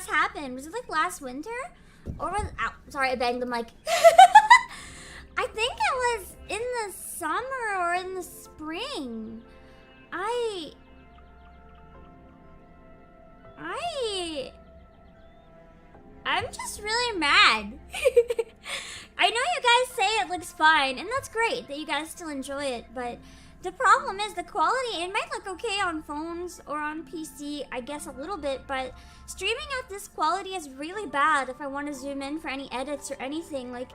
last happened? Was it like last winter? Or was... Ow, sorry, I banged the mic. I think it was in the summer or in the spring. I'm just really mad. I know you guys say it looks fine, and that's great that you guys still enjoy it, but the problem is the quality. It might look okay on phones or on PC, I guess a little bit, but streaming at this quality is really bad if I want to zoom in for any edits or anything. Like,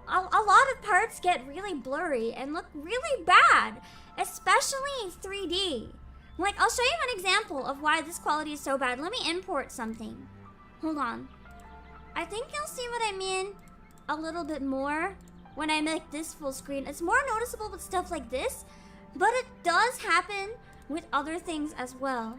a lot of parts get really blurry and look really bad, especially 3D. Like, I'll show you an example of why this quality is so bad. Let me import something. Hold on. I think you'll see what I mean a little bit more when I make this full screen. It's more noticeable with stuff like this, but it does happen with other things as well.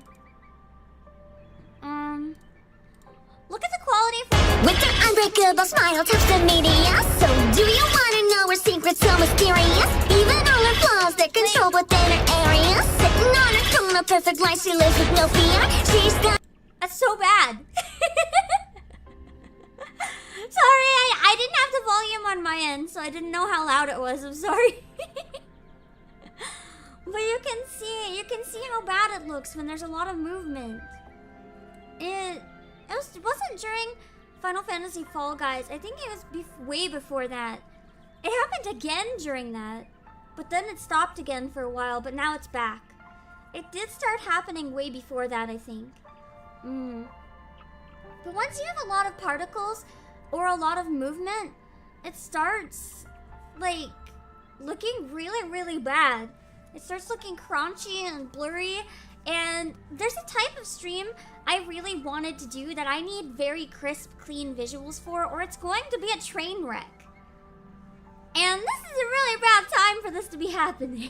Look at the quality for... With their unbreakable smile, touch the media. So do you wanna know her secrets so mysterious? Even all her flaws, they're controlled within her area. Sitting on her throne, a perfect life, she lives with no fear. She's got... That's so bad. Sorry, I didn't have the volume on my end, so I didn't know how loud it was. I'm sorry. But you can see how bad it looks when there's a lot of movement. It wasn't during Final Fantasy Fall Guys. I think it was way before that. It happened again during that, but then it stopped again for a while, but now it's back. It did start happening way before that, I think. But once you have a lot of particles or a lot of movement, it starts, like, looking really, really bad. It starts looking crunchy and blurry, and there's a type of stream I really wanted to do that I need very crisp, clean visuals for, or it's going to be a train wreck. And this is a really bad time for this to be happening.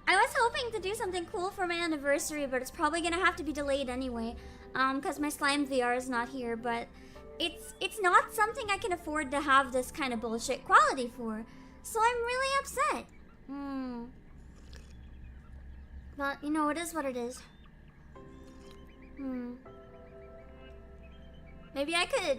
I was hoping to do something cool for my anniversary, but it's probably gonna have to be delayed anyway, because my slime VR is not here, but it's not something I can afford to have this kind of bullshit quality for, so I'm really upset. But, you know, it is what it is. Maybe I could...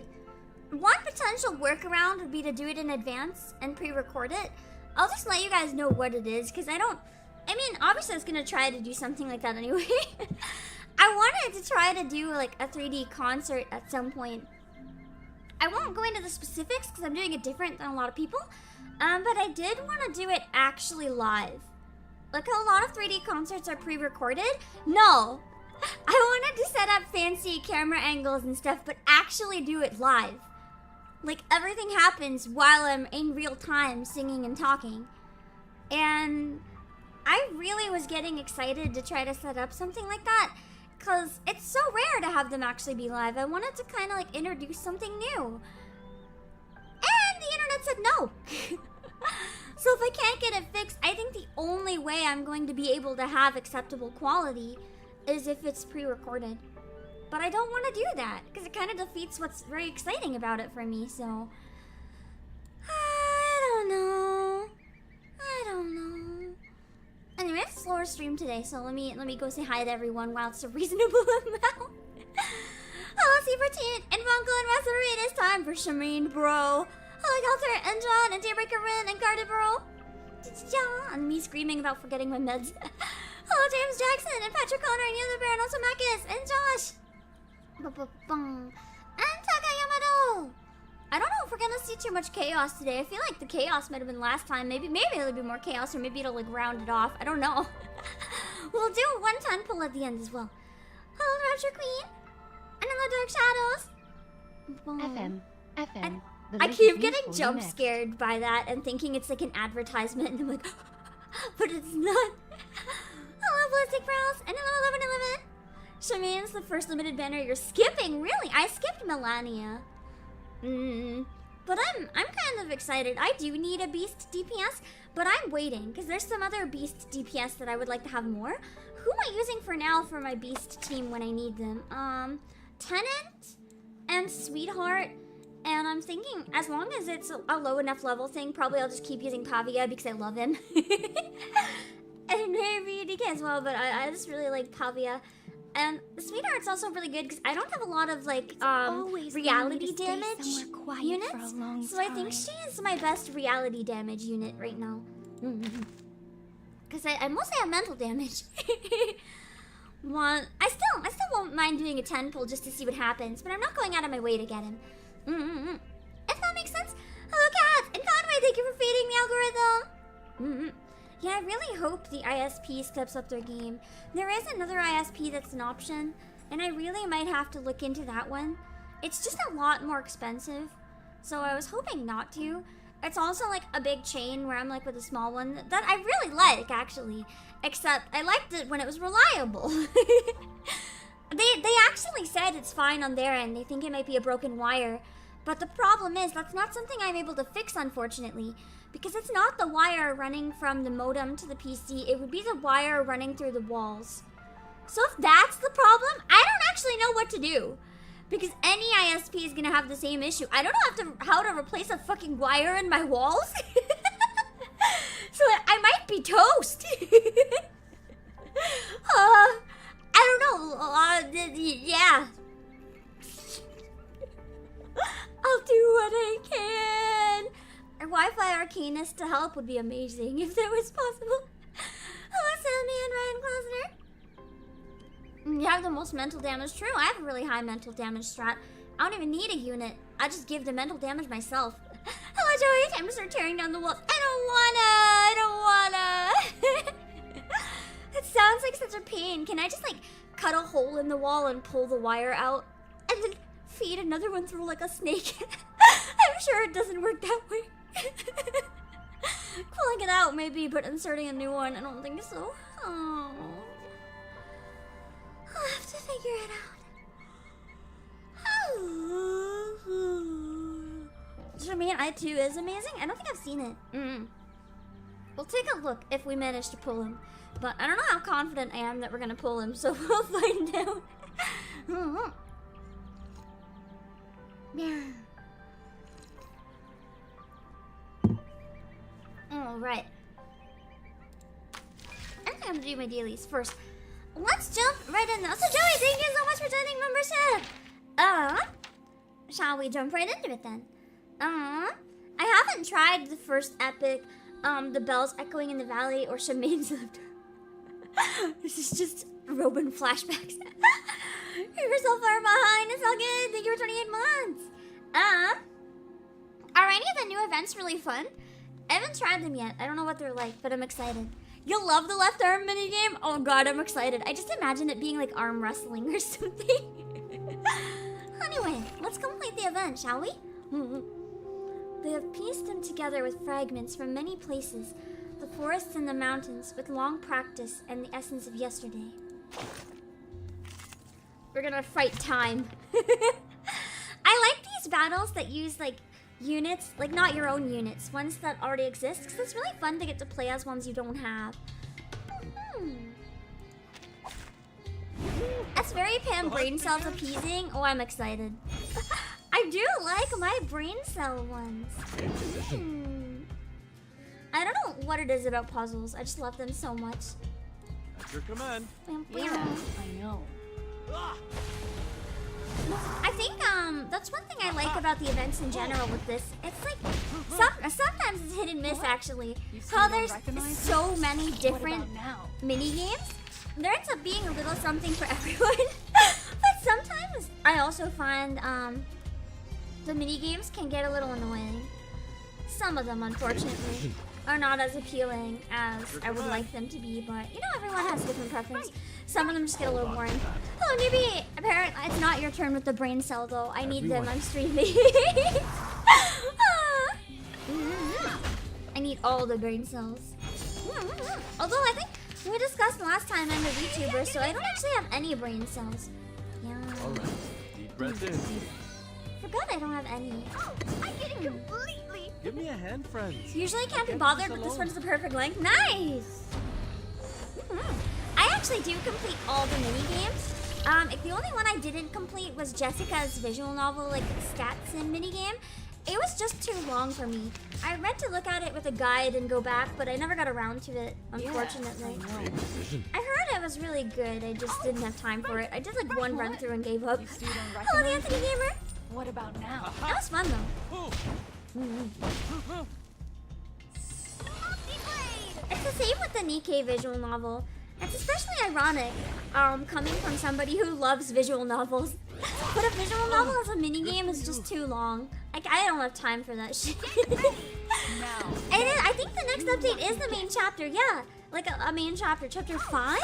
One potential workaround would be to do it in advance and pre-record it. I'll just let you guys know what it is, because I mean, obviously I was going to try to do something like that anyway. I wanted to try to do, like, a 3D concert at some point. I won't go into the specifics, because I'm doing it different than a lot of people. But I did want to do it actually live. Like how a lot of 3D concerts are pre-recorded? No! I wanted to set up fancy camera angles and stuff, but actually do it live. Like, everything happens while I'm in real time singing and talking. And I really was getting excited to try to set up something like that, because it's so rare to have them actually be live. I wanted to kind of like introduce something new. And the internet said no. So if I can't get it fixed, I think the only way I'm going to be able to have acceptable quality is if it's pre-recorded. But I don't want to do that, because it kind of defeats what's very exciting about it for me, so... I don't know. Anyway, it's a slower stream today, so let me go say hi to everyone while it's a reasonable amount. Hello, Seaverteen, and Vonko and Mastery. It is time for Shamane, bro. Hello, Galter, and John, and Daybreaker Rin, and Garderboro. And me screaming about forgetting my meds. Hello, James Jackson, and Patrick Connor, and Yellow Bear, and also Makis, and Josh. And Takayamado. I don't know if we're gonna see too much chaos today. I feel like the chaos might have been last time. Maybe it'll be more chaos, or maybe it'll like round it off. I don't know. We'll do a 1-10 pull at the end as well. Hello, Rapture Queen. And hello, Dark Shadows. FM. I keep getting jump scared by that and thinking it's like an advertisement, and I'm like, but it's not. Hello, Ballistic Brows, and hello, 1111. Shamane's the first limited banner you're skipping. Really? I skipped Melania. But I'm kind of excited. I do need a beast DPS, but I'm waiting because there's some other beast DPS that I would like to have more. Who am I using for now for my beast team when I need them? Tenant and Sweetheart. And I'm thinking, as long as it's a low enough level thing, probably I'll just keep using Pavia because I love him. And maybe DK as well, but I just really like Pavia. And Sweetheart's also really good because I don't have a lot of like always reality wanted to stay damage somewhere quiet units. for a long So I think time. she is my best reality damage unit right now. Because I mostly have mental damage. I still won't mind doing a 10 pull just to see what happens, but I'm not going out of my way to get him. If that makes sense. Hello, Kat and Conway. Thank you for feeding the algorithm. Yeah, I really hope the ISP steps up their game. There is another ISP that's an option, and I really might have to look into that one. It's just a lot more expensive, so I was hoping not to. It's also like a big chain where I'm like with a small one that I really like, actually. Except I liked it when it was reliable. They actually said it's fine on their end. They think it might be a broken wire. But the problem is that's not something I'm able to fix, unfortunately. Because it's not the wire running from the modem to the PC. It would be the wire running through the walls. So if that's the problem, I don't actually know what to do. Because any ISP is going to have the same issue. I don't know how to replace a fucking wire in my walls. So I might be toast. I don't know. Yeah. I'll do what I can. A Wi-Fi Arcanist to help would be amazing if that was possible. Hello, Sammy and Ryan Klausner. You have the most mental damage. True, I have a really high mental damage strat. I don't even need a unit. I just give the mental damage myself. Hello, Joey. Time to start tearing down the walls. I don't wanna. It sounds like such a pain. Can I just like cut a hole in the wall and pull the wire out? And then feed another one through like a snake? I'm sure it doesn't work that way. Pulling it out maybe, but inserting a new one, I don't think so. Oh. I'll have to figure it out. Shamane I2 is amazing? I don't think I've seen it. We'll take a look if we manage to pull him. But I don't know how confident I am that we're gonna pull him, so we'll find out. Yeah. Alright. I think I'm gonna do my dailies first. Let's jump right in. So Joey, thank you so much for joining membership. Shall we jump right into it then? I haven't tried the first epic, the bells echoing in the valley or Shamane's lived. This is just Robin flashbacks. You're so far behind. It's all good. Thank you for 28 months. Are any of the new events really fun? I haven't tried them yet. I don't know what they're like, but I'm excited. You'll love the left arm minigame? Oh god, I'm excited. I just imagine it being like arm wrestling or something. Anyway, let's complete the event, shall we? They have pieced them together with fragments from many places, the forests and the mountains, with long practice and the essence of yesterday. We're gonna fight time. I like these battles that use like units, like not your own units, ones that already exist, because it's really fun to get to play as ones you don't have. That's very Pam brain cells appeasing. Oh, I'm excited. I do like my brain cell ones. I don't know what it is about puzzles. I just love them so much. At your command. Yeah, I know. I think that's one thing I like about the events in general with this. It's like sometimes it's hit and miss actually. How there's so many different mini games. There ends up being a little something for everyone. But sometimes I also find the mini games can get a little annoying. Some of them, unfortunately, are not as appealing as I would like them to be, but you know, everyone has different preference. Some of them just get a little boring. Hello, newbie! Apparently, it's not your turn with the brain cell, though. I need them. I'm streaming. I need all the brain cells. Although, I think we discussed last time I'm a Vtuber, so I don't actually have any brain cells. Yeah. Alright, deep breath in. Forgot I don't have any. I'm getting completely. Give me a hand, friends. Usually can't be bothered, but this one's the perfect length. Nice! I actually do complete all the mini games. The only one I didn't complete was Jessica's visual novel, like stats and mini game. It was just too long for me. I meant to look at it with a guide and go back, but I never got around to it, unfortunately. Great decision. I heard it was really good. I just didn't have time for it. I did like one run through and gave up. You still don't Hello, recognize Anthony me? Gamer. What about now? That was fun though. It's the same with the Nikkei visual novel. It's especially ironic, coming from somebody who loves visual novels. But a visual novel as a minigame is just too long. Like, I don't have time for that shit. Now. And I think the next update is the main chapter, yeah. Like a main chapter, chapter 5?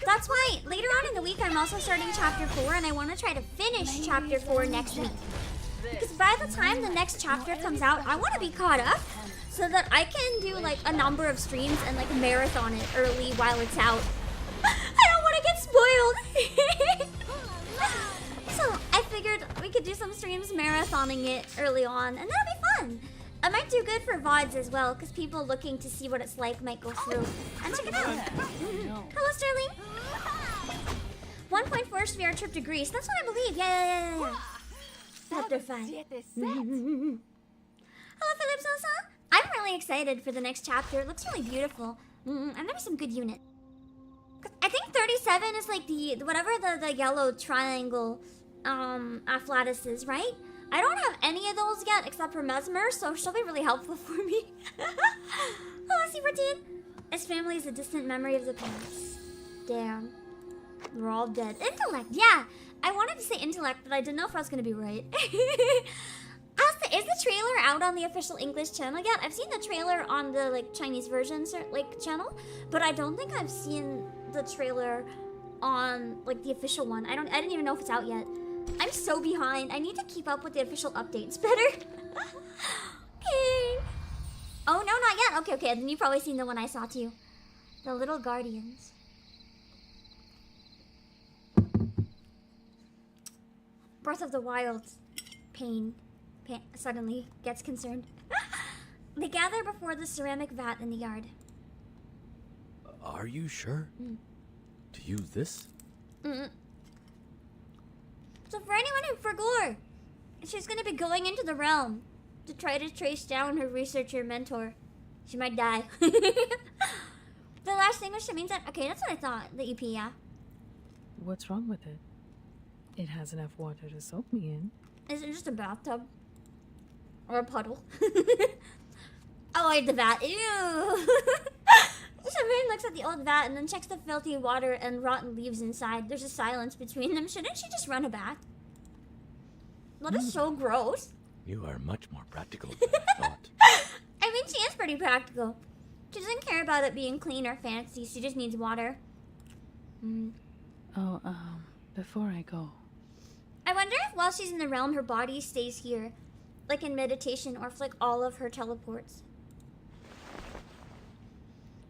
That's why later on in the week I'm also starting chapter 4 and I want to try to finish chapter 4 next week. Because by the time the next chapter comes out, I want to be caught up so that I can do like a number of streams and like marathon it early while it's out. I don't want to get spoiled. So I figured we could do some streams marathoning it early on and that'll be fun. I might do good for VODs as well because people looking to see what it's like might go through and check it out. Hello, Sterling. 1.4 severe trip to Greece. That's what I believe. Yeah. Chapter 5. Hello, Philip Sosa. I'm really excited for the next chapter. It looks really beautiful. And there's some good unit. I think 37 is like the whatever the yellow triangle Afflatus is, right? I don't have any of those yet except for Mesmer, so she'll be really helpful for me. Hello, C14. His family is a distant memory of the past. Damn. We're all dead. Intellect, yeah. I wanted to say intellect, but I didn't know if I was gonna be right. Is the trailer out on the official English channel yet? I've seen the trailer on the like Chinese version channel, but I don't think I've seen the trailer on like the official one. I didn't even know if it's out yet. I'm so behind. I need to keep up with the official updates better. Okay. Oh no, not yet. Okay. Then you've probably seen the one I saw too. The Little Guardians. Breath of the Wild. Pain suddenly gets concerned. They gather before the ceramic vat in the yard. Are you sure? To use this? So for anyone who forgot, she's gonna be going into the realm to try to trace down her researcher mentor. She might die. The last thing was Shamane said. Okay, that's what I thought. The EP, yeah. What's wrong with it? It has enough water to soak me in. Is it just a bathtub? Or a puddle? Oh, the vat. Ew! Shamane looks at the old vat and then checks the filthy water and rotten leaves inside. There's a silence between them. Shouldn't she just run a bath? That is so gross. You are much more practical than I thought. I mean, she is pretty practical. She doesn't care about it being clean or fancy. She just needs water. Oh, before I go. I wonder if while she's in the realm, her body stays here. Like in meditation, or if like all of her teleports.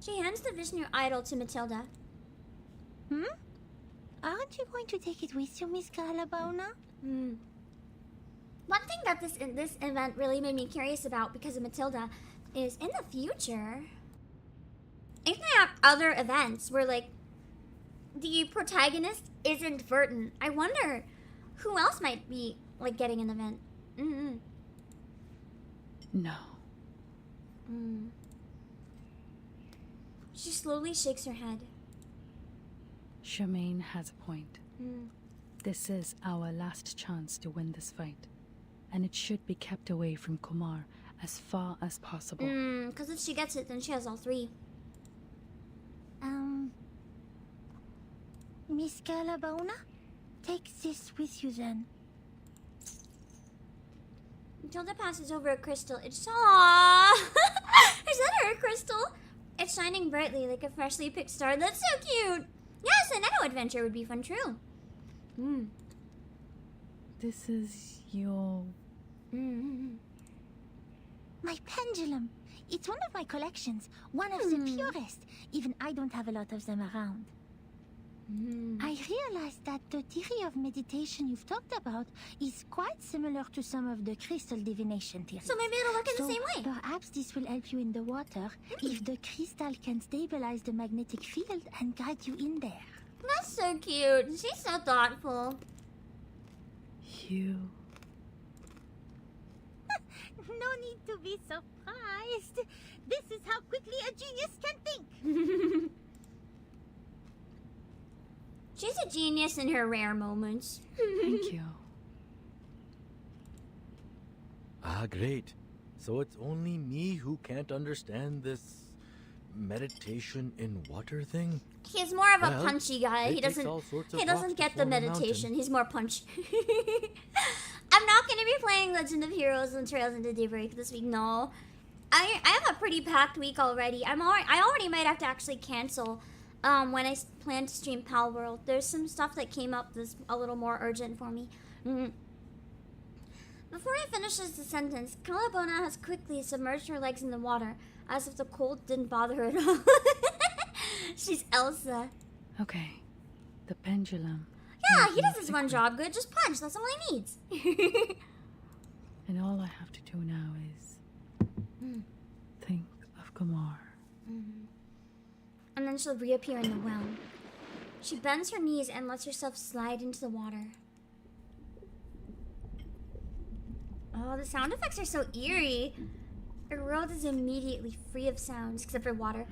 She hands the Vishnu idol to Matilda. Aren't you going to take it with you, Miss Calabona? One thing that this event really made me curious about because of Matilda is in the future, if they have other events where like the protagonist isn't Verton, I wonder who else might be like getting an event. No. She slowly shakes her head. Shamane has a point. This is our last chance to win this fight. And it should be kept away from Kumar as far as possible. Because if she gets it, then she has all three. Miss Calabona? Take this with you then. Matilda passes over a crystal. It's aww. Is that her crystal? It's shining brightly like a freshly picked star. That's so cute. Yes, an Edo adventure would be fun, true. This is your... My pendulum. It's one of my collections. One of the purest. Even I don't have a lot of them around. I realized that the theory of meditation you've talked about is quite similar to some of the crystal divination theories. So maybe it'll work in the same way. Perhaps this will help you in the water if the crystal can stabilize the magnetic field and guide you in there. That's so cute. She's so thoughtful. You... No need to be surprised. This is how quickly a genius can think. a genius in her rare moments. Thank you. Ah, great. So it's only me who can't understand this meditation in water thing? He's more of a Well, punchy guy. it He takes doesn't. all sorts of He rocks doesn't to get the form a meditation. mountain. He's more punchy. I'm not gonna be playing Legend of Heroes and Trails into Daybreak this week. No, I have a pretty packed week already. I already might have to actually cancel. When I plan to stream Pal World, there's some stuff that came up that's a little more urgent for me. Before he finishes the sentence, Calabona has quickly submerged her legs in the water, as if the cold didn't bother her at all. She's Elsa. Okay. The pendulum. Yeah, made he me does his one sickly. job good. Just punch. That's all he needs. And all I have to do now is think of Kumar. And then she'll reappear in the well. She bends her knees and lets herself slide into the water. Oh, the sound effects are so eerie. Her world is immediately free of sounds, except for water.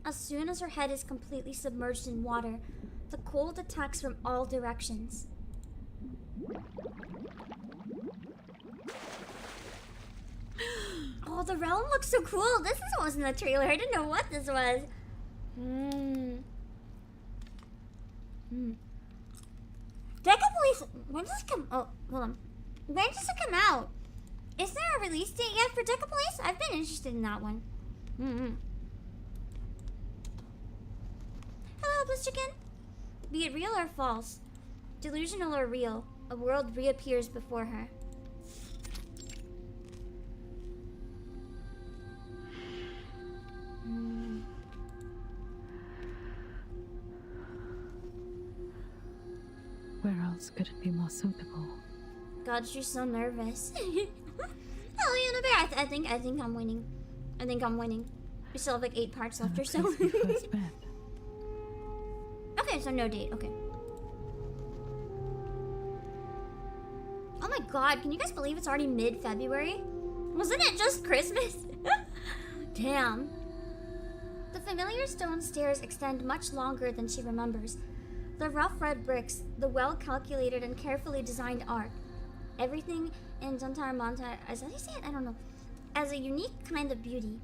As soon as her head is completely submerged in water, the cold attacks from all directions. Oh, the realm looks so cool. This is what was in the trailer. I didn't know what this was. Decapolice. When does it come? Oh, hold on. When does it come out? Is there a release date yet for Decapolice? I've been interested in that one. Hello, Bliss Chicken. Be it real or false, delusional or real, a world reappears before her. Where else could it be more suitable? God, she's so nervous. Hell yeah, the bear. I think I'm winning. I think I'm winning. We still have like 8 parts left or so. Place we first met. Okay, so no date. Okay. Oh my god, can you guys believe it's already mid-February? Wasn't it just Christmas? Damn. The familiar stone stairs extend much longer than she remembers. The rough red bricks, the well-calculated and carefully designed art. Everything in Jantar Mantar, is that how you say it? I don't know. As a unique kind of beauty.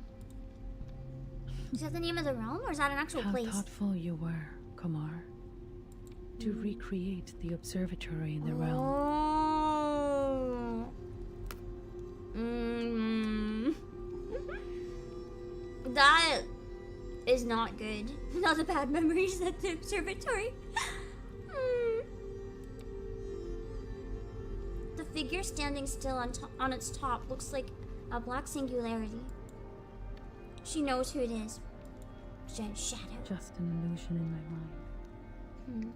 Is that the name of the realm, or is that an actual How place? thoughtful you were, Kumar. To recreate the observatory in the realm. Oh. That is not good. Not the bad memories at the observatory. The figure standing still on its top looks like a black singularity. She knows who it is. Shadow. Just an illusion in my mind.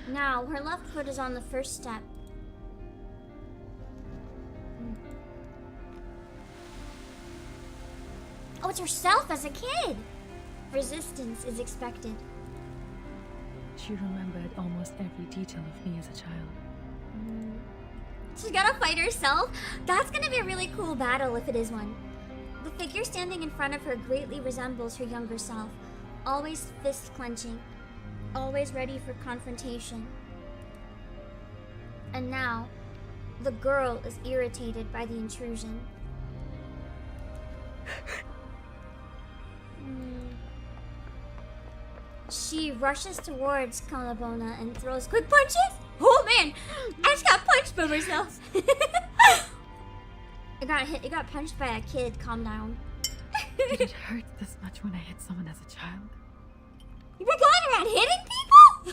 Now, her left foot is on the first step. Oh, it's herself as a kid! Resistance is expected. She remembered almost every detail of me as a child. She's gotta fight herself? That's gonna be a really cool battle if it is one. The figure standing in front of her greatly resembles her younger self, always fist clenching, always ready for confrontation. And now, the girl is irritated by the intrusion. She rushes towards Calabona and throws quick punches. Oh man, I just got punched by myself. It got punched by a kid. Calm down. Did it hurt this much when I hit someone as a child? You were going around hitting people?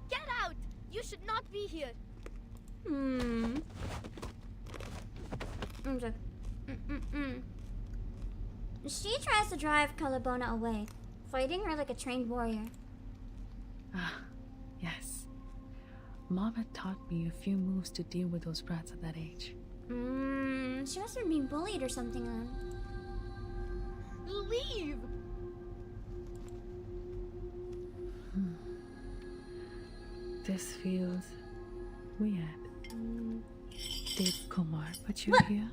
Get out! You should not be here. She tries to drive Calabona away, fighting her like a trained warrior. Ah, yes. Mom had taught me a few moves to deal with those brats at that age. She must have been being bullied or something then. Leave! This feels weird. Did Kumar put you What? here?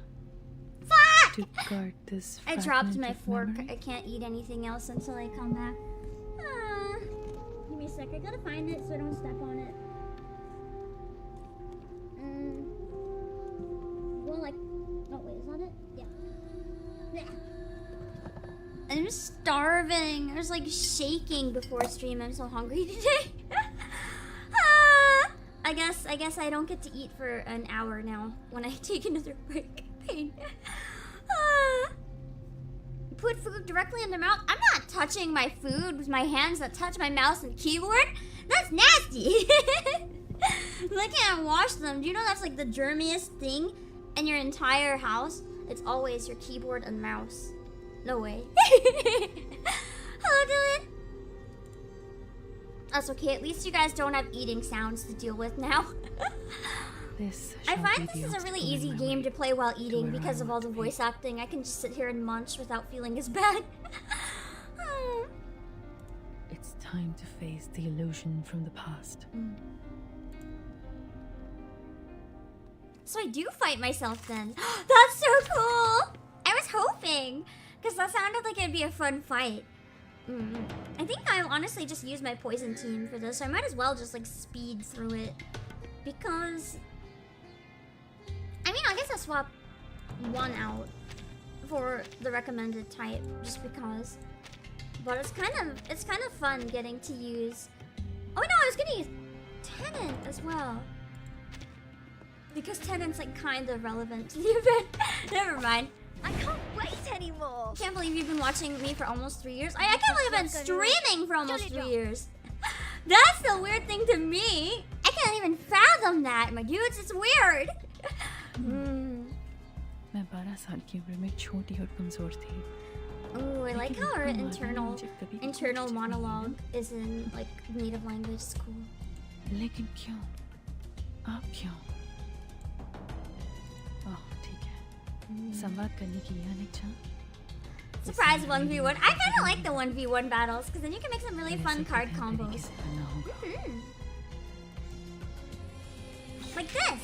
Fuck! to guard this I dropped fragment my of fork. memory? I can't eat anything else until I come back. Give me a sec. I gotta find it so I don't step on it. Well, like, oh wait, is that it? Yeah. I'm starving. I was like shaking before stream. I'm so hungry today. I guess I don't get to eat for an hour now when I take another break. Pain. Put food directly in the mouth. I'm not touching my food with my hands that touch my mouse and keyboard. That's nasty. I can't wash them. Do you know that's like the germiest thing in your entire house? It's always your keyboard and mouse. No way. Hello, Dylan. That's okay. At least you guys don't have eating sounds to deal with now. This I shall find be this the is a really obstacle in easy my game way to play while to eating where because I of all want the to be. voice acting. I can just sit here and munch without feeling as bad. It's time to face the illusion from the past. So I do fight myself then. That's so cool! I was hoping, because that sounded like it'd be a fun fight. I think I'll honestly just use my poison team for this. I might as well just like speed through it. Because, I mean, I guess I'll swap one out for the recommended type, just because. But it's kind of fun getting to use. Oh no, I was gonna use Tenant as well. Because Tenant's like kind of relevant to the event. Never mind. I can't wait anymore. Can't believe you've been watching me for almost 3 years. I can't believe I've been streaming for almost 3 years. That's the weird thing to me. I can't even fathom that, my dudes. It's weird. मैं 12 साल की उम्र में छोटी और कमजोर थी. Ooh, I like how our internal कुछ monologue is in like native language. It's cool. लेकिन क्यों? आप क्यों? ओह, ठीक है. संवाद करने की यह इच्छा. Surprise 1v1. I kind of like the 1v1 battles because then you can make some really fun card combos. Like this.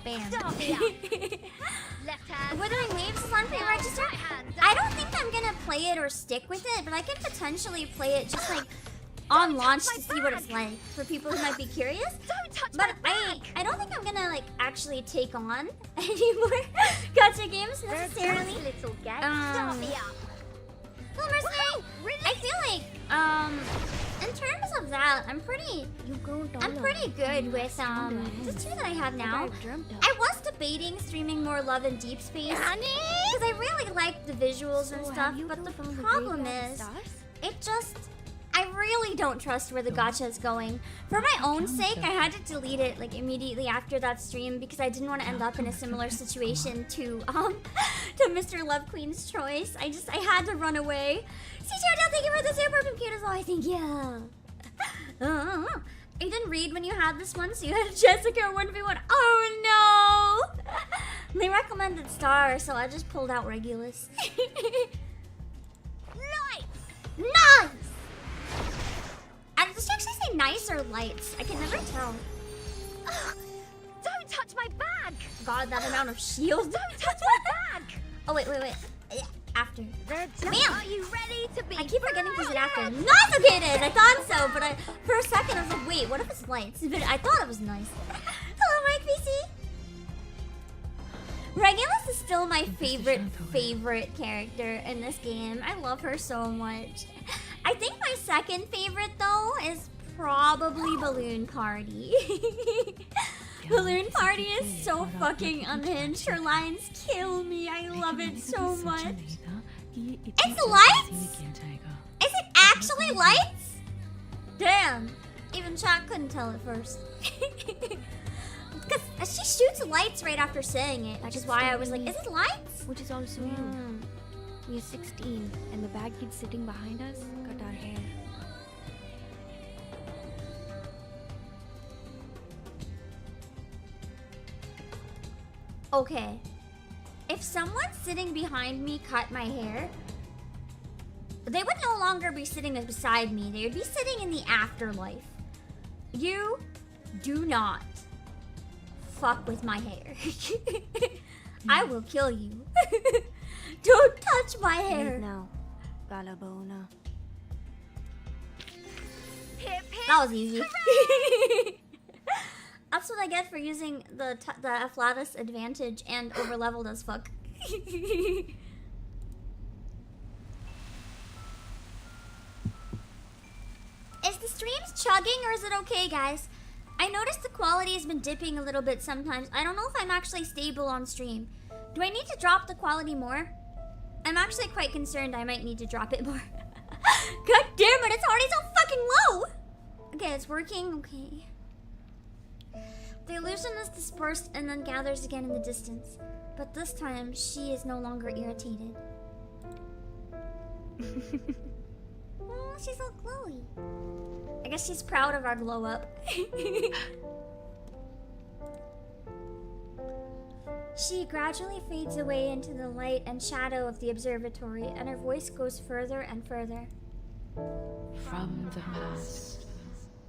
Bam. Stop me up. Left hand. Withering Waves is on free register. I don't think I'm gonna play it or stick with it, but I can potentially play it just like on launch to see what it's like for people who might be curious. Don't touch But my bag. I don't think I'm gonna like actually take on any more gacha games necessarily. Little gang. Um, Stop me up. Well, Mercenary, I feel like in terms of that, I'm pretty good with the two that I have now. I was debating streaming more Love and Deep Space because I really like the visuals and stuff, but the problem is I really don't trust where the gacha is going. For my own sake, I had to delete it like immediately after that stream because I didn't want to end up in a similar situation to Mr. Love Queen's Choice. I had to run away. CJ, thank you for the super computers. Oh, I think yeah. You didn't read when you had this one, so you had Jessica 1v1. Oh no! They recommended Star, so I just pulled out Regulus. Nice! Does she actually say nice or lights? I can never tell. Don't touch my bag. God, that amount of shield. Don't touch my bag. Oh, wait. After. Ma'am, are you ready to be? I keep forgetting to use it after. Nausecated! I thought so, but for a second I was like, wait, what if it's lights? But I thought it was nice. Hello, Mike VC. Regulus is still my favorite character in this game. I love her so much. I think my second favorite, though, is probably Balloon Party. Balloon Party is so fucking unhinged. Her lines kill me. I love it so much. It's lights? Is it actually lights? Damn. Even chat couldn't tell at first. Because she shoots lights right after saying it, which is why I was like, is it lights? Which is also you. We're 16, and the bad kid sitting behind us cut our hair. Okay. If someone sitting behind me cut my hair, they would no longer be sitting beside me. They would be sitting in the afterlife. You do not fuck with my hair. I will kill you. Don't touch my hair. Now, Balabona. Hip hip. That was easy. That's what I get for using the Afflatus advantage and overleveled as fuck. Is the streams chugging or is it okay, guys? I noticed the quality has been dipping a little bit sometimes. I don't know if I'm actually stable on stream. Do I need to drop the quality more? I'm actually quite concerned I might need to drop it more. God damn it, it's already so fucking low! Okay, it's working, okay. The illusion is dispersed and then gathers again in the distance. But this time, she is no longer irritated. Oh, she's all glowy. I guess she's proud of our glow up. She gradually fades away into the light and shadow of the observatory, and her voice goes further and further. From the past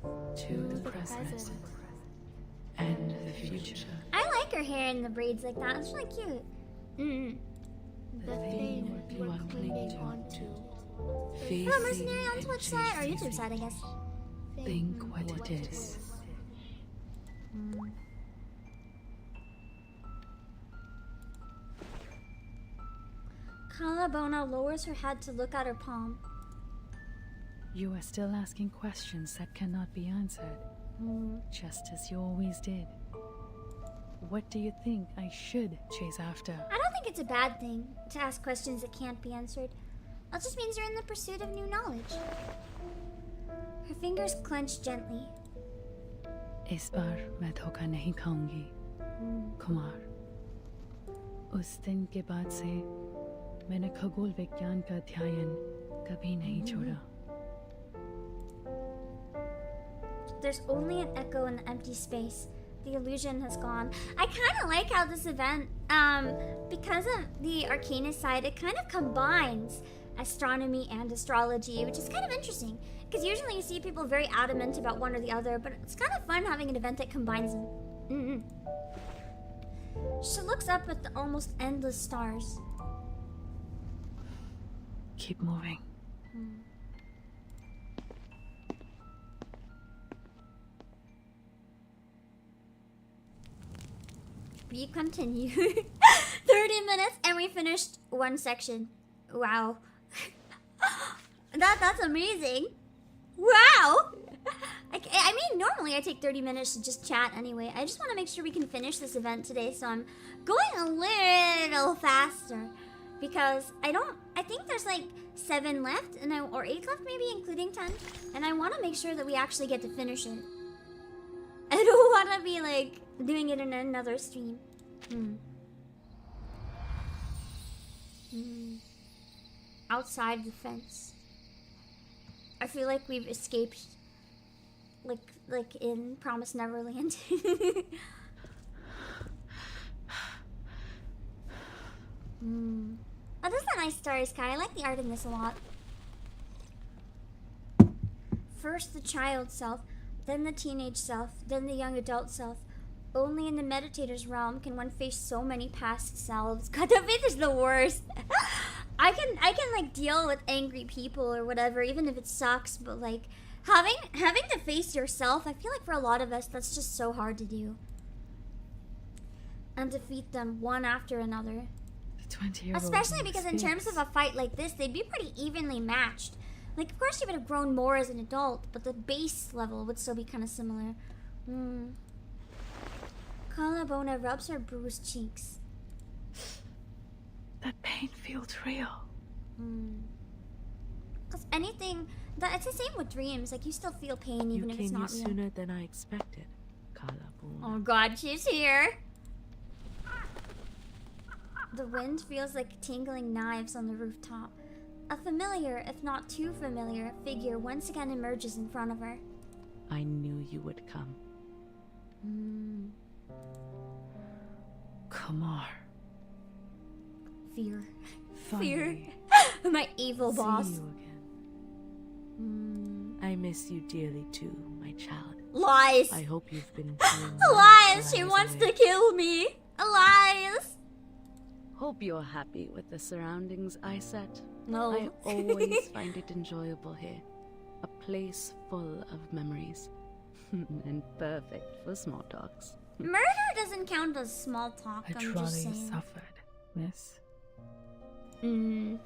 to the present and the future. I like her hair in the braids like that. It's really cute. The thing you are clinging onto. Oh, Mercenary on Twitch side or YouTube side, I guess. Think what it is. Calabona lowers her head to look at her palm. You are still asking questions that cannot be answered, just as you always did. What do you think I should chase after? I don't think it's a bad thing to ask questions that can't be answered. That just means you're in the pursuit of new knowledge. Her fingers clench gently. इस बार मैं धोखा नहीं खाऊंगी, कुमार. उस दिन के बाद से मैंने खगोल विज्ञान का अध्ययन कभी नहीं छोड़ा. There's only an echo in the empty space. The illusion has gone. I kind of like how this event, because of the Arcanist side, it kind of combines astronomy and astrology, which is kind of interesting. Because usually you see people very adamant about one or the other, but it's kind of fun having an event that combines them. She looks up at the almost endless stars. Keep moving. We continue. 30 minutes and we finished one section. Wow. That's amazing. Wow. I mean, normally I take 30 minutes to just chat anyway. I just want to make sure we can finish this event today, so I'm going a little faster. Because I think there's like 7 left, or 8 left maybe, including 10. And I want to make sure that we actually get to finish it. I don't want to be like doing it in another stream. Outside the fence. I feel like we've escaped, like in Promised Neverland. Oh, this is a nice starry sky. I like the art in this a lot. First the child self, then the teenage self, then the young adult self. Only in the meditator's realm can one face so many past selves. God, that face is the worst. I can like deal with angry people or whatever, even if it sucks, but like having to face yourself, I feel like for a lot of us that's just so hard to do. And defeat them one after another. The 20-year-old. Especially because in terms of a fight like this, they'd be pretty evenly matched. Like, of course you would have grown more as an adult, but the base level would still be kind of similar. Calabona rubs her bruised cheeks. That pain feels real. Because anything, it's the same with dreams. Like, you still feel pain even if it's not real. You came here sooner than I expected, Calabona. Oh god, she's here. The wind feels like tingling knives on the rooftop. A familiar, if not too familiar, figure once again emerges in front of her. I knew you would come. Kumar. Fear. Finally. Fear. My evil boss. See you again. I miss you dearly too, my child. Lies. I hope you've been feeling Lies. She miles wants away. to kill me. Lies. Hope you're happy with the surroundings I set. No. I always find it enjoyable here. A place full of memories. And perfect for small talks. Murder doesn't count as small talk, I'd I'm rather just you saying. suffered, miss. Kala's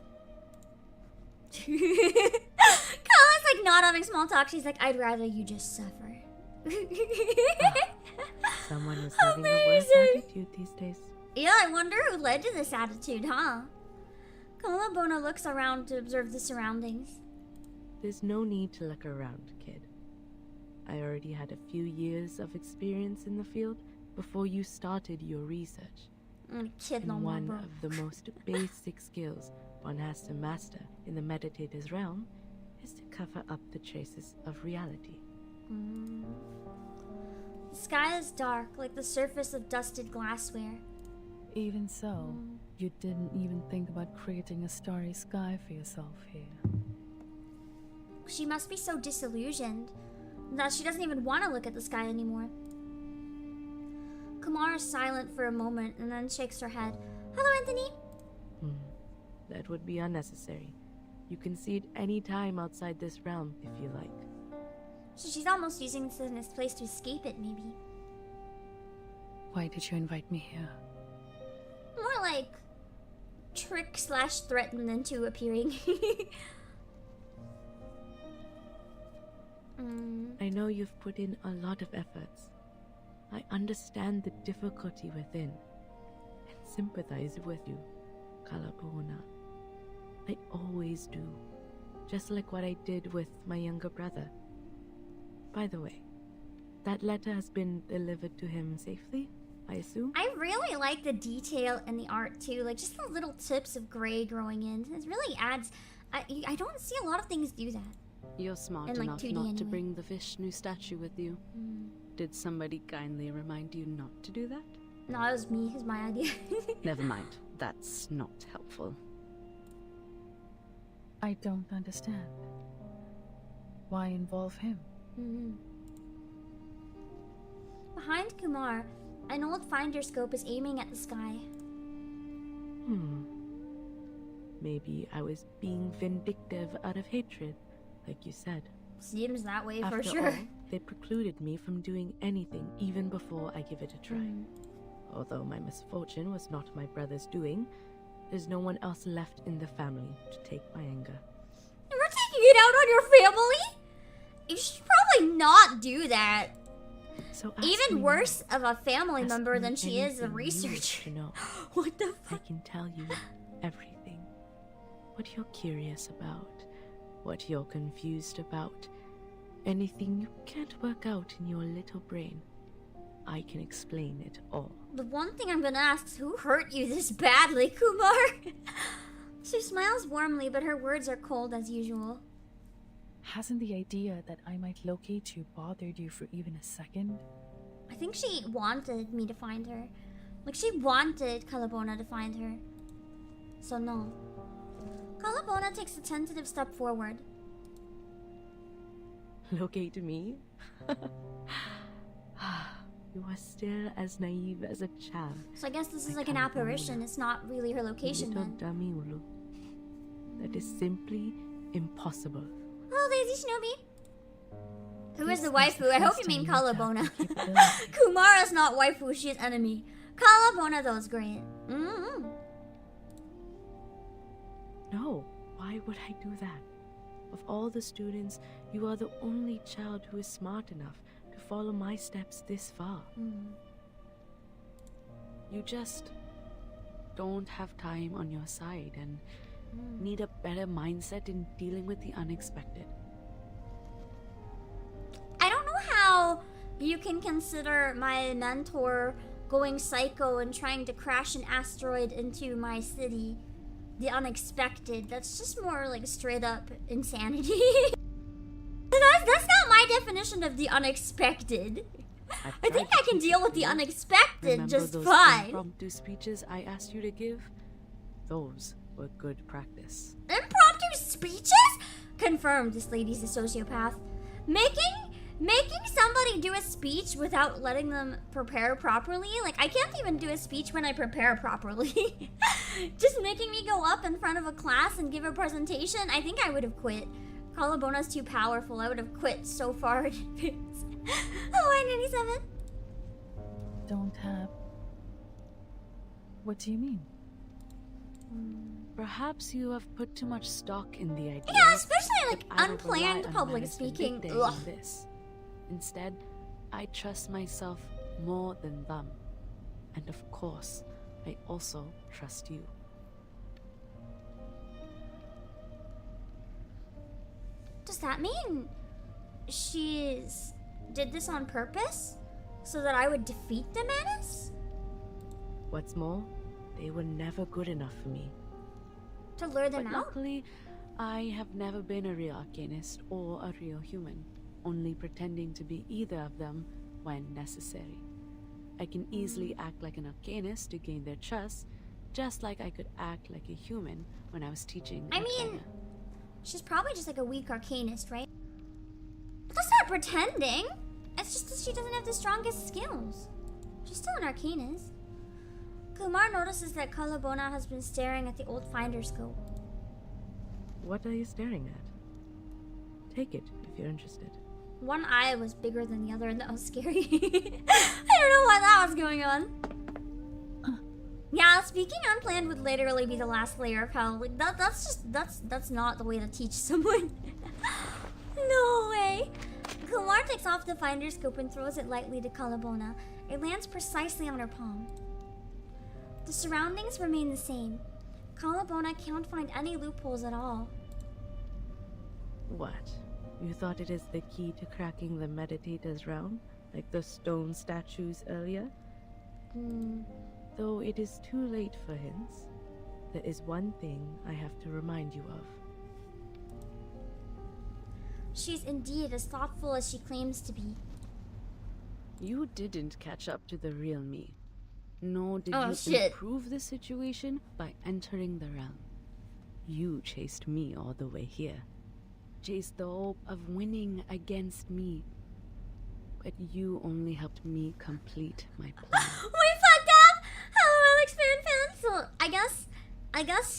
like not having small talk. She's like, I'd rather you just suffer. Someone who's having a worse Amazing. attitude these days. Yeah, I wonder who led to this attitude, huh? Kalabona looks around to observe the surroundings. There's no need to look around, kid. I already had a few years of experience in the field before you started your research. Kid no And more, one bro. of the most basic skills one has to master in the meditator's realm is to cover up the traces of reality. The sky is dark, like the surface of dusted glassware. Even so, you didn't even think about creating a starry sky for yourself here. She must be so disillusioned that she doesn't even want to look at the sky anymore. Kumar is silent for a moment and then shakes her head. Hello, Anthony. That would be unnecessary. You can see it any time outside this realm if you like. So she's almost using this as a place to escape it, maybe. Why did you invite me here? More like trick/threaten into appearing. I know you've put in a lot of efforts. I understand the difficulty within and sympathize with you, Kalabona. I always do, just like what I did with my younger brother. By the way, that letter has been delivered to him safely, I assume? I really like the detail in the art too, like just the little tips of gray growing in. It really adds. I don't see a lot of things do that. You're smart And, like, enough 2D not to anyway. bring the Vishnu statue with you. Did somebody kindly remind you not to do that? No, it was me. It was my idea. Never mind. That's not helpful. I don't understand. Why involve him? Behind Kumar, an old finder scope is aiming at the sky. Maybe I was being vindictive out of hatred, like you said. Seems that way for After sure. all, they precluded me from doing anything even before I give it a try. Although my misfortune was not my brother's doing, there's no one else left in the family to take my anger. You were taking it out on your family? You should probably not do that. So ask Even me worse now. of a family Ask member me than she is a anything you wish researcher. to know. What the I fuck? can tell you everything. What you're curious about, what you're confused about, anything you can't work out in your little brain. I can explain it all. The one thing I'm gonna ask is who hurt you this badly, Kumar? She smiles warmly, but her words are cold as usual. Hasn't the idea that I might locate you bothered you for even a second? I think she wanted me to find her. Like, she wanted Kalabona to find her. So, no. Kalabona takes a tentative step forward. Locate me? You are still as naive as a child. So I guess this is I like an can't apparition. believe It's not really her location Little then. dummy Ulu. That is simply impossible. Hello, Daisy Shinobi. Who is This the waifu? I hope you first mean time you Kalabona. tapped the capability. Kumara's not waifu, she is enemy. Kalabona though is great. No, why would I do that? Of all the students, you are the only child who is smart enough to follow my steps this far. You just don't have time on your side and need a better mindset in dealing with the unexpected. I don't know how you can consider my mentor going psycho and trying to crash an asteroid into my city the unexpected. That's just more like straight up insanity. That's not my definition of the unexpected. I think I can deal with the unexpected Remember just those fine. impromptu speeches I asked you to give? Those were good practice. Impromptu speeches? Confirmed, this lady's a sociopath. Making somebody do a speech without letting them prepare properly? Like, I can't even do a speech when I prepare properly. Just making me go up in front of a class and give a presentation, I think I would have quit. Calabona's too powerful. I would have quit so far in advance. Oh, 97. Don't have. What do you mean? Perhaps you have put too much stock in the idea. Yeah, especially like that I will rely unplanned on public medicine speaking. big day Ugh. in this. Instead, I trust myself more than them. And of course, I also trust you. Does that mean she's did this on purpose? So that I would defeat the menace? What's more, they were never good enough for me. To lure them But out? luckily, I have never been a real arcanist or a real human, only pretending to be either of them when necessary. I can easily act like an arcanist to gain their trust, just like I could act like a human when I was teaching. I at mean, Playa. she's probably just like a weak arcanist, right? But that's not pretending. It's just that she doesn't have the strongest skills. She's still an arcanist. Kumar notices that Calabona has been staring at the old finder scope. What are you staring at? Take it if you're interested. One eye was bigger than the other, and that was scary. I don't know why that was going on. Yeah, speaking unplanned would literally be the last layer of hell. Like that's not the way to teach someone. No way. Kumar takes off the finder scope and throws it lightly to Calabona. It lands precisely on her palm. The surroundings remain the same. Calabona can't find any loopholes at all. What? You thought it is the key to cracking the meditator's realm, like the stone statues earlier? Though it is too late for hints, there is one thing I have to remind you of. She's indeed as thoughtful as she claims to be. You didn't catch up to the real me. Nor did Oh, you shit. improve the situation by entering the realm. You chased me all the way here. Chased the hope of winning against me. But you only helped me complete my plan. We fucked up! Hello, Alex fan. So I guess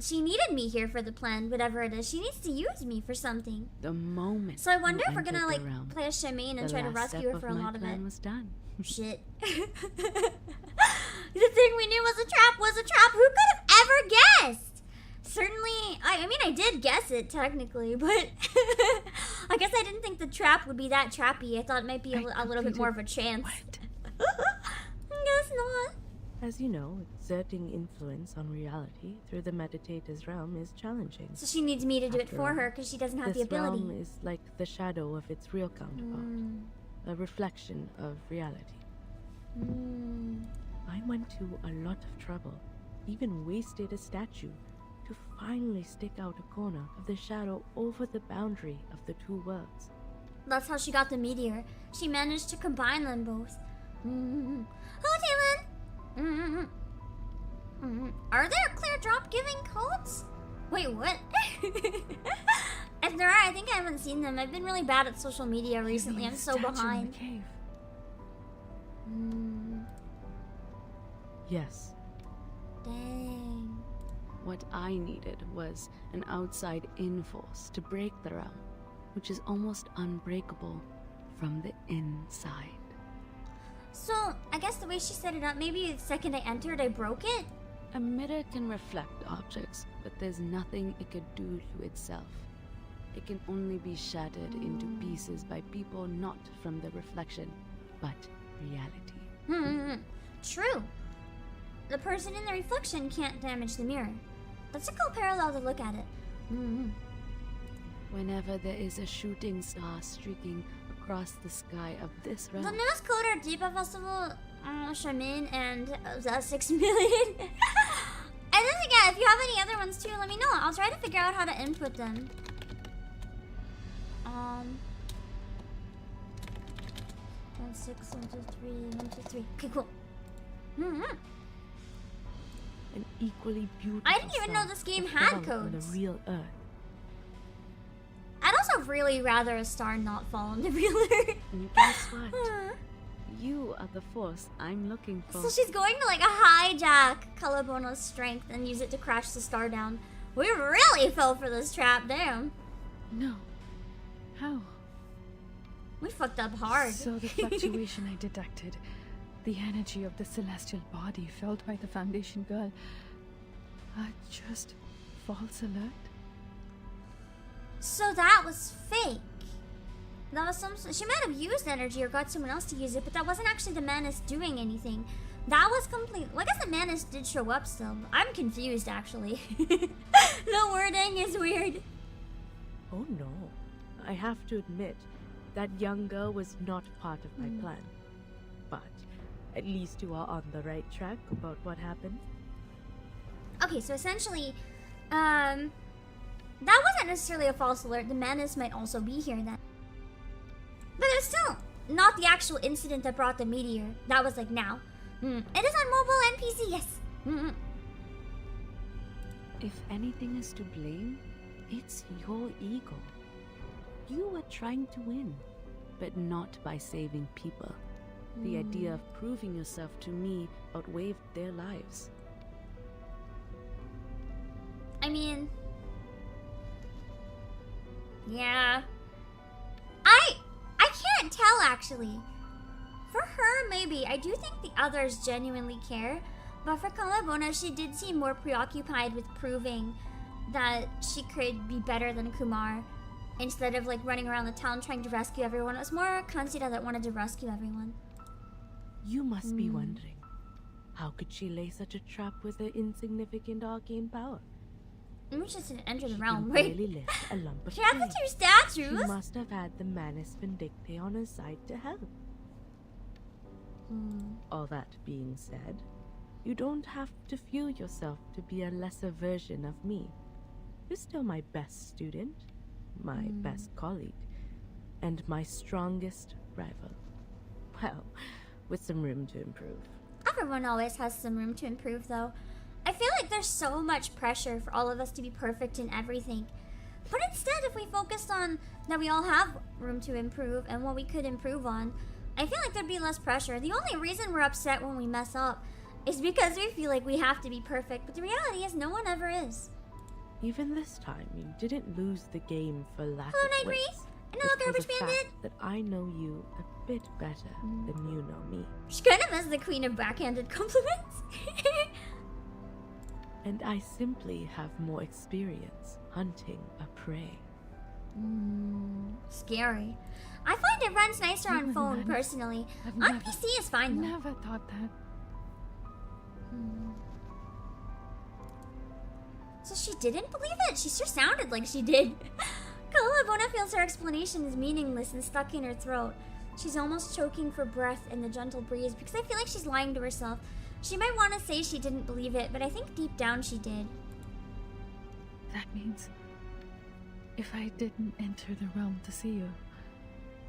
she needed me here for the plan, whatever it is. She needs to use me for something. The moment So I wonder you if we're gonna entered like the realm, play a Shamane and the try to last rescue step her for a of my lot of it. plan was done. Shit. The thing we knew was a trap was a trap. Who could have ever guessed? Certainly, I mean, I did guess it technically, but I guess I didn't think the trap would be that trappy. I thought it might be a little bit more of a chance. What? Guess not. As you know, exerting influence on reality through the meditator's realm is challenging. So she needs me to do it After for all, her because she doesn't have This the ability. realm is like the shadow of its real counterpart, a reflection of reality. I went to a lot of trouble, even wasted a statue, to finally stick out a corner of the shadow over the boundary of the two worlds. That's how she got the meteor. She managed to combine them both. Hello, Taylin! Are there clear drop giving codes? Wait, what? If there are, I think I haven't seen them. I've been really bad at social media recently. I'm so Statue in the behind. cave. Yes, Dang. what I needed was an outside-in force to break the realm, which is almost unbreakable from the inside. So, I guess the way she set it up, maybe the second I entered, I broke it? A mirror can reflect objects, but there's nothing it could do to itself. It can only be shattered into pieces by people not from the reflection, but reality. True. The person in the reflection can't damage the mirror. That's a cool parallel to look at it. Whenever there is a shooting star streaking across the sky of this realm, The newest coder at Deepa Festival, Shamane, and the 6 million. And then again, if you have any other ones too, let me know. I'll try to figure out how to input them. 1, 6, 1, 2, 3, 1, 2, 3. Okay, cool. an equally beautiful I didn't even know star this game fell had on codes. the real Earth. I'd also really rather a star not fall on the real Earth. And guess what? You are the force I'm looking for. So she's going to like hijack Calabona's strength and use it to crash the star down. We really fell for this trap, damn. No. How? We fucked up hard. So the fluctuation I detected, the energy of the celestial body felt by the Foundation girl, are just false alert? So that was fake. That was she might have used energy or got someone else to use it, but that wasn't actually the Manus doing anything. That was complete. Well, I guess the Manus did show up still. I'm confused, actually. The wording is weird. Oh no. I have to admit, that young girl was not part of my plan. But at least you are on the right track about what happened. Okay, so essentially, that wasn't necessarily a false alert. The Manus might also be here then. But it's still not the actual incident that brought the meteor. That was like now. It is on mobile and PC, yes. If anything is to blame, it's your ego. You were trying to win, but not by saving people. The idea of proving yourself to me outweighed their lives. I mean, yeah. I can't tell actually. For her, maybe. I do think the others genuinely care. But for Calabona, she did seem more preoccupied with proving that she could be better than Kumar. Instead of like running around the town trying to rescue everyone. It was more Kansira that wanted to rescue everyone. You must be wondering, how could she lay such a trap with her insignificant arcane power? We just didn't enter the She realm, can right? barely lift a lump of She has the clay. two statues. She must have had the Manus Vindicte on her side to help. All that being said, you don't have to feel yourself to be a lesser version of me. You're still my best student, my best colleague, and my strongest rival. Well, with some room to improve. Everyone always has some room to improve, though. I feel like there's so much pressure for all of us to be perfect in everything. But instead, if we focused on that we all have room to improve and what we could improve on, I feel like there'd be less pressure. The only reason we're upset when we mess up is because we feel like we have to be perfect, but the reality is no one ever is. Even this time, you didn't lose the game for lack Hello, of Night Breeze. wits. And hello, It was Garbage the fact Bandit. that I know you a bit better than you know me. She kind of is the queen of backhanded compliments. And I simply have more experience hunting a prey. Scary. I find it runs nicer on Even phone, then, personally. I've On never- PC is fine, though. Never thought that. So she didn't believe it? She sure sounded like she did. Calabona feels her explanation is meaningless and stuck in her throat. She's almost choking for breath in the gentle breeze because I feel like she's lying to herself. She might want to say she didn't believe it, but I think deep down she did. That means if I didn't enter the realm to see you,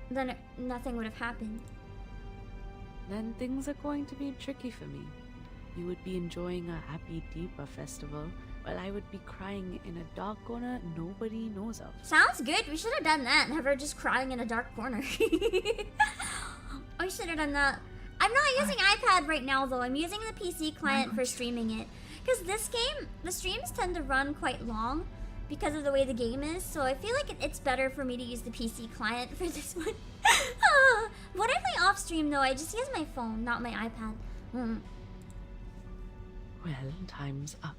Then nothing would have happened. Then things are going to be tricky for me. You would be enjoying a happy Deepa festival, while I would be crying in a dark corner nobody knows of. Sounds good. We should have done that and have her just crying in a dark corner. We should have done that. I'm not using iPad right now, though. I'm using the PC client for streaming it. Because this game, the streams tend to run quite long because of the way the game is. So I feel like it's better for me to use the PC client for this one. When I play off stream, though, I just use my phone, not my iPad. Well, time's up.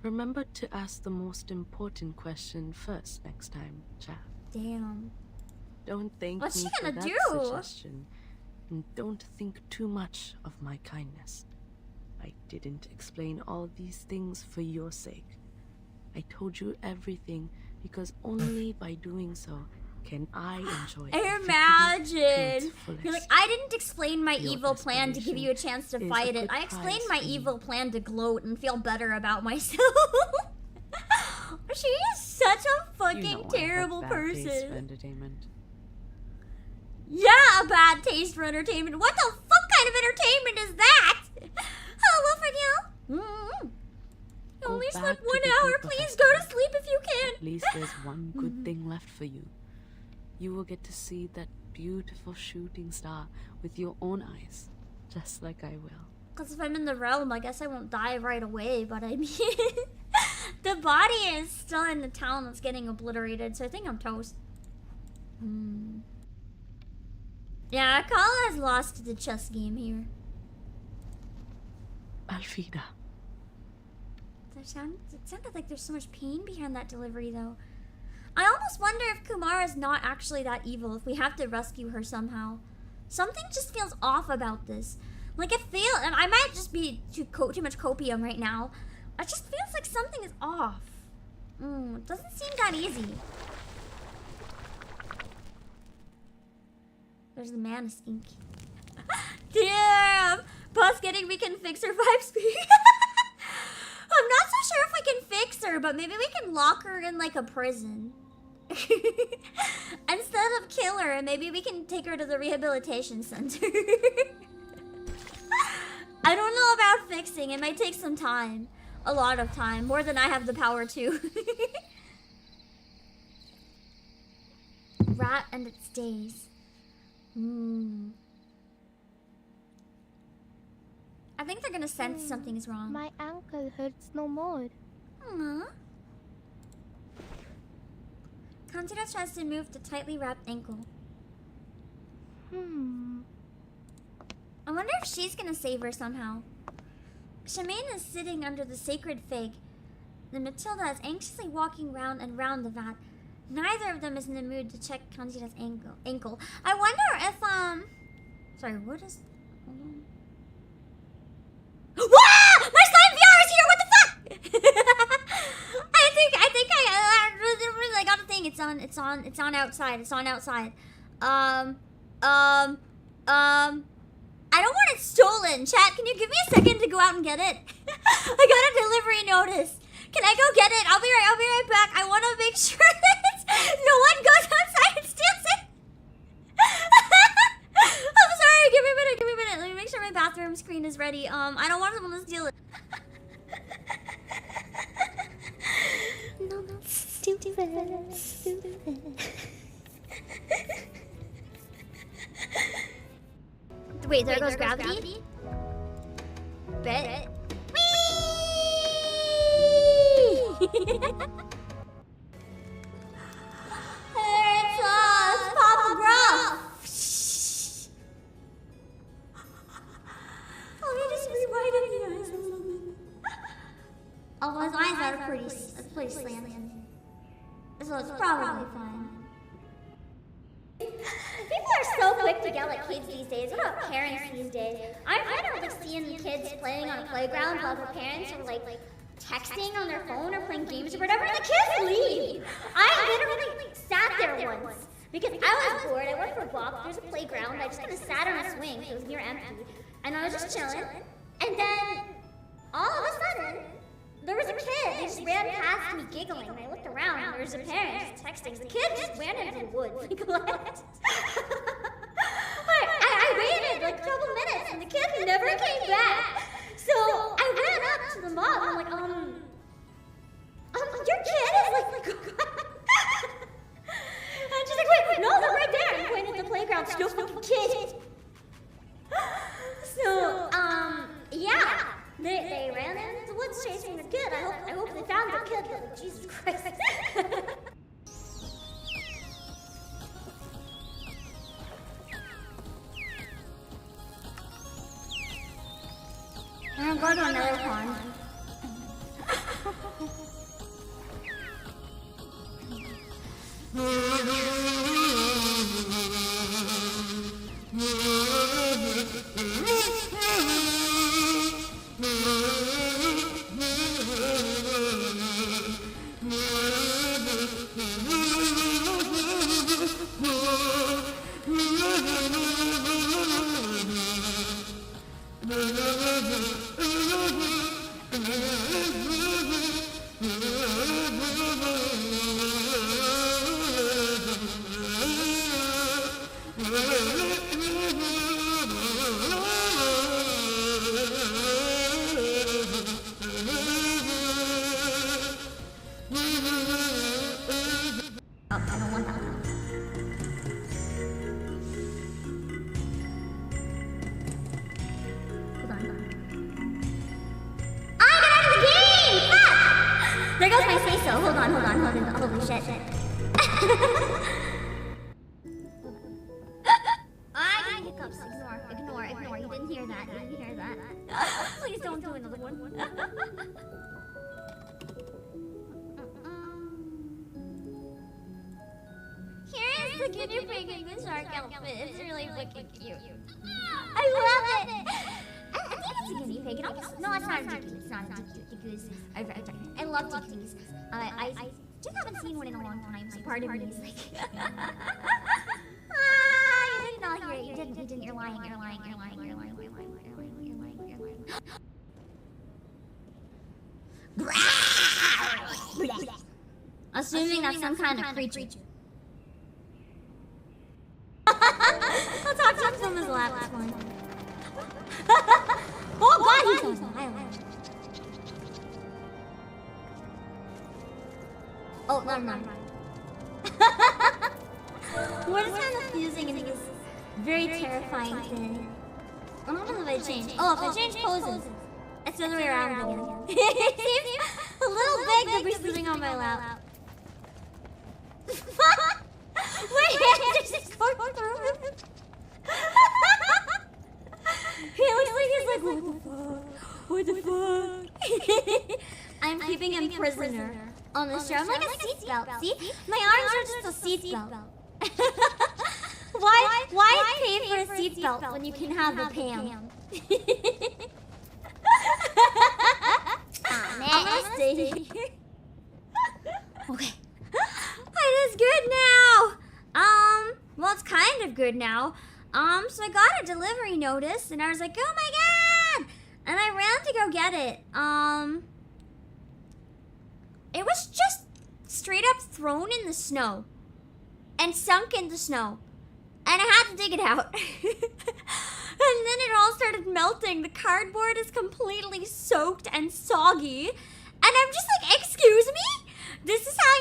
Remember to ask the most important question first next time, chat. Damn. Don't thank What's me she for gonna that do? suggestion. And don't think too much of my kindness. I didn't explain all these things for your sake. I told you everything because only by doing so can I enjoy victory to Imagine. its You're like, fullest. I didn't explain my Your evil plan to give you a desperation chance to is fight a it. good I explained prize my for me. evil plan to gloat and feel better about myself. She is such a fucking You know I have terrible bad taste for person. entertainment. Yeah, a bad taste for entertainment. What the fuck kind of entertainment is that? Hello, Fidel. You only back slept to 1 the hour. Deepa Please go to festival. sleep if you can. At least there's one good thing left for you. you will get to see that beautiful shooting star with your own eyes, just like I will. Because if I'm in the realm, I guess I won't die right away, but I mean... the body is still in the town that's getting obliterated, so I think I'm toast. Yeah, Kala has lost the chess game here. Alfida. It sounded like there's so much pain behind that delivery, though. I almost wonder if Kumara's not actually that evil, if we have to rescue her somehow. Something just feels off about this. Like, and I might just be too much copium right now. It just feels like something is off. It doesn't seem that easy. There's the mana skink. Damn! Boss getting we can fix her 5-speed. I'm not so sure if we can fix her, but maybe we can lock her in like a prison. Instead of kill her, maybe we can take her to the rehabilitation center. I don't know about fixing. It might take some time. A lot of time. More than I have the power to. Rat and its days. I think they're gonna sense something's wrong. My ankle hurts no more. Aww. Kanjira tries to move the tightly wrapped ankle. I wonder if she's gonna save her somehow. Shamane is sitting under the sacred fig. The Matilda is anxiously walking round and round the vat. Neither of them is in the mood to check Kanjira's ankle. I wonder if, sorry, what is... Hold on. Wah! My slime VR is here! What the fuck? I think I got a thing. It's on outside. It's on outside. I don't want it stolen. Chat, can you give me a second to go out and get it? I got a delivery notice. Can I go get it? I'll be right back. I want to make sure that no one goes outside and steals it. I'm sorry. Give me a minute. Let me make sure my bathroom screen is ready. I don't want someone to steal it. No, stupid. Wait, there goes gravity? Bet. It's us, Papa Gruff. Let me just rewind the eyes a little bit. Oh, his eyes are pretty slanted. So it's probably fine. People are so quick to yell at kids these days. What about parents these days? I'm kind of like seeing kids playing on a playground while their parents are like texting on their phone or playing games or whatever, and the kids leave. I literally sat there once because I was bored. I worked for Bob. There's a playground. I just kind of sat on a swing. It was near empty, and I was just chilling. And then all of a sudden, there was a kid. They just ran past me giggling, and I looked around, and there was a parent just texting. The kid just ran into the woods. Like, what? I waited like a couple minutes, and the kid never came back. So I ran up to the mom. I'm like, your kid is like, and she's like, wait, no, they're right there. I'm pointing at the playground. There's no fucking kid. So, yeah. They ran into the woods chasing the kid. I hope they found the kid, though. Jesus Christ. I'm gonna go to another pond. There goes my say so. Hold on. Holy shit. I didn't hiccups. Ignore. You didn't hear that. Please don't do another one. Here is the guinea pig in the shark outfit. It's really fucking cute. I love it. I think it's a guinea pig. No, it's not a tiku. It's not a tiku. I love tikus. I just haven't seen one in a long time, so part of me is like... you did not hear it. You didn't. You're lying. Assuming that's some kind of creature. I'll talk to him from his lap. That's fine. Oh god, he's on the highlight. Oh, never mind. What is kind of fusing into this very terrifying thing? I don't know if I change. Oh, if I change poses, it's the other way around again. It seems a little big to be sitting on my lap. My hand just going through him. He looks like he's like, what the fuck? I'm keeping him prisoner on the show. I'm like a seatbelt. See? My arms are just a seatbelt. Why pay for a seatbelt when you can have the Pam? I'm gonna stay here. Okay. It is good now. Well, it's kind of good now. So I got a delivery notice, and I was like, oh my god! And I ran to go get it. It was just straight up thrown in the snow. And sunk in the snow. And I had to dig it out. And then it all started melting. The cardboard is completely soaked and soggy. And I'm just like, excuse me? This is how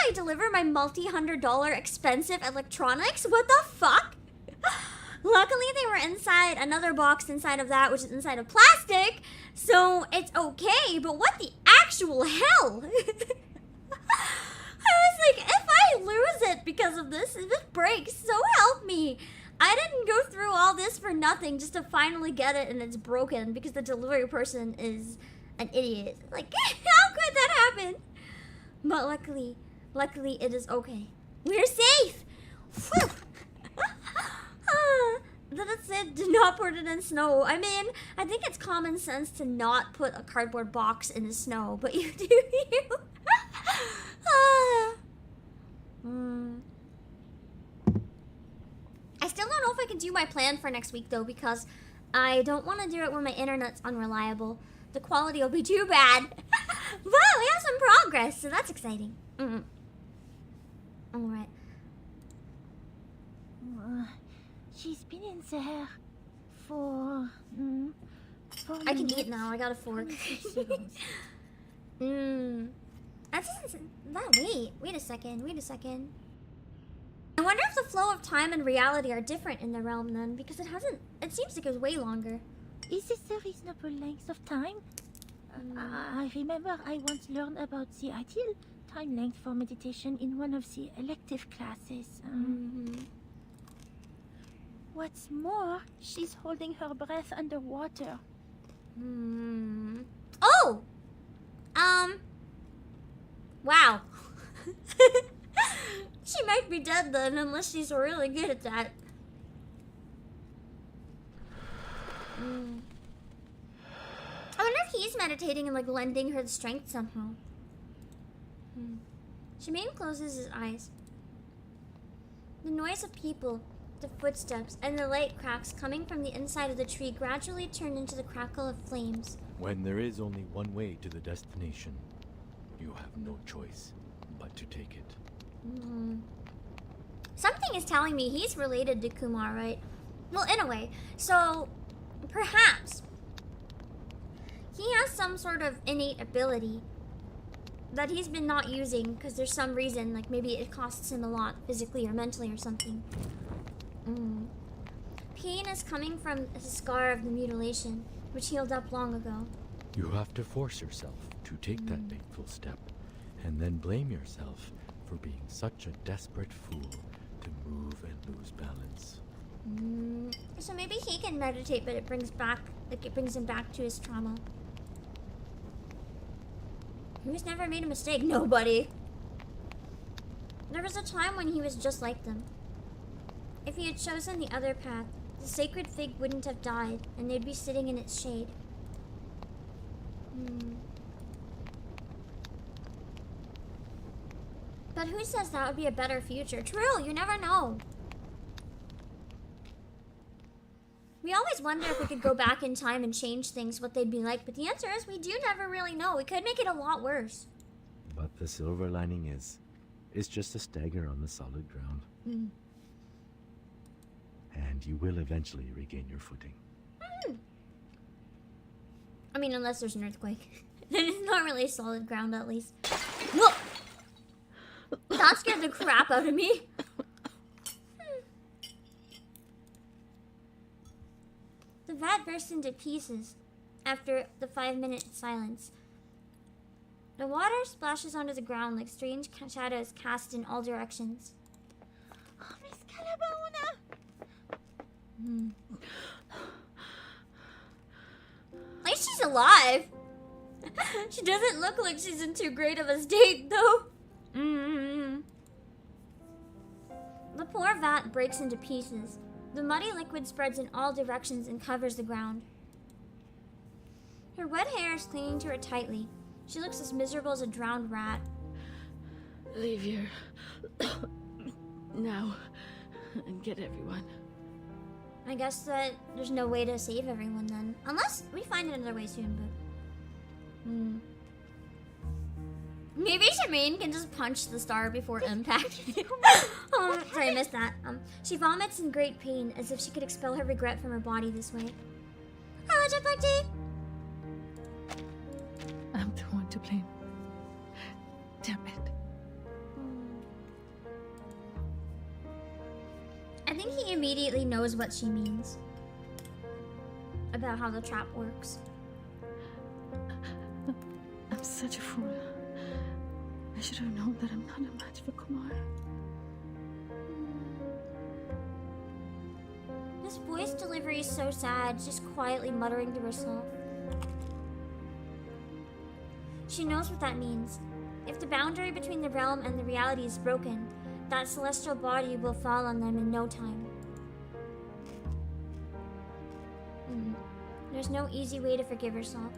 you deliver my multi-$100 expensive electronics? What the fuck? Luckily, they were inside another box inside of that, which is inside of plastic, so it's okay, but what the actual hell? I was like, if I lose it because of this, if it breaks, so help me. I didn't go through all this for nothing just to finally get it and it's broken because the delivery person is an idiot. Like, how could that happen? But luckily it is okay. We're safe! Whew. Then it said, do not put it in snow. I mean, I think it's common sense to not put a cardboard box in the snow, but you do you. I still don't know if I can do my plan for next week though, because I don't want to do it when my internet's unreliable. The quality will be too bad. But we have some progress, so that's exciting. Alright. She's been in there for I can eat now. I got a fork. That doesn't. Wait a second. I wonder if the flow of time and reality are different in the realm then, because it seems like it was way longer. Is this a reasonable length of time? I remember I once learned about the ideal time length for meditation in one of the elective classes. What's more, she's holding her breath underwater. Oh! Wow. She might be dead then, unless she's really good at that. I wonder if he's meditating and like lending her the strength somehow. Shamane closes his eyes. The noise of people, the footsteps, and the light cracks coming from the inside of the tree gradually turned into the crackle of flames. When there is only one way to the destination, you have no choice but to take it. Something is telling me he's related to Kumar, right? Well, in a way. So, perhaps he has some sort of innate ability that he's been not using because there's some reason, like maybe it costs him a lot physically or mentally or something. Pain is coming from the scar of the mutilation, which healed up long ago. You have to force yourself to take that fateful step and then blame yourself for being such a desperate fool to move and lose balance. So maybe he can meditate, but it brings him back to his trauma. Who's never made a mistake? Nobody. There was a time when he was just like them. If he had chosen the other path, the sacred fig wouldn't have died, and they'd be sitting in its shade. But who says that would be a better future? True, you never know. We always wonder if we could go back in time and change things, what they'd be like, but the answer is we do never really know. We could make it a lot worse. But the silver lining is, it's just a stagger on the solid ground. And you will eventually regain your footing. I mean, unless there's an earthquake. Then it's not really solid ground, at least. Whoa! That scared the crap out of me. The vat burst into pieces after the 5-minute silence. The water splashes onto the ground like strange shadows cast in all directions. Oh, Miss Calabona! At least she's alive. She doesn't look like she's in too great of a state, though. The poor vat breaks into pieces. The muddy liquid spreads in all directions and covers the ground. Her wet hair is clinging to her tightly. She looks as miserable as a drowned rat. Leave here. Now. And get everyone. I guess that there's no way to save everyone then. Unless we find another way soon, but... Maybe Shamane can just punch the star before impact. Oh, sorry, I missed that. She vomits in great pain, as if she could expel her regret from her body this way. Hello, Jetpack. I'm the one to blame. Damn it. I think he immediately knows what she means. About how the trap works. I'm such a fool. I should have known that I'm not a match for Kumar. This voice delivery is so sad, just quietly muttering to herself. She knows what that means. If the boundary between the realm and the reality is broken, that celestial body will fall on them in no time. There's no easy way to forgive herself.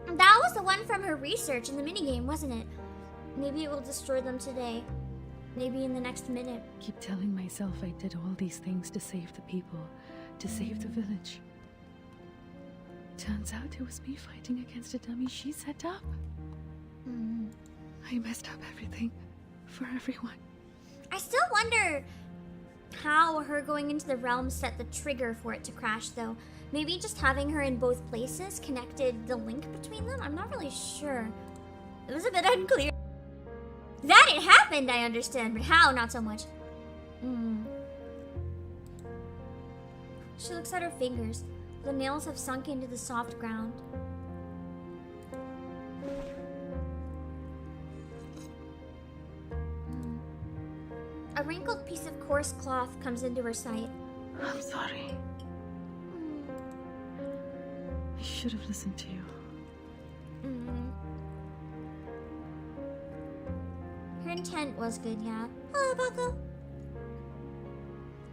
That was the one from her research in the minigame, wasn't it? Maybe it will destroy them today. Maybe in the next minute. Keep telling myself I did all these things to save the people, to save the village. Turns out it was me fighting against a dummy she set up. I messed up everything for everyone. I still wonder how her going into the realm set the trigger for it to crash, though. Maybe just having her in both places connected the link between them? I'm not really sure. It was a bit unclear. That it happened, I understand, but how? Not so much. She looks at her fingers. The nails have sunk into the soft ground. A wrinkled piece of coarse cloth comes into her sight. I'm sorry. I should have listened to you. Her intent was good, yeah. Hello, Obake.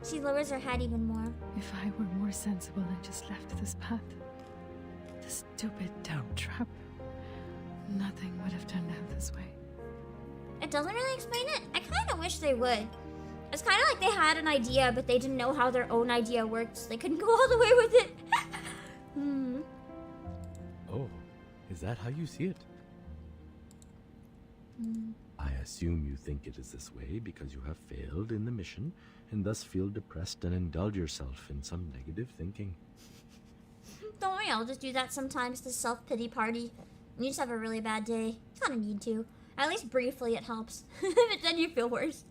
She lowers her head even more. If I were more sensible and just left this path, this stupid down trap, nothing would have turned out this way. It doesn't really explain it. I kind of wish they would. It's kind of like they had an idea, but they didn't know how their own idea worked, so they couldn't go all the way with it. Oh, is that how you see it? I assume you think it is this way because you have failed in the mission and thus feel depressed and indulge yourself in some negative thinking. Don't worry, I'll just do that sometimes to self-pity party. You just have a really bad day. You kind of need to. At least briefly it helps. But then you feel worse.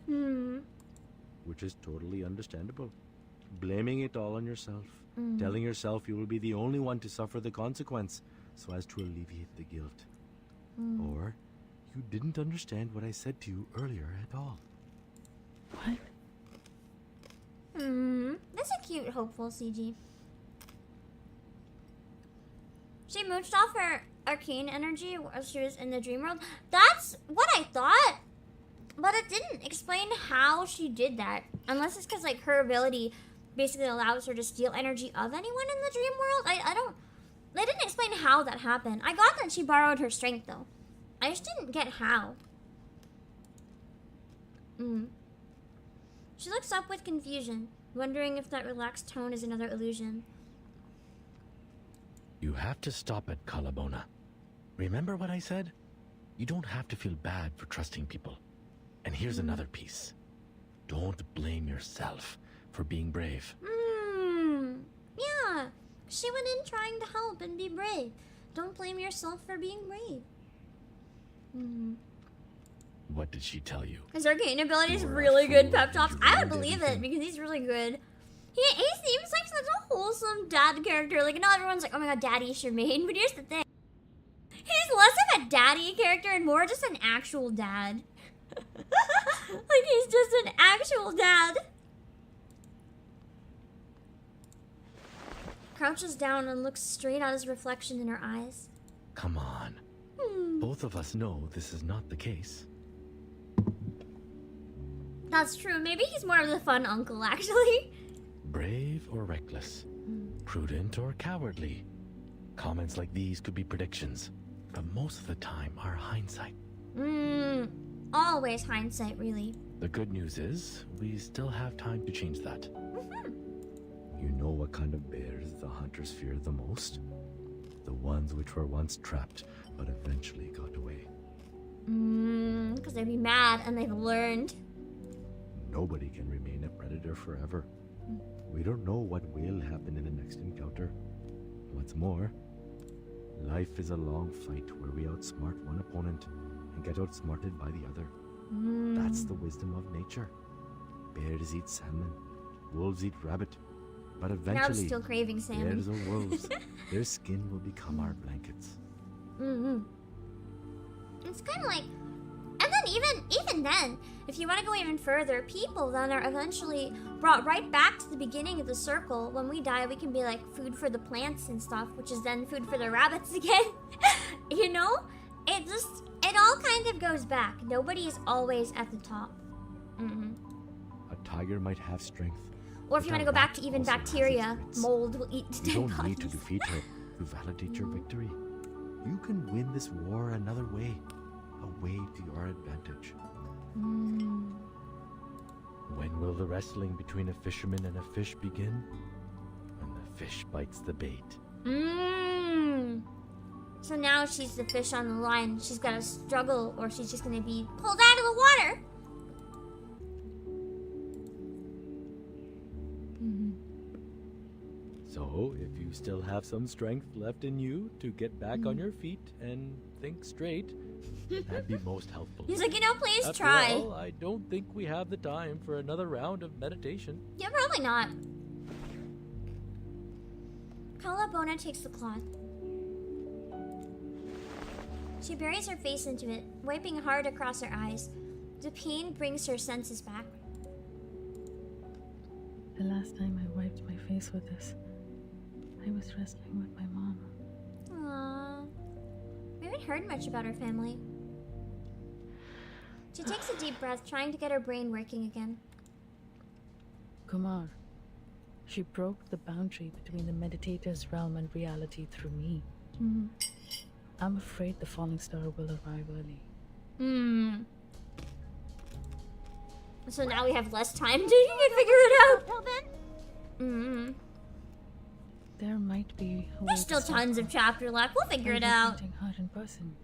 Which is totally understandable. blaming it all on yourself, telling yourself you will be the only one to suffer the consequence so as to alleviate the guilt. Or you didn't understand what I said to you earlier at all. What? That's a cute, hopeful CG. She mooched off her arcane energy while she was in the dream world. That's what I thought. But it didn't explain how she did that. Unless it's because, like, her ability basically allows her to steal energy of anyone in the dream world. They didn't explain how that happened. I got that she borrowed her strength, though. I just didn't get how. She looks up with confusion, wondering if that relaxed tone is another illusion. You have to stop it, Kalabona. Remember what I said? You don't have to feel bad for trusting people. And here's another piece. Don't blame yourself for being brave. Yeah. She went in trying to help and be brave. Don't blame yourself for being brave. What did she tell you? His arcane ability is You were a really good, fool. pep talks. You I would ruined believe it everything. because he's really good. He seems like such a wholesome dad character. Like, not everyone's like, oh my god, daddy Shamane. But here's the thing. He's less of a daddy character and more just an actual dad. Like, he's just an actual dad. Crouches down and looks straight at his reflection in her eyes. Come on. Both of us know this is not the case. That's true. Maybe he's more of the fun uncle, actually. Brave or reckless? Prudent or cowardly? Comments like these could be predictions, but most of the time are hindsight. Always hindsight, really. The good news is, we still have time to change that. You know what kind of bears the hunters fear the most? The ones which were once trapped, but eventually got away. Because they'd be mad and they've learned. Nobody can remain a predator forever. We don't know what will happen in the next encounter. What's more, life is a long fight where we outsmart one opponent and get outsmarted by the other. That's the wisdom of nature. Bears eat salmon, wolves eat rabbit, but Now I'm eventually, still craving salmon. bears or wolves, their skin will become our blankets. It's kind of like, and then even then, if you want to go even further, people then are eventually brought right back to the beginning of the circle. When we die, we can be like food for the plants and stuff, which is then food for the rabbits again. You know, it all kind of goes back. Nobody is always at the top. A tiger might have strength. Or if you want to go back to even also has its bacteria, wits. mold will eat You dead don't need to bodies. defeat her to validate your victory. You can win this war another way, a way to your advantage. When will the wrestling between a fisherman and a fish begin? When the fish bites the bait. So now she's the fish on the line. She's got to struggle, or she's just going to be pulled out of the water. So, if you still have some strength left in you to get back on your feet and think straight, that'd be most helpful. He's like, please After try. all, I don't think we have the time for another round of meditation. Yeah, probably not. Kalabona takes the cloth. She buries her face into it, wiping hard across her eyes. The pain brings her senses back. The last time I wiped my face with this, I was wrestling with my mom. Aww. We haven't heard much about her family. She takes a deep breath, trying to get her brain working again. Kumar. She broke the boundary between the meditator's realm and reality through me. I'm afraid the falling star will arrive early. So now we have less time to figure it out. Well then, There might be a way There's to still stop tons her of chapter left. We'll figure by it out. meeting her in person.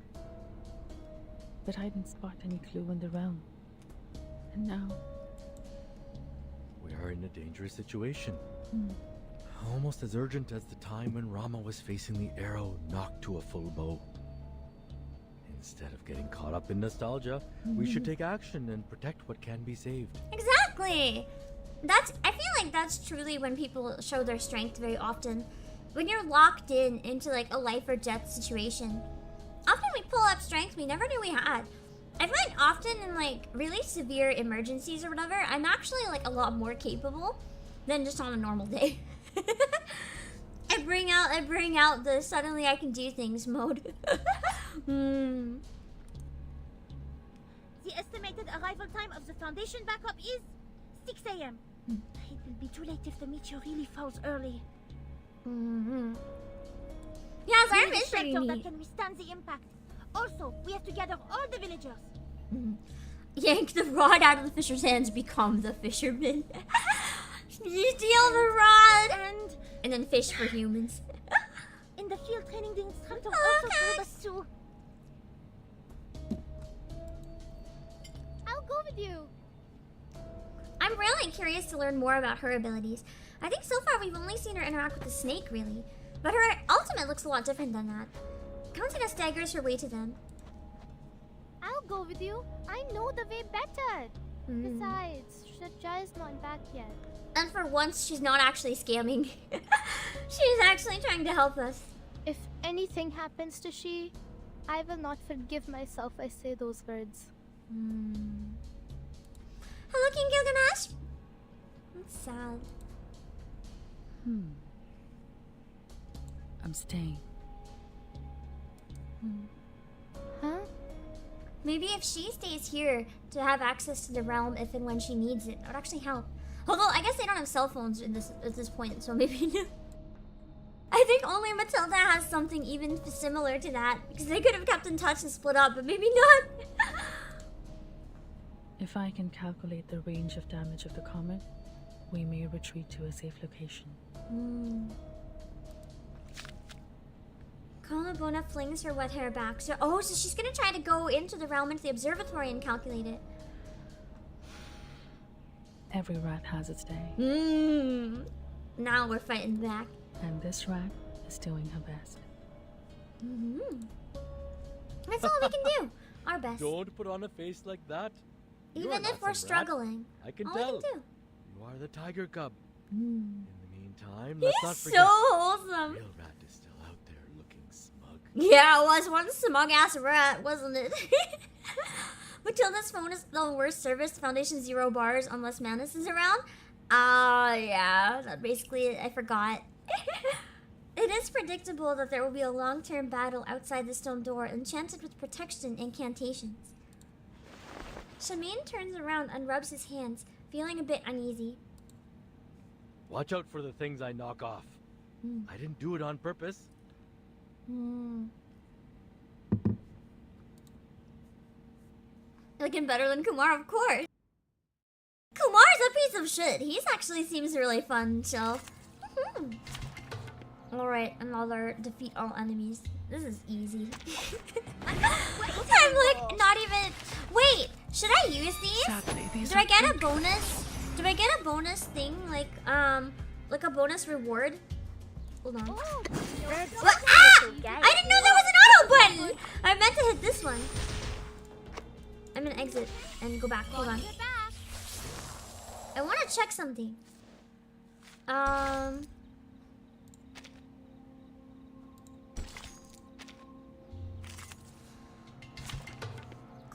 But I didn't spot any clue in the realm. And now, We are in a dangerous situation. Almost as urgent as the time when Rama was facing the arrow knocked to a full bow. Instead of getting caught up in nostalgia, we should take action and protect what can be saved. Exactly. I feel like that's truly when people show their strength very often. When you're locked into like a life or death situation. Often we pull up strength we never knew we had. I find often in like really severe emergencies or whatever, I'm actually like a lot more capable than just on a normal day. I bring out the suddenly I can do things mode. The estimated arrival time of the Foundation backup is 6 a.m. It will be too late if the meteor really falls early. Yeah, We Zarm need a is pretty shelter that neat. can withstand the impact. Also, we have to gather all the villagers. Yank the rod out of the fisher's hands, become the fisherman. You steal the rod! And then fish for humans. In the field training, the instructor Oh, also okay. told us to... I'll go with you. I'm really curious to learn more about her abilities. I think so far we've only seen her interact with the snake, really. But her ultimate looks a lot different than that. Counting staggers her way to them. I'll go with you. I know the way better. Besides, Shadja's not back yet. And for once, she's not actually scamming. She's actually trying to help us. If anything happens to she, I will not forgive myself I say those words. Hello, King Gilgamesh. That's sad. I'm staying. Huh? Maybe if she stays here to have access to the realm if and when she needs it, that would actually help. Although, I guess they don't have cell phones at this point, so maybe no. I think only Matilda has something even similar to that, because they could have kept in touch and split up, but maybe not. If I can calculate the range of damage of the comet, we may retreat to a safe location. Colabona flings her wet hair back. So she's gonna try to go into the realm, into the observatory, and calculate it. Every rat has its day, Now we're fighting back. and this rat is doing her best. That's all we can do. Our best. Don't put on a face like that. You're Even not if we're some rat. struggling. I can All tell. we can do. You are the tiger cub. In the meantime, let's not He's forget. so wholesome. Real rat is still out there looking smug. Yeah, it was one smug ass rat, wasn't it? Matilda's phone is the worst service. Foundation 0 bars unless Manus is around. Yeah, that basically I forgot. It is predictable that there will be a long-term battle outside the stone door, enchanted with protection incantations. Shamane turns around and rubs his hands, feeling a bit uneasy. Watch out for the things I knock off. I didn't do it on purpose. Looking better than Kumar, of course. Kumar's a piece of shit. He actually seems really fun, chill. Alright, another defeat all enemies. This is easy. I'm like not even. Wait, should I use these? Sadly, these Do I get a bonus? Do I get a bonus thing like a bonus reward? Hold on. What? Ah! I didn't know there was an auto button. I meant to hit this one. I'm gonna exit and go back. Hold on. I want to check something.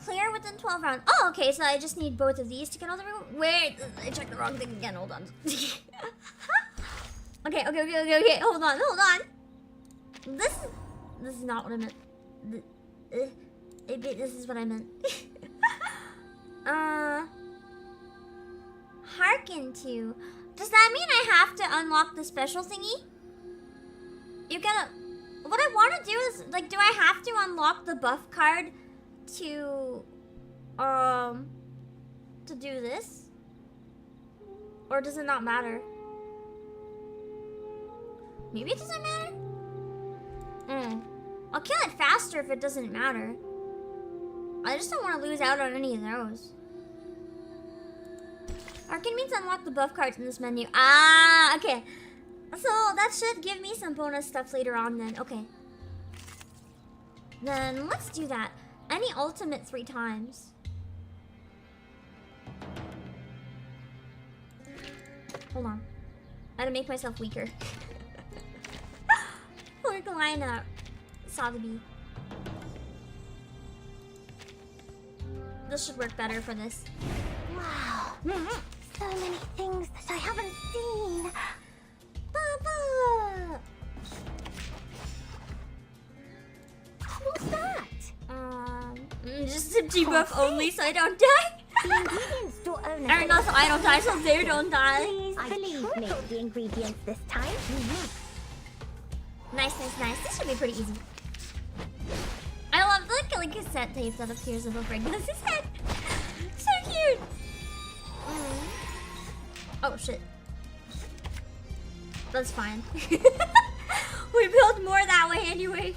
Clear within 12 rounds. Oh, okay, so I just need both of these to get all the Wait, I checked the wrong thing again. Hold on. Okay. Hold on. This is not what I meant. This is what I meant. Hearken to. Does that mean I have to unlock the special thingy? You gotta. What I want to do is like, do I have to unlock the buff card to do this, or does it not matter? Maybe it doesn't matter. I'll kill it faster if it doesn't matter. I just don't want to lose out on any of those. Arcane means unlock the buff cards in this menu. Ah, okay. So that should give me some bonus stuff later on then. Okay. Then let's do that. Any ultimate 3 times. Hold on. I gotta make myself weaker. Look, line up. Sotheby. This should work better for this. Wow. So many things that I haven't seen. Baba! What's that? Just a debuff only so I don't die. The ingredients store owner. Or not so I don't die, so they don't die. Please believe me. The ingredients this time. Nice, nice, nice. This should be pretty easy. I love the like cassette tape that appears with Obrake's head. So cute. Oh shit. That's fine. We built more that way anyway.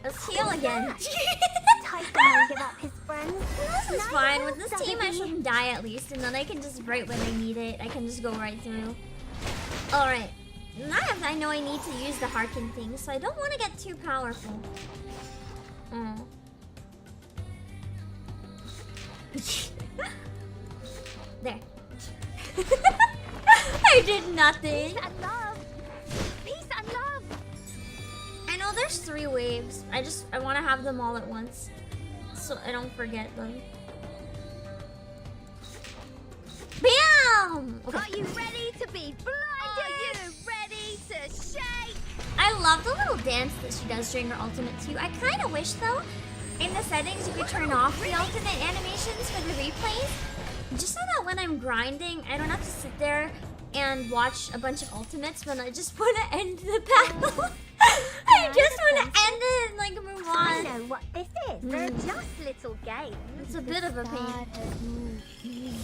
Let's heal again. Typhoon give up his friends. This is fine. With this team, I shouldn't die at least, and then I can just right when I need it, I can just go right through. All right. Now I know I need to use the Harken thing, so I don't want to get too powerful. There. I did nothing. Peace and love. Peace and love. I know there's 3 waves. I want to have them all at once, so I don't forget them. Bam! Okay. Are you ready to be blind? Are you ready to shake? I love the little dance that she does during her ultimate too. I kind of wish though, in the settings you could turn off the ultimate animations for the replays, just so that when I'm grinding, I don't have to sit there and watch a bunch of ultimates when I just want to end the battle. I just want to end it and like move I on. know what this is. They're just little games. It's a bit of a pain.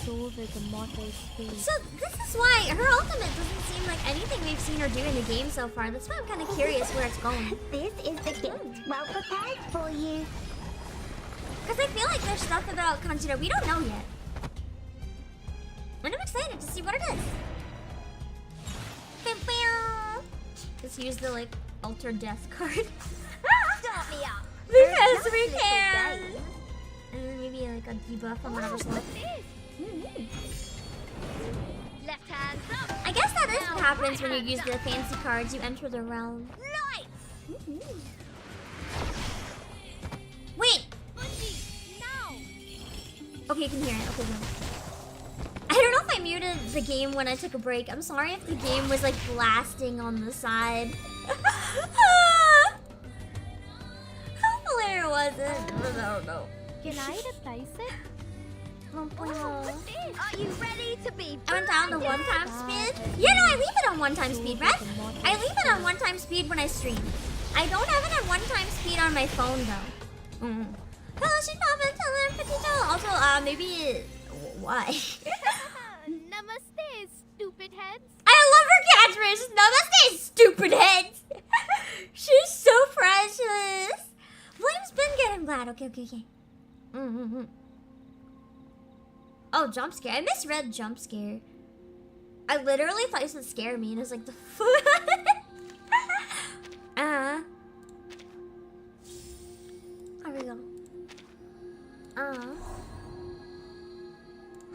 Over the motto space. So this is why her ultimate doesn't seem like anything we've seen her do in the game so far. That's why I'm kind of curious where it's going. This is the gift. Well prepared for you. Because I feel like there's stuff about Kanjiro we don't know yet. And I'm excited to see what it is. Just use the like Ultra Death card. Start me up. Because we can. And then maybe like a debuff on whatever's left. Left hand up. I guess that is what happens when you use the fancy cards. You enter the realm. Nice. Wait. Now. Okay, you can hear it. Okay, good. I don't know if I muted the game when I took a break. I'm sorry if the game was like blasting on the side. Hopefully it wasn't. I don't know. Can I replace it? Are you ready to be I went down to 1x speed. Yeah, no, I leave it on 1x speed, right? I leave it on 1x speed when I stream. I don't have it at 1x speed on my phone though. Hello, she's popping. Tell Petito. Also, maybe why? Namaste, stupid heads. I love her catchphrase. Namaste, stupid heads. She's so precious. Flame's been good. I'm glad. Okay. Oh, jump scare. I misread jump scare. I literally thought you said scare me, and I was like, the fuck? There we go.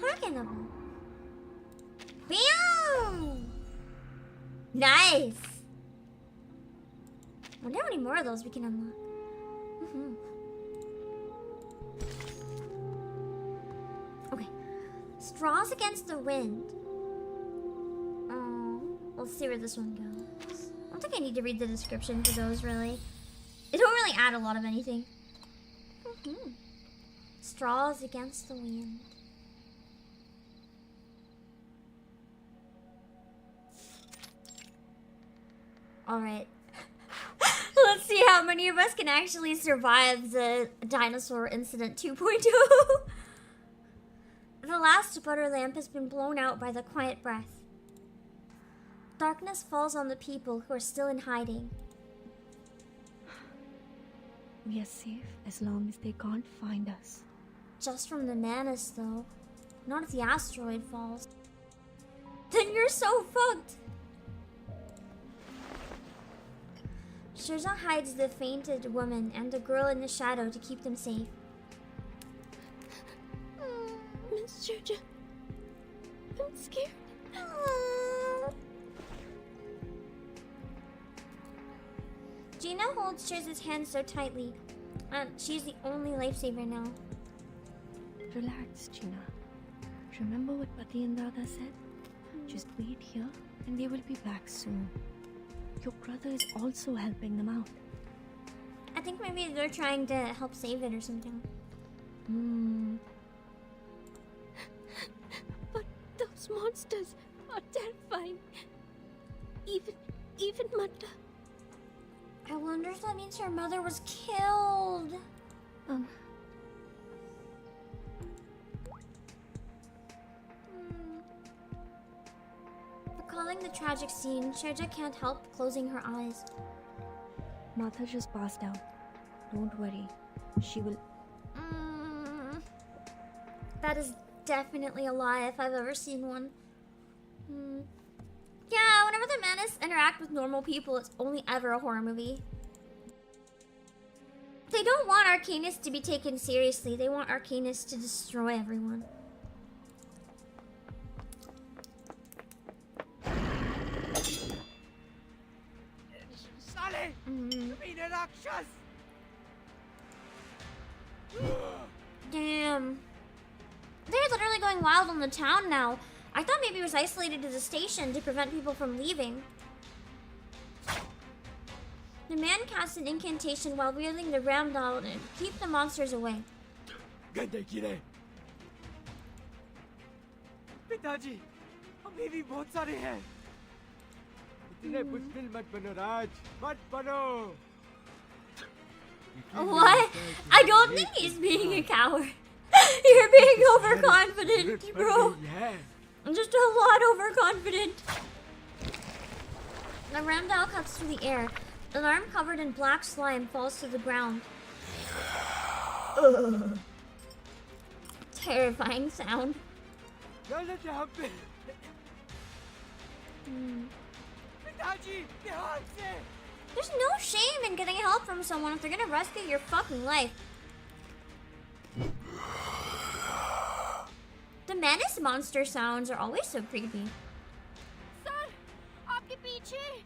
Harkenable. Bam! Nice! I wonder how many more of those we can unlock. Okay. Straws against the wind. Let's see where this one goes. I don't think I need to read the description for those, really. They don't really add a lot of anything. Straws against the wind. Alright. Let's see how many of us can actually survive the dinosaur incident 2.0. The last butter lamp has been blown out by the quiet breath. Darkness falls on the people who are still in hiding. We are safe as long as they can't find us. Just from the menace, though. Not if the asteroid falls. Then you're so fucked! Shirza hides the fainted woman and the girl in the shadow to keep them safe. Miss Shirja, I'm scared. Gina holds Chiz's hand so tightly. She's the only lifesaver now. Relax, Gina. Remember what Pati and Dada said? Just wait here and they will be back soon. Your brother is also helping them out. I think maybe they're trying to help save it or something. But those monsters are terrifying. Even Mata. I wonder if that means her mother was killed. Recalling the tragic scene, Sherja can't help closing her eyes. Mata just passed out. Don't worry. She will... That is definitely a lie if I've ever seen one. Yeah, whenever the Menace interact with normal people, it's only ever a horror movie. They don't want Arcanus to be taken seriously. They want Arcanus to destroy everyone. Damn. They're literally going wild on the town now. I thought maybe it was isolated to the station to prevent people from leaving. The man casts an incantation while wielding the ram doll to keep the monsters away. पिताजी, अभी भी बहुत सारे हैं। इतने बुज़दिल मत बनो राज, मत बनो। What? I don't think he's being a coward. You're being overconfident, bro. Just a lot overconfident. The ram doll cuts through the air. An arm covered in black slime falls to the ground. Ugh. Terrifying sound. There's no shame in getting help from someone if they're gonna rescue your fucking life. The menace monster sounds are always so creepy. Sir, aapke piche.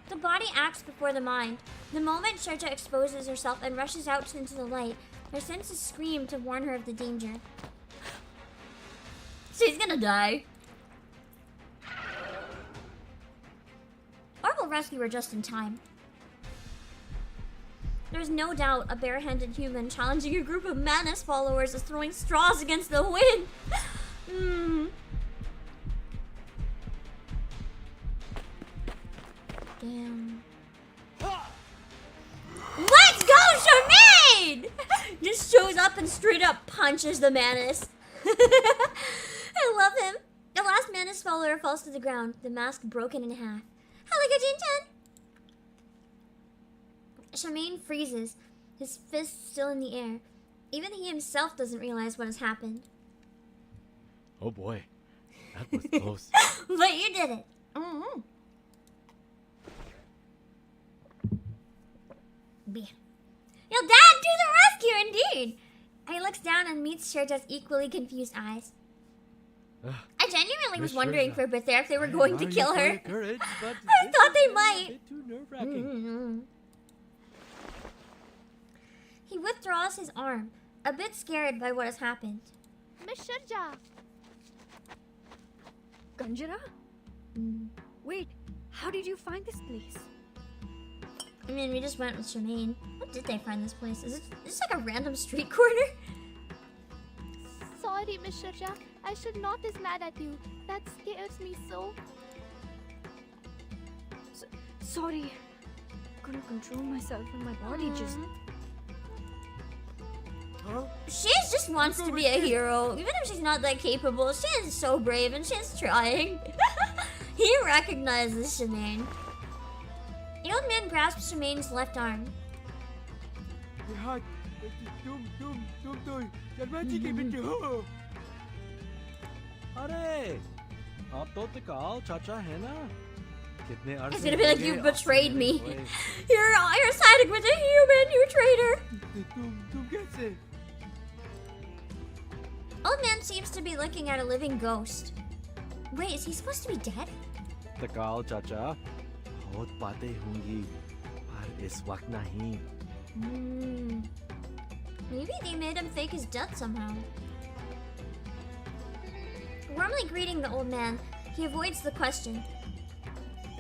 The body acts before the mind. The moment Sherja exposes herself and rushes out into the light, her senses scream to warn her of the danger. She's gonna die. Or we'll rescue her just in time. There's no doubt a bare-handed human challenging a group of Manus followers is throwing straws against the wind. Damn. Let's go, Shamane! Just shows up and straight up punches the Manus. I love him. The last Manus follower falls to the ground, the mask broken in half. Halaga Jintan! Shamane freezes, his fist still in the air. Even he himself doesn't realize what has happened. Oh boy, that was close. But you did it. Your dad do the rescue, indeed. He looks down and meets Sherja's equally confused eyes. I genuinely was wondering for a bit there if they were going to kill her. Courage, but I thought they might. a bit too nerve-wracking. He withdraws his arm, a bit scared by what has happened. Miss Sharja. Kanjara? Wait, how did you find this place? I mean, we just went with Shamane. How did they find this place? Is this like a random street corner? Sorry, Miss Sharja. I should not is mad at you. That scares me so. Sorry. Couldn't control myself and my body just... She just wants to be a hero. Even if she's not that capable, she is so brave and she's trying. He recognizes Shamane. The old man grasps Shamane's left arm. तुम तो शर्मा जी के बेटे हो। अरे, आप तो तकाल चाचा है ना? कितने अरसे It's gonna be like, हो you गए betrayed आपसे me. मिले हुए। You're siding with a human, you traitor. तुम कैसे? Old man seems to be looking at a living ghost. Wait, is he supposed to be dead? तकाल चाचा, बहुत बातें होंगी, पर इस वक्त नहीं. Maybe they made him fake his death somehow. Warmly greeting the old man, he avoids the question.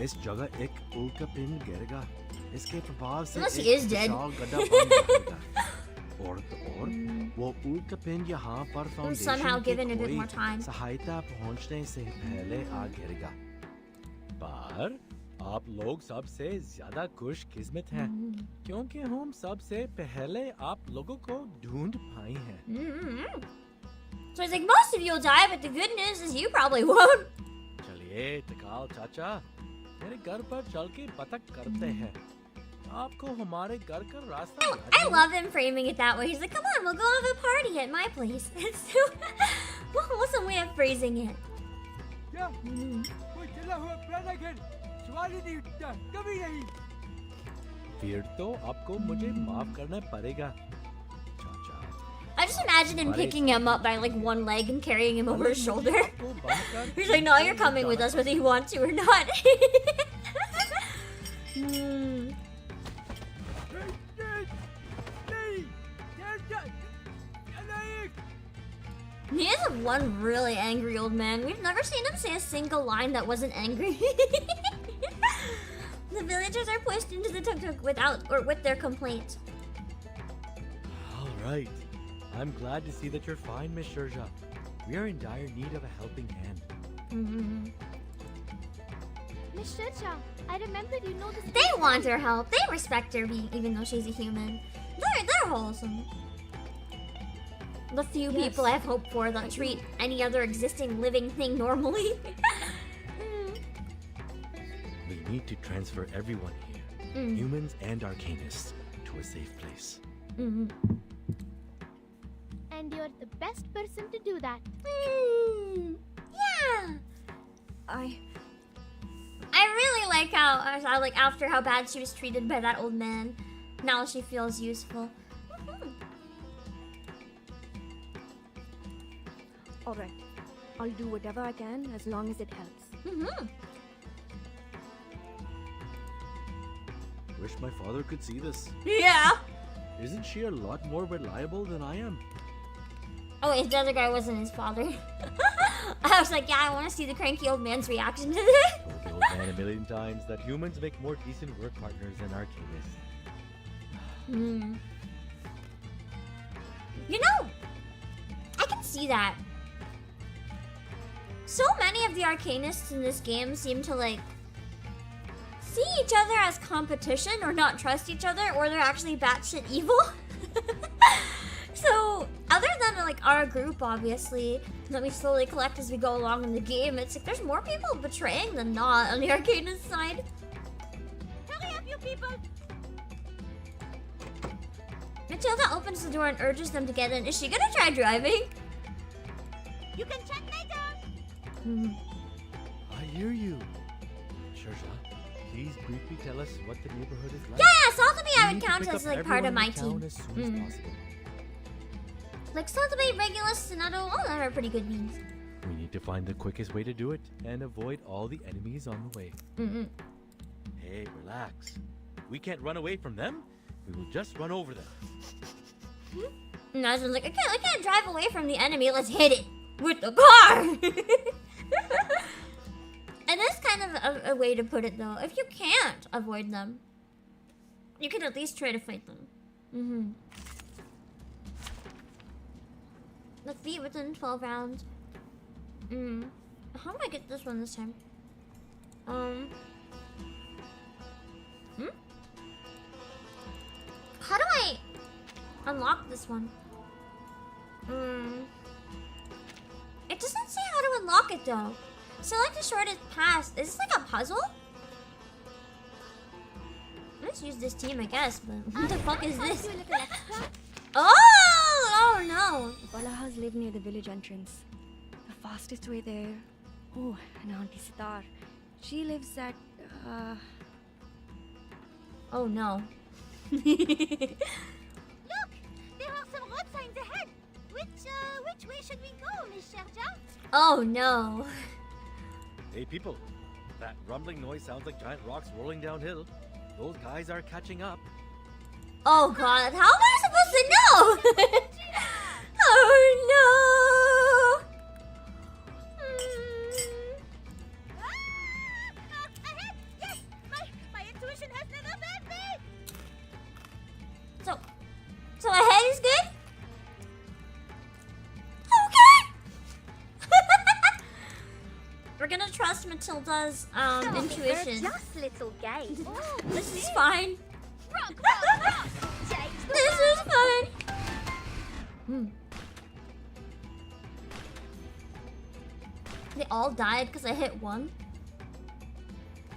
इस जगह एक उल्का पिंड गिरेगा. इसके प्रभाव से Unless he एक is dead. विशाल गड्ढा बन जाएगा. और वो उल्का पिंड यहाँ पर फाउंडेशन somehow की given a bit कोई more time. सहायता पहुँचने से पहले आ गिरेगा. पर आप लोग सबसे ज्यादा खुशकिस्मत हैं, क्योंकि हम सबसे पहले आप लोगों को ढूंढ पाए हैं. So he's like, most of you will die, but the good news is you probably won't. चलिए तकाल चाचा, मेरे घर पर चल के पता करते हैं. आपको हमारे घर का रास्ता याद I है? love him framing it that way. He's like, come on, we'll go have a party at my place. It's so wholesome way of phrasing it. क्या कोई चला हुआ पुराना घर सवाल ही नहीं उठता, कभी नहीं. फिर तो आपको मुझे माफ करना पड़ेगा, चाचा. I just imagine him picking him up by like one leg and carrying him over his shoulder. आपको बनकर He's like, no, you're coming with us whether you want to or not. He is one really angry old man. We've never seen him say a single line that wasn't angry. The villagers are pushed into the tuk-tuk with their complaints. All right. I'm glad to see that you're fine, Miss Shurja. We are in dire need of a helping hand. Miss Shurja, I remember you know this. They want her help. They respect her even though she's a human. They're wholesome. The few people I've hoped for that treat any other existing living thing normally. We need to transfer everyone here, humans and arcanists, to a safe place. And you're the best person to do that. Yeah. I really like how after how bad she was treated by that old man, now she feels useful. Alright, I'll do whatever I can as long as it helps. Wish my father could see this. Yeah. Isn't she a lot more reliable than I am? Oh wait, the other guy wasn't his father. I was like, yeah, I want to see the cranky old man's reaction to this. Told the old man a million times that humans make more decent work partners than arcanists. You know, I can see that. So many of the arcanists in this game seem to like see each other as competition or not trust each other, or they're actually batshit evil. So other than like our group, obviously, that we slowly collect as we go along in the game, it's like there's more people betraying than not on the arcanist side. Hurry up, you people! Matilda opens the door and urges them to get in. Is she gonna try driving? You can check later! I hear you. Shurja, please briefly tell us what the neighborhood is like. Yeah, Saltaby I We would need to count pick as up like part of everyone my in town team. as soon as possible. Like Saltaby, Regulus, and all that are pretty good memes. We need to find the quickest way to do it and avoid all the enemies on the way. Hey, relax. We can't run away from them. We will just run over them. And I was like, I can't drive away from the enemy. Let's hit it with the car. And that's kind of a way to put it, though. If you can't avoid them, you can at least try to fight them. Defeat within 12 rounds. How do I get this one this time? How do I unlock this one? It doesn't say how to unlock it though. Select the shortest path. Is this like a puzzle? Let's use this team, I guess, but what the fuck is this? Oh no! Balahas live near the village entrance. The fastest way there. Oh, and Auntie Sitar. She lives at, Oh no. Look! There are some road signs ahead! Which Which way should we go, Miss Sherja? Oh no. Hey people, that rumbling noise sounds like giant rocks rolling downhill. Those guys are catching up. Oh god, how am I supposed to know? Oh no. Ahead! Yes! My intuition has never failed me! So ahead is good? Okay. We're gonna trust Matilda's intuition. Just little game. This is fine. Rock! This is fine. They all died because I hit one.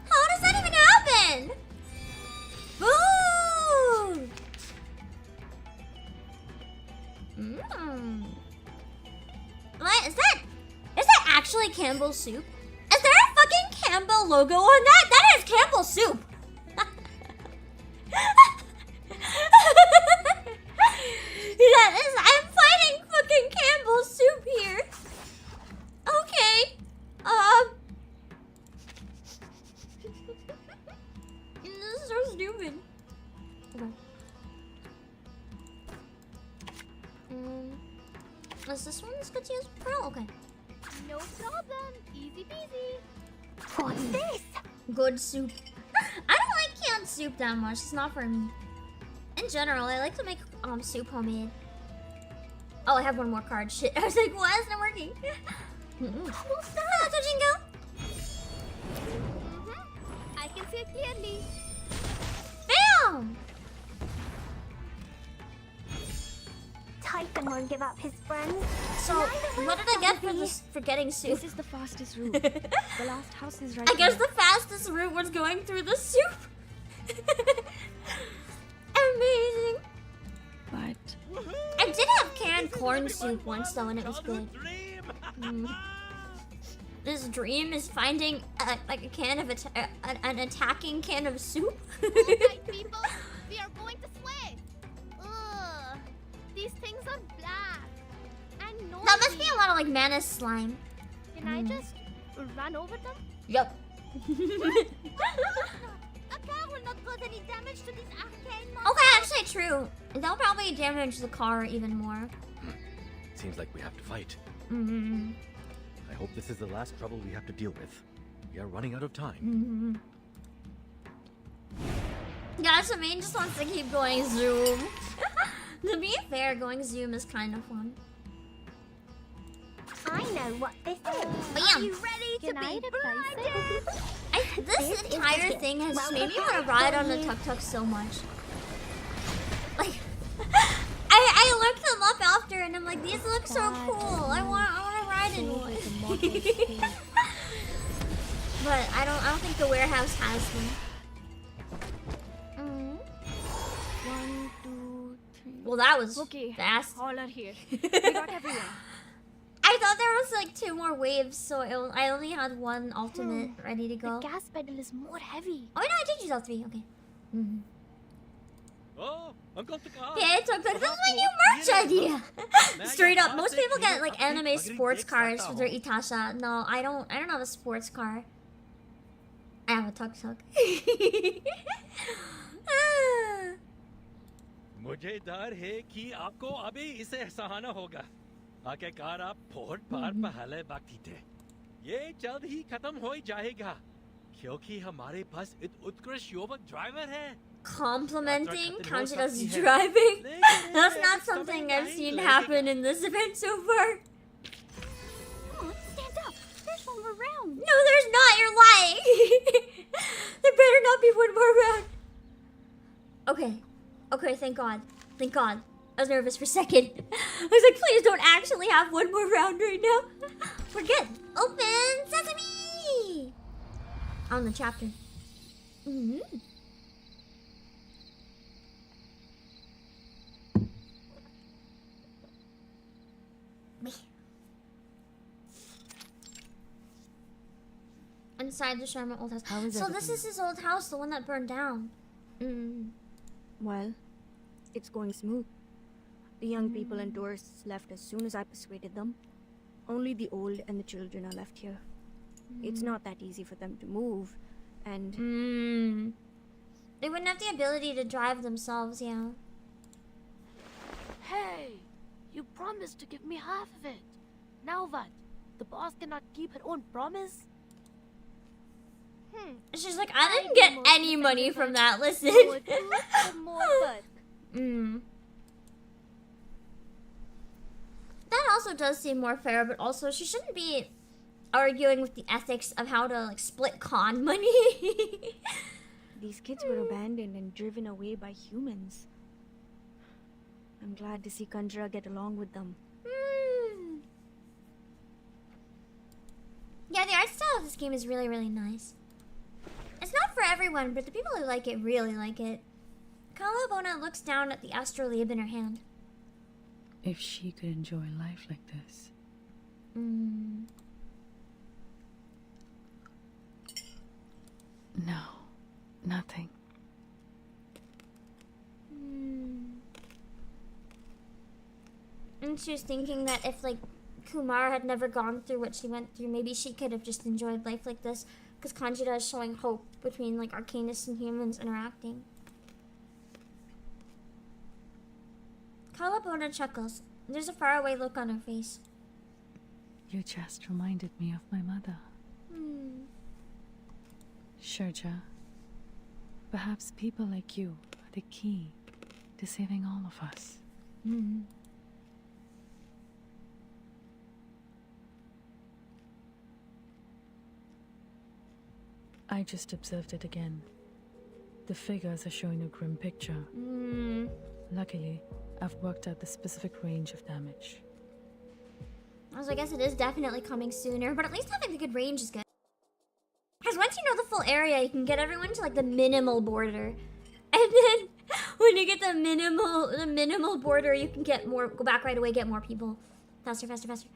How does that even happen? Ooh. What is that? Is that actually Campbell's soup? Is there a fucking Campbell logo on that? That is Campbell's soup. I'm fighting fucking Campbell's soup here. Okay. This is so stupid. Okay. Is this one as good to use Pearl? Okay. No problem. Easy peasy. What's this? Good soup. I don't like canned soup that much. It's not for me. In general, I like to make soup homemade. Oh, I have one more card. Shit. I was like, why isn't it working? Hello, Tojingo. I can see it clearly. Bam! Typhon won't give up his friends. So, what did I get for this for getting soup? This is the fastest route. The last house is right I guess here. the fastest route was going through the soup. Amazing. But I did have canned corn soup once though, and it was good. This dream is finding like a can of an attacking can of soup. Alright, people. We are going to sway. Ugh. These things are black and noisy. That must be a lot of like mana slime. Can I just run over them? Yup. A car will not cause any damage to these arcane monsters. Okay, actually true. They'll probably damage the car even more. Seems like we have to fight. Mm-hmm. I hope this is the last trouble we have to deal with. We are running out of time. Yeah, Shamane just wants to keep going zoom. To be fair, going zoom is kind of fun. I know what this is. Bam. Are you ready to Can I be replace blinded? This entire thing has made me want to ride on the tuk-tuk so much. Like, I looked them up after and I'm like, these look so cool. I want to ride in one. But I don't think the warehouse has them. 1, 2, 3. Well, that was Okay, fast. all are here. We got everyone. I thought there was like 2 more waves, so I only had 1 ultimate ready to go. The gas pedal is more heavy. Oh no, I did use all 3. Okay. Oh, Uncle Taka. Yeah, it took. This is my new merch idea. Straight up, most people get like anime sports cars for their Itasha. No, I don't have a sports car. I have a tuk-tuk. मुझे डर है कि आपको अभी इसे सहाना होगा। आखिरकार आप बहुत बार पहले बाकी थे। ये जल्द ही खत्म हो जाएगा, क्योंकि हमारे पास उत्कृष्ट युवक ड्राइवर है। Complimenting Kanjira's driving? That's not something I've seen happen in this event so far. Come on, stand up. There's one more round. No, there's not. You're lying. There better not be one more round. Okay. Okay, thank God. Thank God. I was nervous for a second. I was like, please don't actually have one more round right now. We're good. Open sesame! On the chapter. Inside the Sharma old house. So this is his old house, the one that burned down. Well, it's going smooth. The young people and tourists left as soon as I persuaded them. Only the old and the children are left here. It's not that easy for them to move, and... They wouldn't have the ability to drive themselves, yeah. Hey! You promised to give me half of it. Now what? The boss cannot keep her own promise? She's like, I didn't get any money from that, listen. That also does seem more fair, but also she shouldn't be arguing with the ethics of how to like split con money. These kids were abandoned and driven away by humans. I'm glad to see Kandra get along with them. Yeah, the art style of this game is really, really nice. It's not for everyone, but the people who like it really like it. Kalabona looks down at the astrolabe in her hand. If she could enjoy life like this. No, nothing. And she was thinking that if, like, Kumar had never gone through what she went through, maybe she could have just enjoyed life like this. Because Kanjira is showing hope between, like, arcanists and humans interacting. Kalabona chuckles. There's a faraway look on her face. You just reminded me of my mother. Sherja, perhaps people like you are the key to saving all of us. I just observed it again. The figures are showing a grim picture. Luckily, I've worked out the specific range of damage. So I guess it is definitely coming sooner, but at least having the good range is good. Because once you know the full area, you can get everyone to like the minimal border. And then when you get the minimal border, you can get more, go back right away, get more people. Faster, faster, faster.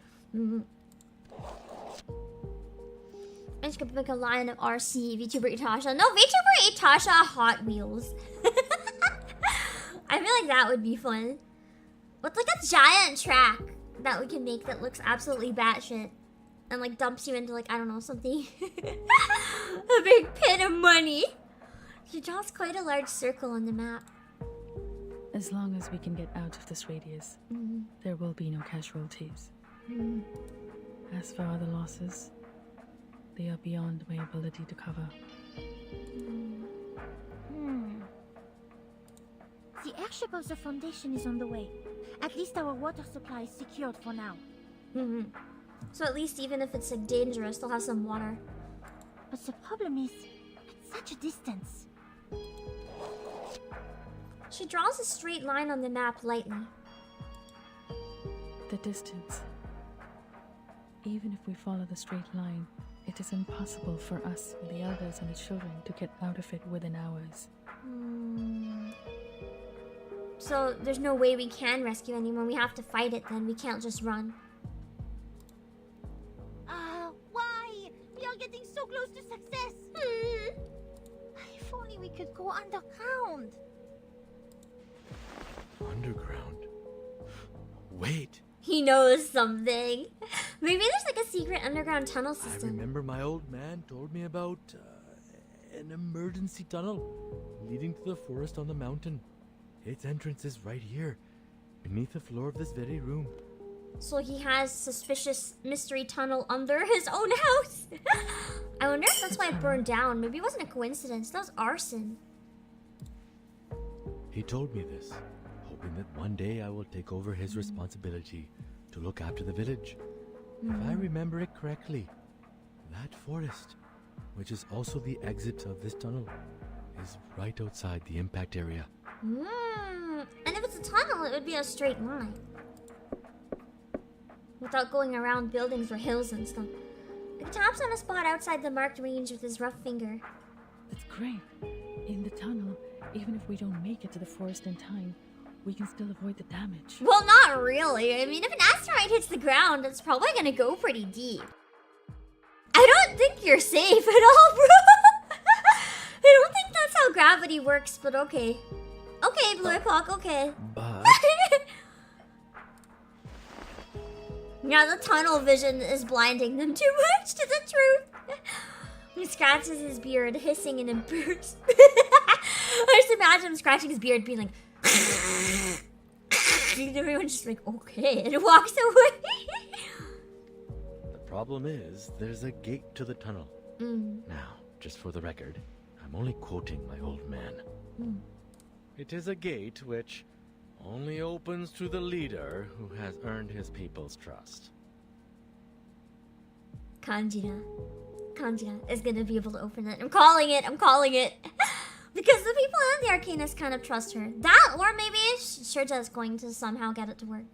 I just could pick a line of RC, VTuber Itasha. No, VTuber Itasha Hot Wheels. I feel like that would be fun. What's like a giant track that we can make that looks absolutely batshit and like dumps you into like, I don't know, something. A big pit of money. She draws quite a large circle on the map. As long as we can get out of this radius, there will be no casualties. As for other losses, they are beyond my ability to cover. The airship of the Foundation is on the way. At least our water supply is secured for now. So at least even if it's like dangerous, they'll have some water. But the problem is, at such a distance. She draws a straight line on the map lightly. The distance. Even if we follow the straight line, it is impossible for us, the elders and the children, to get out of it within hours. So there's no way we can rescue anyone. We have to fight it then. We can't just run. Why? We are getting so close to success. If only we could go underground. Underground? Wait. He knows something. Maybe there's like a secret underground tunnel system. I remember my old man told me about an emergency tunnel leading to the forest on the mountain. Its entrance is right here, beneath the floor of this very room. So he has suspicious mystery tunnel under his own house. I wonder if that's why it burned down. Maybe it wasn't a coincidence. That was arson. He told me this, hoping that one day I will take over his responsibility to look after the village. If I remember it correctly, that forest, which is also the exit of this tunnel, is right outside the impact area. And if it's a tunnel, it would be a straight line. Without going around buildings or hills and stuff. He taps on a spot outside the marked range with his rough finger. That's great. In the tunnel, even if we don't make it to the forest in time, we can still avoid the damage. Well, not really. I mean, if an asteroid hits the ground, it's probably gonna go pretty deep. I don't think you're safe at all, bro. I don't think that's how gravity works, but okay. Okay, Blue Epoch, okay. But Yeah, the tunnel vision is blinding them too much to the truth. He scratches his beard, hissing and embarrassed. I just imagine him scratching his beard, being like, everyone's just like, okay, and walks away. The problem is, there's a gate to the tunnel. Now, just for the record, I'm only quoting my old man. It is a gate which only opens to the leader who has earned his people's trust. Kanjira is gonna be able to open it. I'm calling it. Because the people in the Arcanist kind of trust her. That, or maybe Shurta's going to somehow get it to work.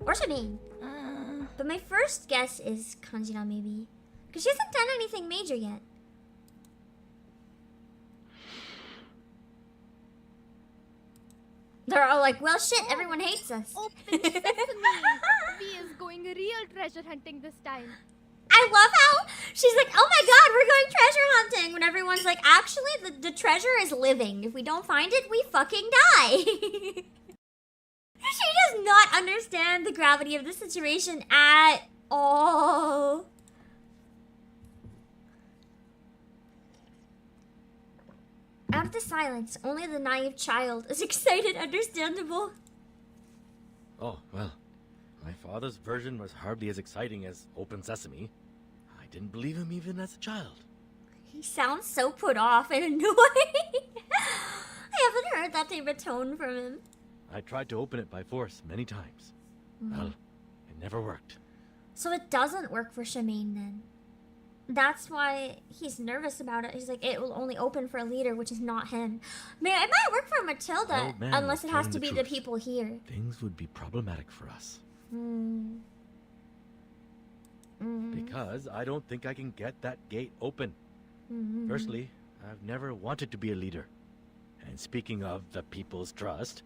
Or Shamane. But my first guess is Kanjira, maybe. Because she hasn't done anything major yet. They're all like, well, shit, everyone hates us. Open sesame. We is going real treasure hunting this time. I love how she's like, oh my god, we're going treasure hunting. When everyone's like, actually, the treasure is living. If we don't find it, we fucking die. She does not understand the gravity of the situation at all. Out of the silence, only the naive child is excited, understandable. Oh, well, my father's version was hardly as exciting as Open Sesame. I didn't believe him even as a child. He sounds so put off and annoyed. I haven't heard that type of tone from him. I tried to open it by force many times. Well, it never worked. So it doesn't work for Shamane then. That's why he's nervous about it. He's like, it will only open for a leader, which is not him. Man, it might work for Matilda, unless it has to be the people here. Things would be problematic for us. Because I don't think I can get that gate open. Firstly, I've never wanted to be a leader. And speaking of the people's trust,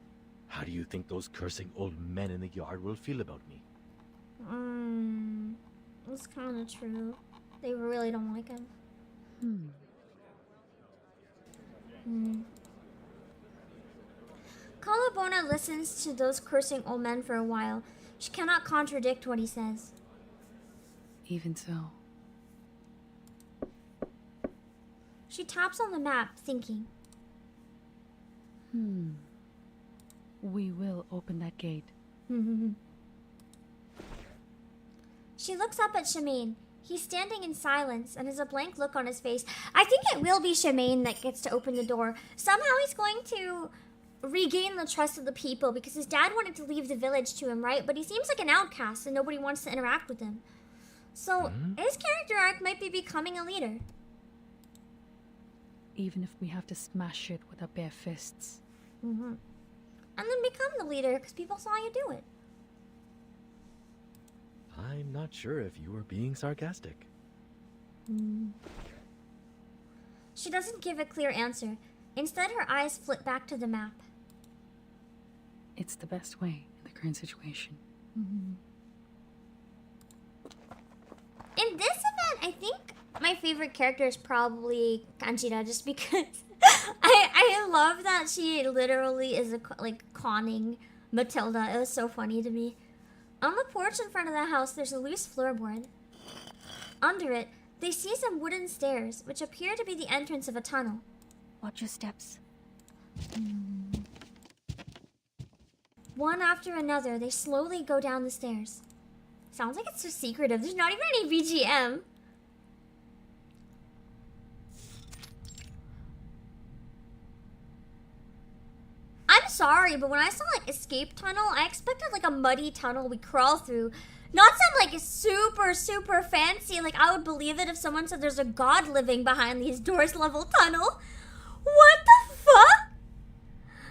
how do you think those cursing old men in the yard will feel about me? That's kind of true. They really don't like him. Kalabona listens to those cursing old men for a while. She cannot contradict what he says. Even so. She taps on the map, thinking. We will open that gate. She looks up at Shamane. He's standing in silence and has a blank look on his face. I think it will be Shamane that gets to open the door. Somehow he's going to regain the trust of the people because his dad wanted to leave the village to him, right? But he seems like an outcast and nobody wants to interact with him. So his character arc might be becoming a leader. Even if we have to smash it with our bare fists. And then become the leader because people saw you do it. I'm not sure if you were being sarcastic. She doesn't give a clear answer. Instead, her eyes flit back to the map. It's the best way in the current situation. In this event, I think my favorite character is probably Kanjira, just because I love that she literally is conning Matilda. It was so funny to me. On the porch in front of the house, there's a loose floorboard. Under it, they see some wooden stairs, which appear to be the entrance of a tunnel. Watch your steps. One after another, they slowly go down the stairs. Sounds like it's so secretive. There's not even any BGM. I'm sorry, but when I saw escape tunnel, I expected a muddy tunnel we crawl through. Not some super fancy. I would believe it if someone said there's a god living behind these doors level tunnel. What the fuck?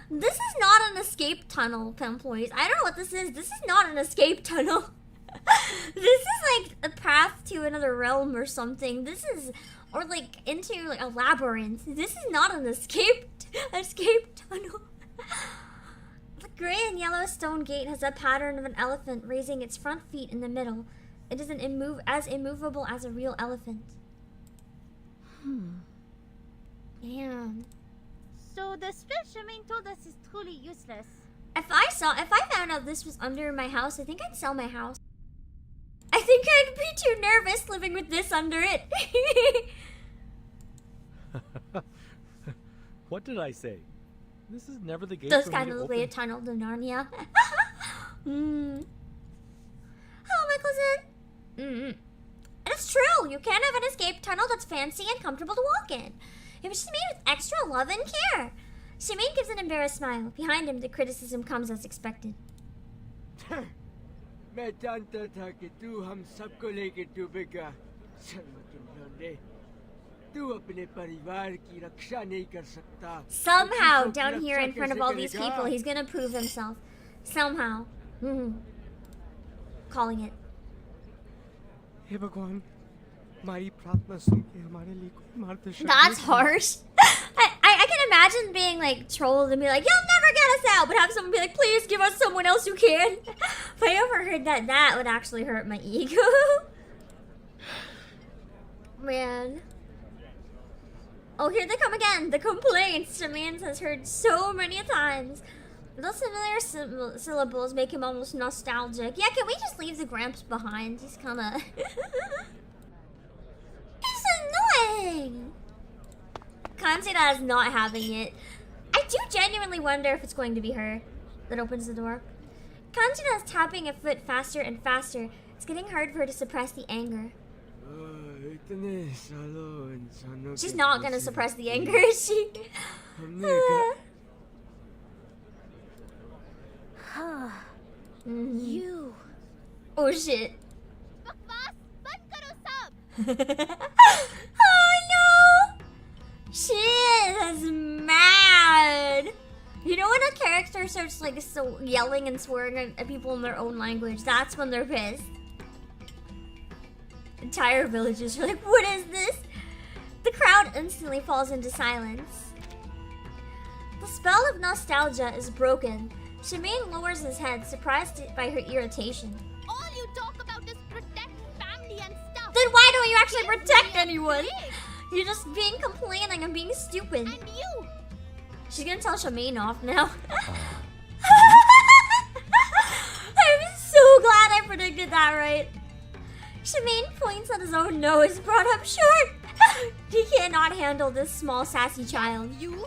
This is not an escape tunnel, employees. I don't know what this is. This is not an escape tunnel. This is a path to another realm or something. This is, or into a labyrinth. This is not an escape tunnel. The gray and yellow stone gate has a pattern of an elephant raising its front feet in the middle. It is as immovable as a real elephant. Damn. So the spell Shamane told us is truly useless. If I found out this was under my house, I think I'd sell my house. I think I'd be too nervous living with this under it. What did I say? This is never the gate Those for kind me of to look like a open. tunnel to Narnia. Hello, Michelson. It's true. You can't have an escape tunnel that's fancy and comfortable to walk in. It was just made with extra love and care. Shamane gives an embarrassed smile. Behind him, the criticism comes as expected. मैं जानता था कि तू हम सबको लेके डूबेगा शर्म तुम लौंडे तू अपने परिवार की रक्षा नहीं कर सकता Somehow, down here in front of all these people, he's gonna prove himself. Somehow. Calling it. हे भगवान हमारी प्रार्थना सुन के हमारे लिए कोई मार्गदर्शन That's harsh. I can imagine being like trolled and be like, you'll never get us out, but have someone be like, please give us someone else who can. If I ever heard that, that would actually hurt my ego. Man. Oh, here they come again. The complaints Shamane has heard so many times. Those familiar syllables make him almost nostalgic. Yeah, can we just leave the Gramps behind? He's kinda... It's annoying! Kansira is not having it. I do genuinely wonder if it's going to be her that opens the door. Kansira is tapping a foot faster and faster. It's getting hard for her to suppress the anger. She's not gonna suppress the anger, is she? You. Oh shit. बकवास बंद करो सब Oh no! She is mad. You know when a character starts like so yelling and swearing at people in their own language, that's when they're pissed. Entire villages are like, what is this? The crowd instantly falls into silence. The spell of nostalgia is broken. Shamane lowers his head, surprised by her irritation. all you talk about is protect family and stuff Then why don't you actually protect anyone? You're just being complaining and being stupid. and you She's gonna tell Shamane off now. I'm so glad I predicted that right. Shamane points at his own nose, brought up short. He cannot handle this small sassy child. you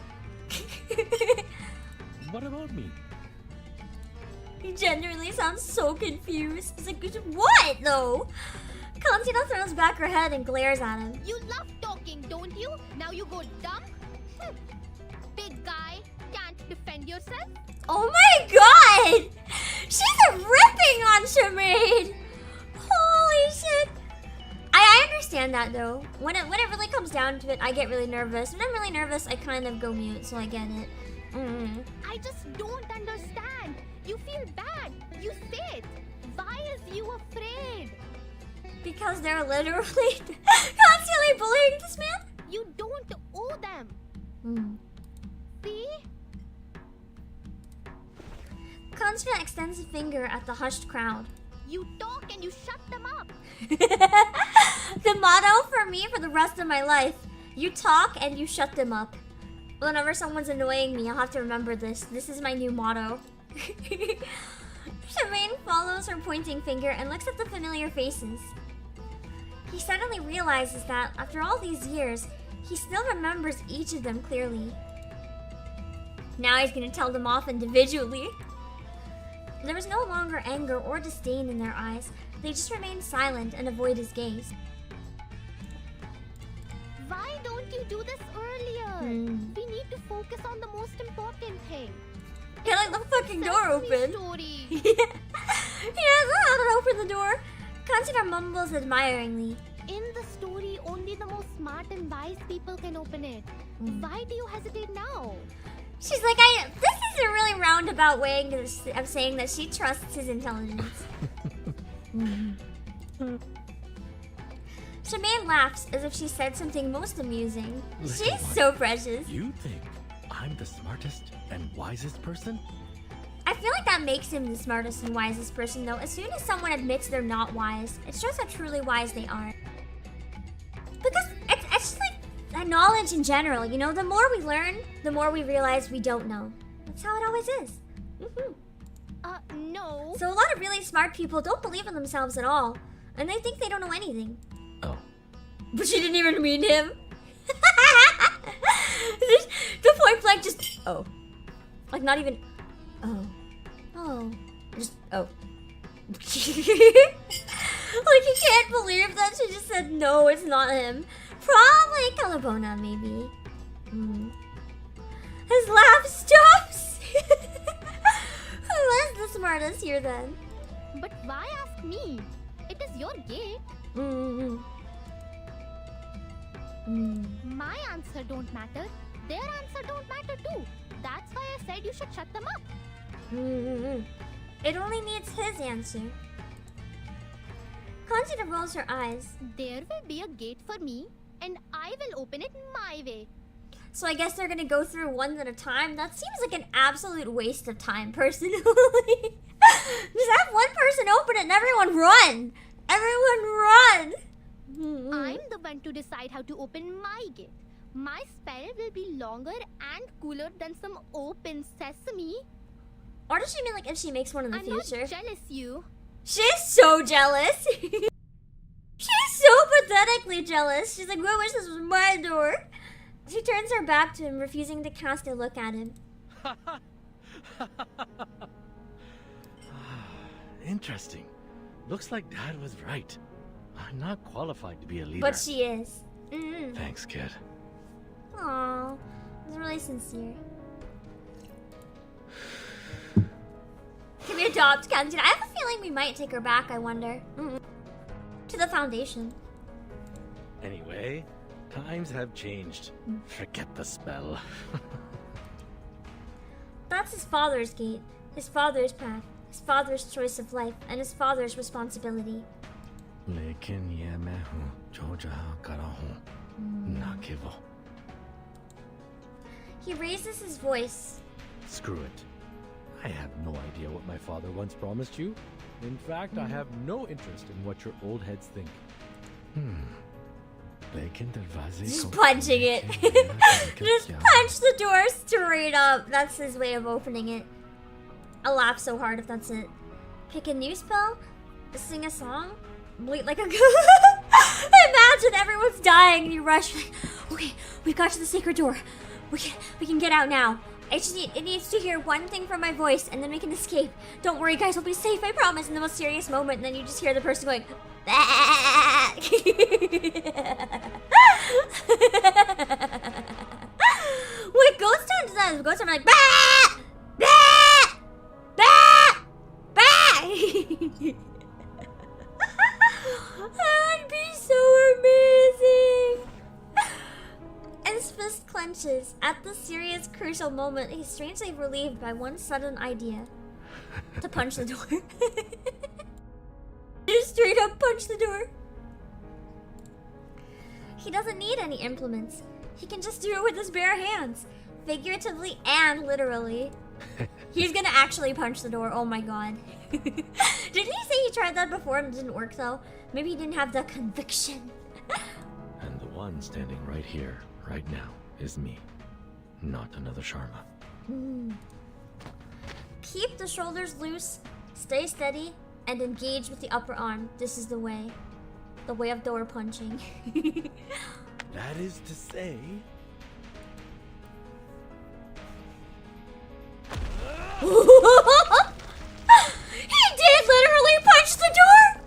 What about me? He genuinely sounds so confused. He's like, what though? Kansina throws back her head and glares at him. you love talking, don't you? Now you go dumb? Big guy, can't defend yourself? Oh my god! She's ripping on Shamane! Holy shit! I understand that though. When it really comes down to it, I get really nervous. When I'm really nervous, I kind of go mute, so I get it. I just don't understand. You feel bad. You say it. Why is you afraid? Because they're literally constantly bullying this man? You don't owe them. See? Kansina extends a finger at the hushed crowd. You talk and you shut them up. The motto for me for the rest of my life. You talk and you shut them up. Whenever someone's annoying me, I'll have to remember this. This is my new motto. Shamane follows her pointing finger and looks at the familiar faces. He suddenly realizes that, after all these years, he still remembers each of them clearly. Now he's gonna tell them off individually. There was no longer anger or disdain in their eyes. They just remained silent and avoid his gaze. Why don't you do this earlier? We need to focus on the most important thing. Yeah, like the fucking door open. Story. Yeah, how to open the door. Kansina mumbles admiringly. In the story, only the most smart and wise people can open it. Why do you hesitate now? She's like, this is a really roundabout way of saying that she trusts his intelligence. Shamane laughs as if she said something most amusing. Little She's one, so precious. You think I'm the smartest and wisest person? I feel like that makes him the smartest and wisest person, though. As soon as someone admits they're not wise, it shows how truly wise they are. Because it's just like knowledge in general, you know? The more we learn, the more we realize we don't know. That's how it always is. No. So a lot of really smart people don't believe in themselves at all. And they think they don't know anything. Oh. But she didn't even mean him. The point blank just, oh. Like not even, oh. Oh. Just, oh. Like you can't believe that she just said no, it's not him. Probably Calabona, maybe. His laugh stops. Who is the smartest here then? But why ask me? It is your gate. My answer don't matter. Their answer don't matter too. That's why I said you should shut them up. It only needs his answer. Consider rolls her eyes. There will be a gate for me, and I will open it my way. So I guess they're gonna go through one at a time? That seems like an absolute waste of time, personally. Just have one person open it and everyone run! Everyone run! I'm the one to decide how to open my gate. My spell will be longer and cooler than some open sesame. Or does she mean like if she makes one in the future? I'm not jealous, you. She's so jealous! She's so pathetically jealous. She's like, I wish this was my door. She turns her back to him, refusing to cast a look at him. Interesting. Looks like Dad was right. I'm not qualified to be a leader. But she is. Thanks, kid. Aww. It's really sincere. Can we adopt Kenzie? I have a feeling we might take her back, I wonder. To the Foundation. Anyway, times have changed. Forget the spell. That's his father's gate, his father's path, his father's choice of life, and his father's responsibility. लेकिन ये मैं हूँ जो जहाँ करा हूँ ना कि वो. He raises his voice. Screw it. I have no idea what my father once promised you. In fact, I have no interest in what your old heads think. Just punching it. Just punch the door straight up. That's his way of opening it. I'll laugh so hard if that's it. Pick a new spell? Sing a song? Bleat like a Imagine everyone's dying and you rush. Okay, we got to the sacred door. We can get out now. It needs to hear one thing from my voice and then we can escape. Don't worry guys, we'll be safe, I promise. In the most serious moment, and then you just hear the person going What Ghost Town does, Ghost Town like bah! Bah! Bah! Bah! That would be so amazing. His fist clenches. At this serious, crucial moment, he's strangely relieved by one sudden idea. To punch the door. Just straight up punch the door. He doesn't need any implements. He can just do it with his bare hands. Figuratively and literally. He's gonna actually punch the door, oh my god. Didn't he say he tried that before and it didn't work though? Maybe he didn't have the conviction. And the one standing right here, right now, is me. Not another Sharma. Keep the shoulders loose, stay steady, and engage with the upper arm. This is the way. The way of door punching. That is to say... He did literally punch the door!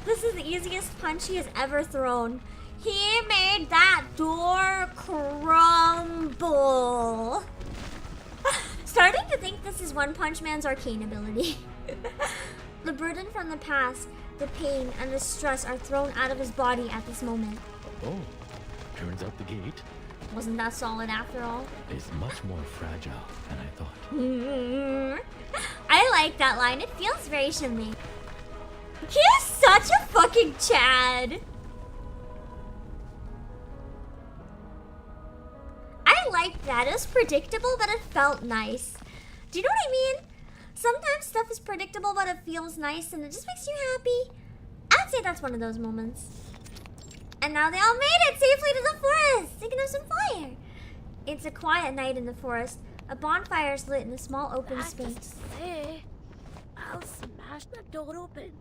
This is the easiest punch he has ever thrown. He made that door crumble. Starting to think this is One Punch Man's arcane ability. The burden from the past, the pain, and the stress are thrown out of his body at this moment. Oh, turns out the gate Wasn't that solid after all? is much more fragile than I thought. I like that line. It feels very Shamane. He is such a fucking Chad. I liked that. It was predictable, but it felt nice. Do you know what I mean? Sometimes stuff is predictable, but it feels nice, and it just makes you happy. I'd say that's one of those moments. And now they all made it safely to the forest. They can have some fire. It's a quiet night in the forest. A bonfire is lit in a small open space. Say, I'll smash that door open,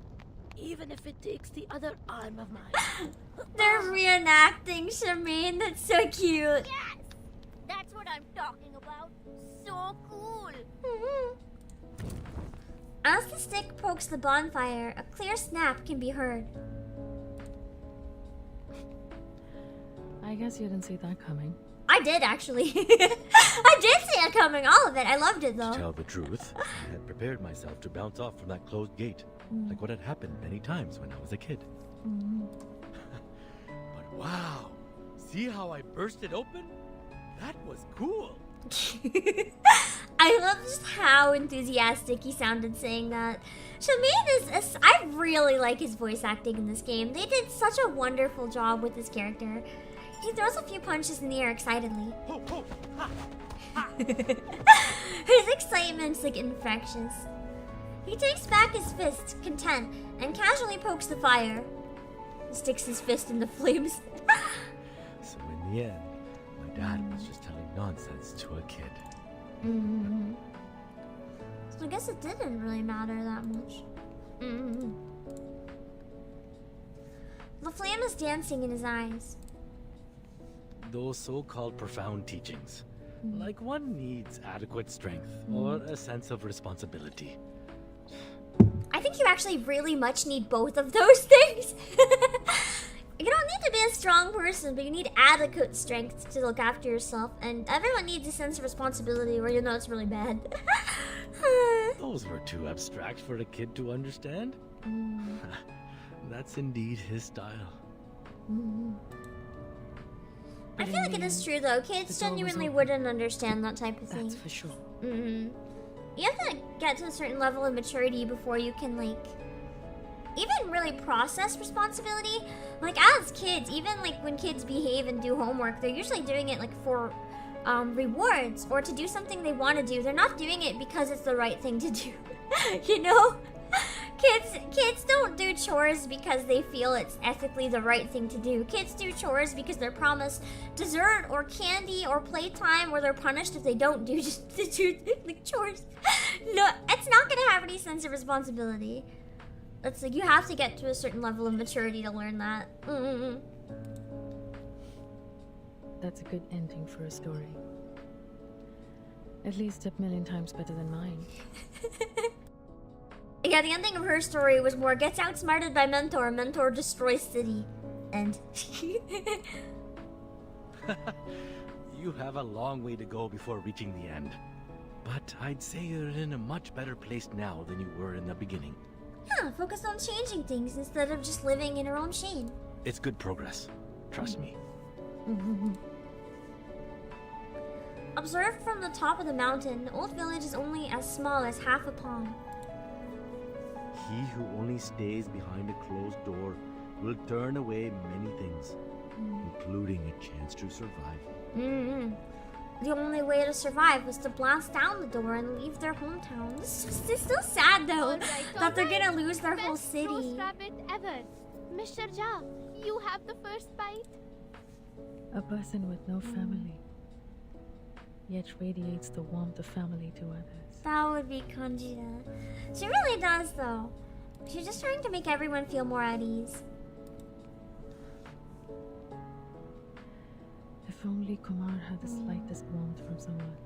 even if it takes the other arm of mine. They're reenacting Shamane. That's so cute. Yes! That's what I'm talking about. So cool. As the stick pokes the bonfire, a clear snap can be heard. I guess you didn't see that coming. I did, actually. I did see it coming, all of it. I loved it, though. To tell the truth, I had prepared myself to bounce off from that closed gate, like what had happened many times when I was a kid. But wow, see how I burst it open? That was cool. I love just how enthusiastic he sounded saying that. Shamane is... I really like his voice acting in this game. They did such a wonderful job with this character. He throws a few punches in the air excitedly. Ho, ho, ha, ha. His excitement's like infectious. He takes back his fist, content, and casually pokes the fire. He sticks his fist in the flames. So in the end, my dad was just telling nonsense to a kid. So I guess it didn't really matter that much. The flame is dancing in his eyes. Those so-called profound teachings. Like one needs adequate strength or a sense of responsibility. I think you actually really much need both of those things. You don't need to be a strong person, but you need adequate strength to look after yourself. And everyone needs a sense of responsibility where you know it's really bad. Those were too abstract for a kid to understand. That's indeed his style. I feel like it is true though. Kids genuinely wouldn't understand that type of thing. That's for sure. You have to get to a certain level of maturity before you can like even really process responsibility. Like as kids, even like when kids behave and do homework, they're usually doing it like for rewards or to do something they want to do. They're not doing it because it's the right thing to do. You know? Kids don't do chores because they feel it's ethically the right thing to do. Kids do chores because they're promised dessert or candy or playtime, or they're punished if they don't do like chores. No, it's not gonna have any sense of responsibility. It's like you have to get to a certain level of maturity to learn that. That's a good ending for a story. At least 1,000,000 times better than mine. Yeah, the ending of her story was more gets outsmarted by mentor, mentor destroys city. End. You have a long way to go before reaching the end. But I'd say you're in a much better place now than you were in the beginning. Yeah, focus on changing things instead of just living in your own shame. It's good progress. Trust me. Observed from the top of the mountain, the old village is only as small as half a pond. He who only stays behind a closed door will turn away many things, including a chance to survive. The only way to survive was to blast down the door and leave their hometown. It's still sad though that they're gonna lose their whole Best city. roast rabbit ever. Mr. Ja, you have the first bite. A person with no family, yet radiates the warmth of family to others. That would be Kanjira. She really does though. She's just trying to make everyone feel more at ease. If only Kumar had the slightest warmth from someone.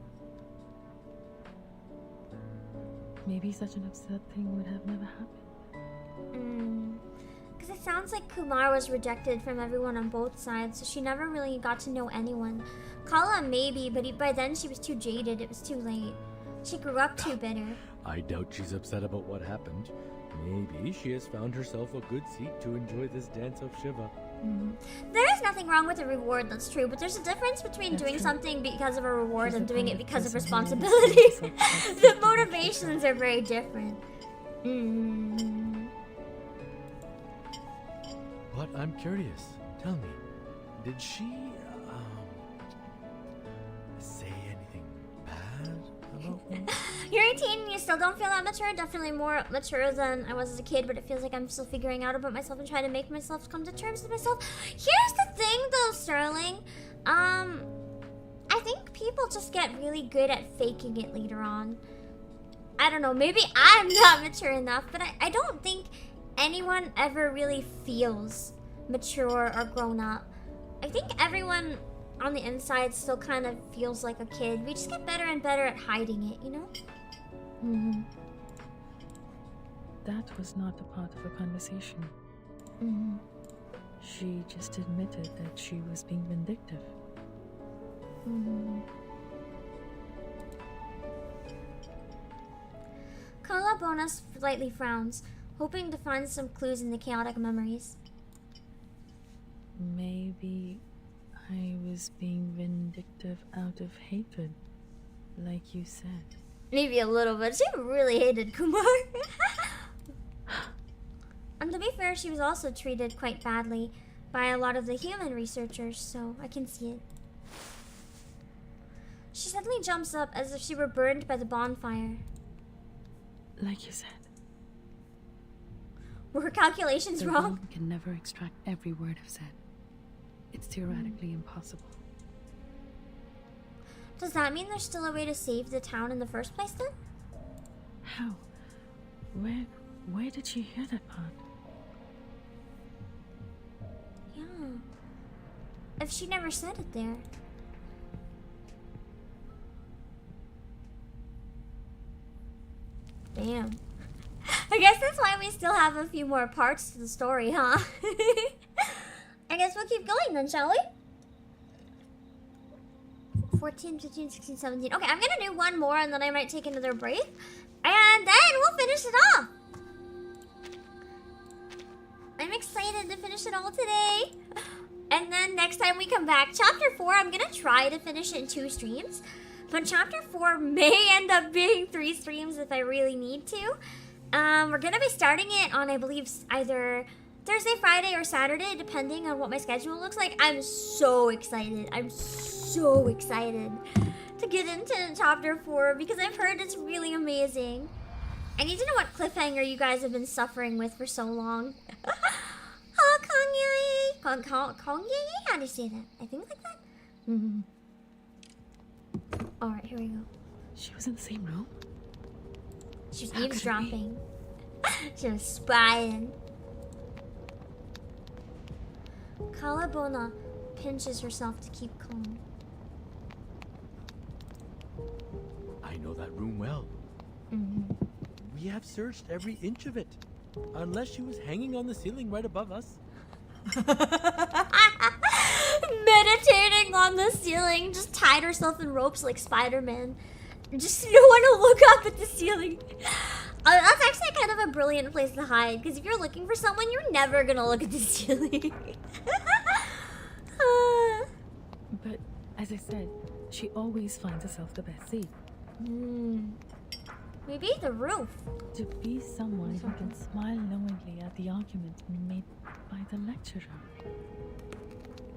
Maybe such an absurd thing would have never happened. Because it sounds like Kumar was rejected from everyone on both sides, so she never really got to know anyone. Kala maybe, but by then she was too jaded, it was too late. She grew up too bitter. I doubt she's upset about what happened. Maybe she has found herself a good seat to enjoy this dance of Shiva. There is nothing wrong with a reward, that's true, but there's a difference between doing something because of a reward and doing it because of responsibility. The motivations are very different. But I'm curious. Tell me, did she, say anything bad about me? You're 18 and you still don't feel that mature. Definitely more mature than I was as a kid, but it feels like I'm still figuring out about myself and trying to make myself come to terms with myself. Here's the thing though, Sterling. I think people just get really good at faking it later on. I don't know, maybe I'm not mature enough, but I don't think anyone ever really feels mature or grown up. I think everyone on the inside still kind of feels like a kid. We just get better and better at hiding it, you know? Mm-hmm. That was not a part of the conversation. Mm-hmm. She just admitted that she was being vindictive. Mm-hmm. Kalabona slightly frowns, hoping to find some clues in the chaotic memories. Maybe I was being vindictive out of hatred, like you said. Maybe a little bit. She really hated Kumar. And to be fair, she was also treated quite badly by a lot of the human researchers, so I can see it. She suddenly jumps up as if she were burned by the bonfire. Like you said. Were her calculations The wrong? world can never extract every word I've said. It's theoretically impossible. Does that mean there's still a way to save the town in the first place then? How? Where did she hear that part? Yeah. If she never said it there. Damn. I guess that's why we still have a few more parts to the story, huh? I guess we'll keep going then, shall we? 14, 15, 16, 17. Okay, I'm gonna do one more and then I might take another break. And then we'll finish it off. I'm excited to finish it all today. And then next time we come back, Chapter 4, I'm gonna try to finish it in 2 streams. But Chapter 4 may end up being 3 streams if I really need to. We're gonna be starting it on, I believe, either Thursday, Friday, or Saturday, depending on what my schedule looks like. I'm so excited. I'm so excited to get into Chapter 4 because I've heard it's really amazing. I need to know what cliffhanger you guys have been suffering with for so long. Oh, Kanye? How do you say that? I think like that? Mm-hmm. Alright, here we go. She was in the same room? She was eavesdropping. She was spying. Kalabona pinches herself to keep calm. I know that room well. Mm-hmm. We have searched every inch of it. Unless she was hanging on the ceiling right above us. Meditating on the ceiling, just tied herself in ropes like Spider-Man. Just no one to look up at the ceiling. That's actually kind of a brilliant place to hide, because if you're looking for someone, you're never gonna look at the ceiling. But, as I said, she always finds herself the best seat. Maybe the roof. To be someone who can smile knowingly at the argument made by the lecturer.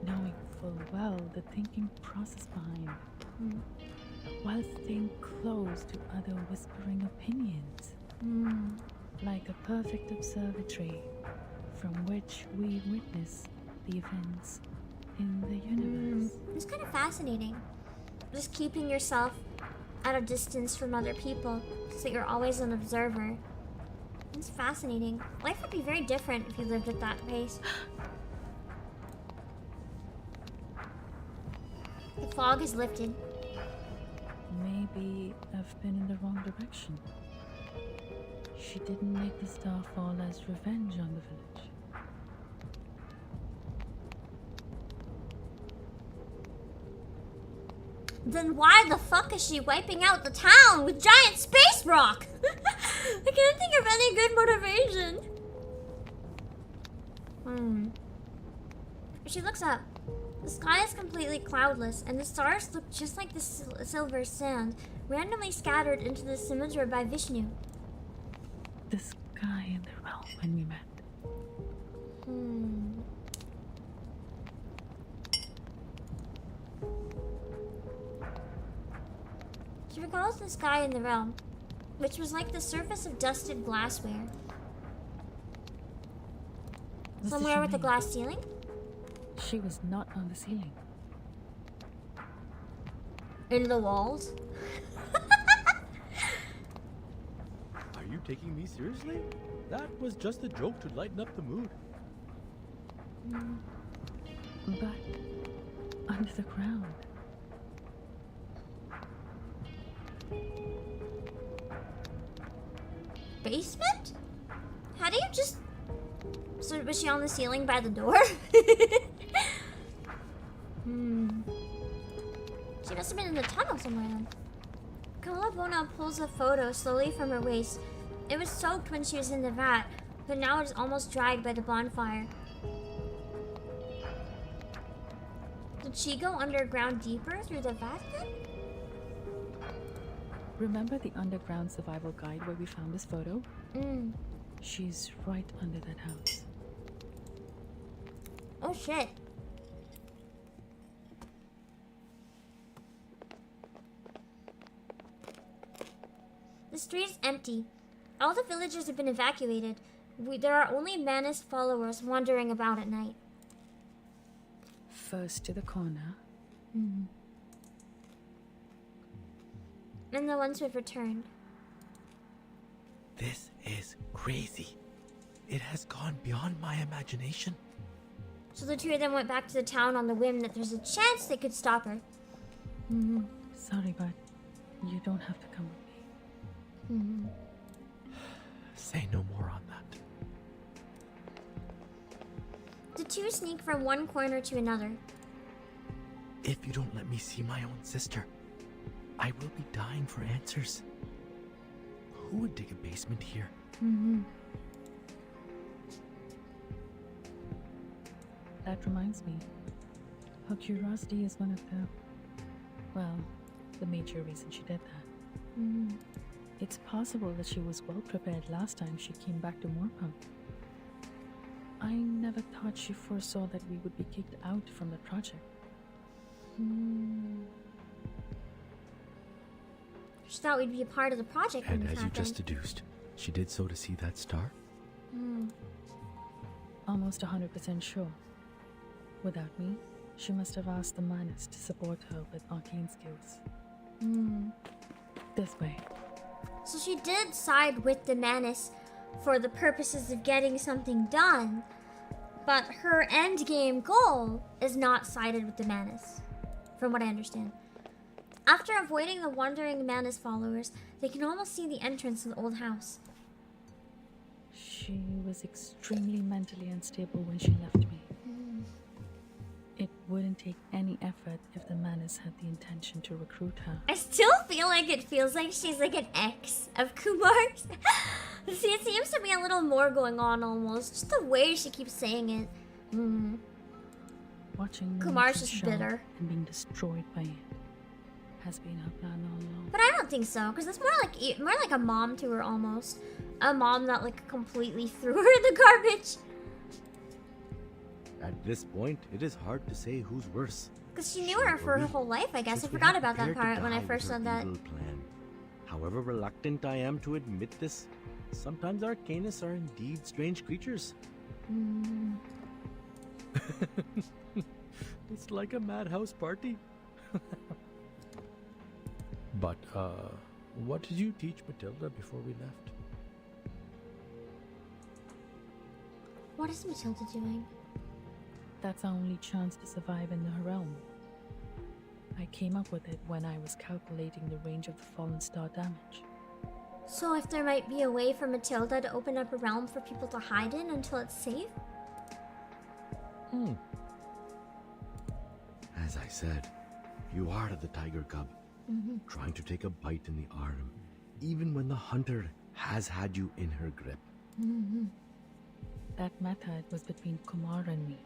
Knowing full well the thinking process behind. While staying close to other whispering opinions. Like a perfect observatory from which we witness the events in the universe. It's kind of fascinating. Just keeping yourself at a distance from other people so that you're always an observer. It's fascinating. Life would be very different if you lived at that pace. The fog has lifted. Maybe I've been in the wrong direction. She didn't make the star fall as revenge on the village. Then why the fuck is she wiping out the town with giant space rock? I can't think of any good motivation. She looks up. The sky is completely cloudless, and the stars look just like the silver sand randomly scattered into the scimitar by Vishnu. The sky in the realm when we met. She recalls the sky in the realm, which was like the surface of dusted glassware. Somewhere with a glass ceiling? She was not on the ceiling. In the walls? you taking me seriously? That was just a joke to lighten up the mood. But under the ground. Basement? How do you just... So was she on the ceiling by the door? She must have been in the tunnel somewhere then. Kalabona pulls a photo slowly from her waist. It was soaked when she was in the vat, but now it is almost dried by the bonfire. Did she go underground deeper through the vat then? Remember the underground survival guide where we found this photo? She's right under that house. Oh shit. The street is empty. All the villagers have been evacuated. There are only Manus followers wandering about at night. First to the corner. And the ones who have returned. This is crazy. It has gone beyond my imagination. So the two of them went back to the town on the whim that there's a chance they could stop her. Sorry, but you don't have to come with me. Say no more on that. The two sneak from one corner to another. If you don't let me see my own sister, I will be dying for answers. Who would dig a basement here? That reminds me. Her curiosity is one of the major reasons she did that. It's possible that she was well prepared last time she came back to Mor Pankh. I never thought she foresaw that we would be kicked out from the project. She thought we'd be a part of the project when And it as you happened. just deduced, she did so to see that star? Almost 100% sure. Without me, she must have asked the Manus to support her with arcane skills. This way. So she did side with the Manus for the purposes of getting something done, but her endgame goal is not sided with the Manus, from what I understand. After avoiding the wandering Manus followers, they can almost see the entrance to the old house. She was extremely mentally unstable when she left me. It wouldn't take any effort if the Manus had the intention to recruit her. I still feel like it feels like she's like an ex of Kumar's. See, it seems to be a little more going on almost. Just the way she keeps saying it. Watching Kumar's nature just show bitter. and being destroyed by it has been her plan all along. But I don't think so, because it's more like a mom to her almost. A mom that like completely threw her in the garbage. At this point, it is hard to say who's worse. Because she knew her for her whole life, I guess. I Since we forgot have about that prepared to part when I die first with her said that. evil plan. However reluctant I am to admit this, sometimes Arcanists are indeed strange creatures. It's like a madhouse party. But, what did you teach Matilda before we left? What is Matilda doing? That's our only chance to survive in the realm. I came up with it when I was calculating the range of the fallen star damage. So if there might be a way for Matilda to open up a realm for people to hide in until it's safe? As I said, you are the tiger cub, trying to take a bite in the arm, even when the hunter has had you in her grip. That method was between Kumar and me.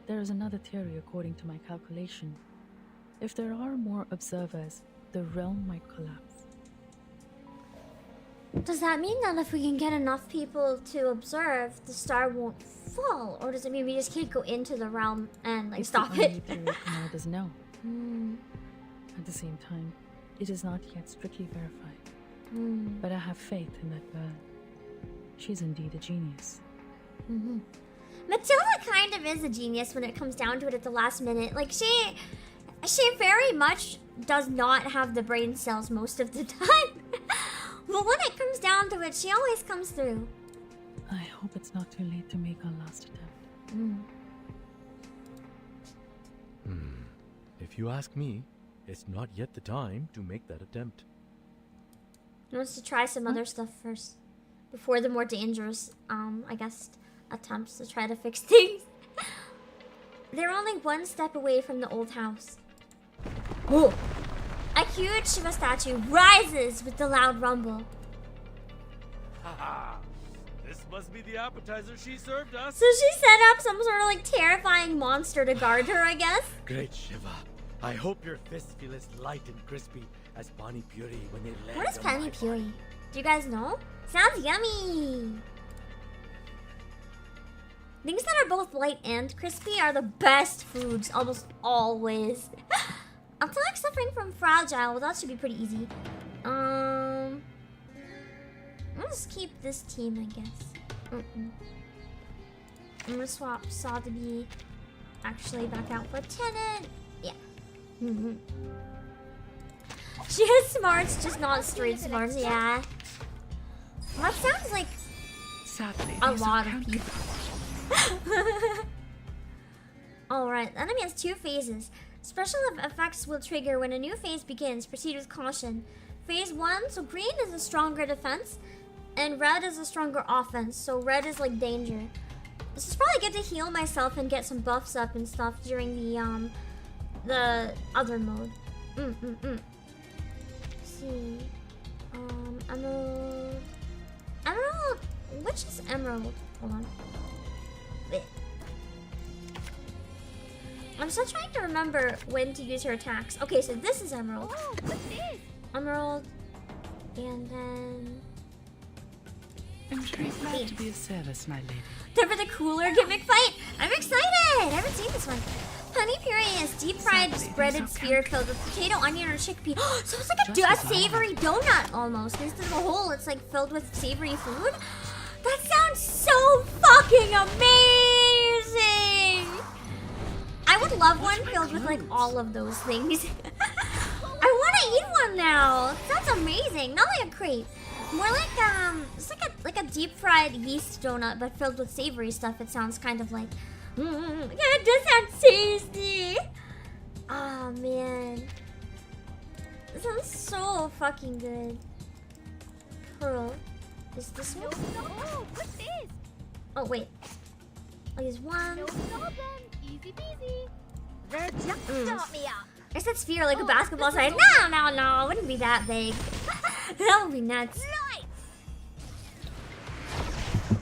There is another theory according to my calculation. If there are more observers, the realm might collapse. Does that mean that if we can get enough people to observe, the star won't fall? Or does it mean we just can't go into the realm and like It's stop the only it? theory Kumar does know. At the same time, it is not yet strictly verified. But I have faith in that girl. She's indeed a genius. Matilda kind of is a genius when it comes down to it at the last minute. Like she very much does not have the brain cells most of the time. But when it comes down to it. She always comes through. I hope it's not too late to make our last attempt. If you ask me, it's not yet the time to make that attempt. He wants to try some other stuff first. Before the more dangerous, I guess, attempts to try to fix things. They're only one step away from the old house. Oh! A huge Shiva statue rises with the loud rumble. Haha! This must be the appetizer she served us. So she set up some sort of like terrifying monster to guard her, I guess. Great Shiva. I hope your fists feel as light and crispy as pani puri when they land. What is on pani my puri? body. Do you guys know? Sounds yummy! Things that are both light and crispy are the best foods, almost always. I'm still like suffering from fragile, well that should be pretty easy. I'll just keep this team, I guess. I'm gonna swap Saw to be actually back out for Tenant. Yeah. She has smarts, just not street smarts, yeah. That sounds like Sadly, a these lot are of people. Alright, the enemy has 2 phases. Special effects will trigger when a new phase begins. Proceed with caution. Phase 1, so green is a stronger defense, and red is a stronger offense. So red is like danger. This is probably good to heal myself and get some buffs up and stuff during the other mode. Let's see. Emerald. Emerald. Which is emerald? Hold on. Wait. I'm still trying to remember when to use her attacks. Okay, so this is emerald. Oh, what's this? Emerald. And then... I'm very glad to be of service, my lady. Time for the cooler gimmick fight. I'm excited. I haven't seen this one. Honey puree is deep fried spreaded sphere filled with potato, onion, or chickpea. So it's like a savory donut almost. Instead of a hole, it's like filled with savory food. That sounds so fucking amazing. I would love one filled with like all of those things. I want to eat one now. That's amazing. Not like a crepe. More like it's like a deep fried yeast donut, but filled with savory stuff. It sounds kind of like, yeah, it does sound tasty. Oh man, this sounds so fucking good. Pearl, is this one? Oh, what's this? Oh wait, I'll use one. No problem. Easy peasy. They're just stop me up. I said sphere like a basketball size. No, it wouldn't be that big. That would be nuts.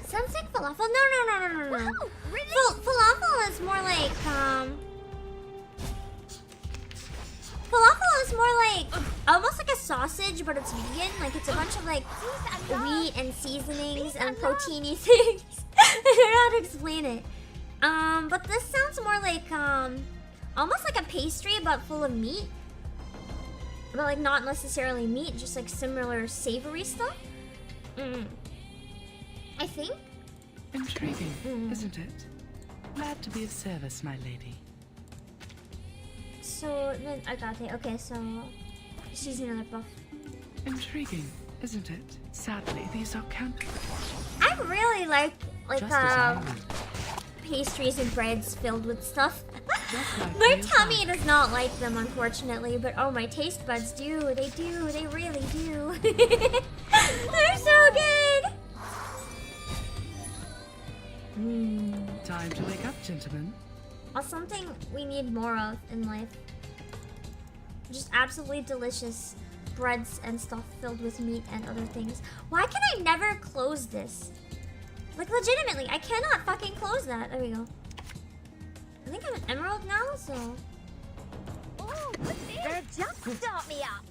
Sounds like falafel. No. Falafel is more like falafel is more like almost like a sausage, but it's vegan. Like it's a bunch of like wheat and seasonings and proteiny things. I don't know how to explain it. But this sounds more like almost like a pastry but full of meat. But like not necessarily meat, just like similar savory stuff. I think. Intriguing, isn't it? Glad to be of service, my lady. So then I got it. Okay, so she's another buff. Intriguing, isn't it? Sadly, these are counterfeit. I really like Just as I would. pastries and breads filled with stuff. like My you tummy does not like them, unfortunately, but oh, my taste buds do. They do. They really do. They're so good. Time to wake up, gentlemen. Something we need more of in life. Just absolutely delicious breads and stuff filled with meat and other things. Why can I never close this? Like, legitimately, I cannot fucking close that. There we go. I think I'm an emerald now, so... Oh, they're just stop me up.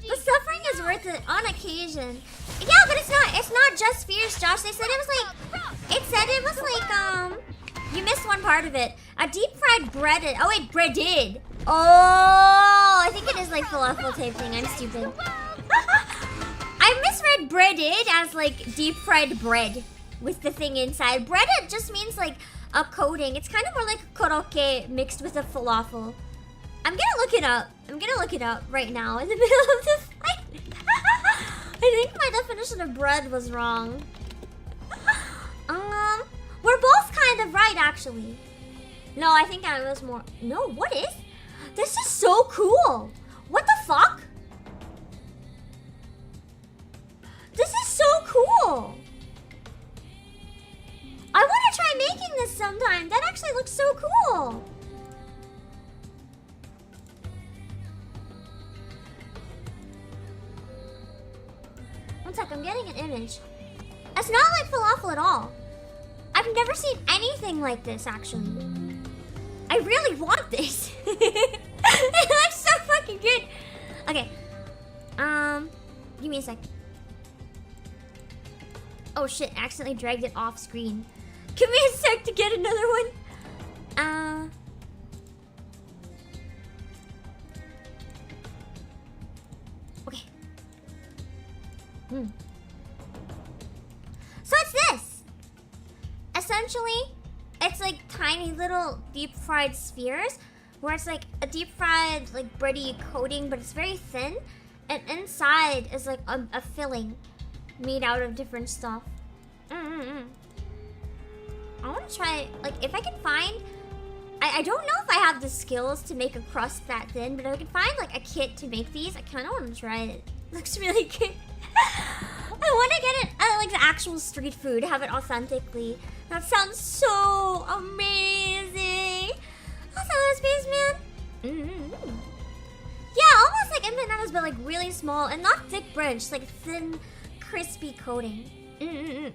The suffering is worth it on occasion. Yeah, but it's not just fierce, Josh. They said it was like... It said it was like, you missed one part of it. A deep fried breaded... Oh, wait, breaded. Oh, I think it is like falafel type thing. I'm stupid. I misread breaded as like deep fried bread with the thing inside. Breaded just means like a coating. It's kind of more like korokke mixed with a falafel. I'm gonna look it up. I'm gonna look it up right now in the middle of the fight. I think my definition of bread was wrong. We're both kind of right, actually. No, I think I was more... No, what is... This is so cool. What the fuck? This is so cool. I want to try making this sometime. That actually looks so cool. One sec, I'm getting an image. It's not like falafel at all. I've never seen anything like this, actually. I really want this. It looks so fucking good. Okay. Give me a sec. Oh shit, accidentally dragged it off screen. Give me a sec to get another one. Okay. So it's this. Essentially, it's like tiny little deep fried spheres where it's like a deep fried like bready coating, but it's very thin, and inside is like a filling made out of different stuff. I want to try, like, if I can find, I don't know if I have the skills to make a crust that thin, but if I can find like a kit to make these, I kind of want to try it. It looks really good. I want to get it like the actual street food, have it authentically. That sounds so amazing. Also, Spaceman. Yeah, almost like empanadas, but like really small and not thick bread, just like thin, crispy coating. It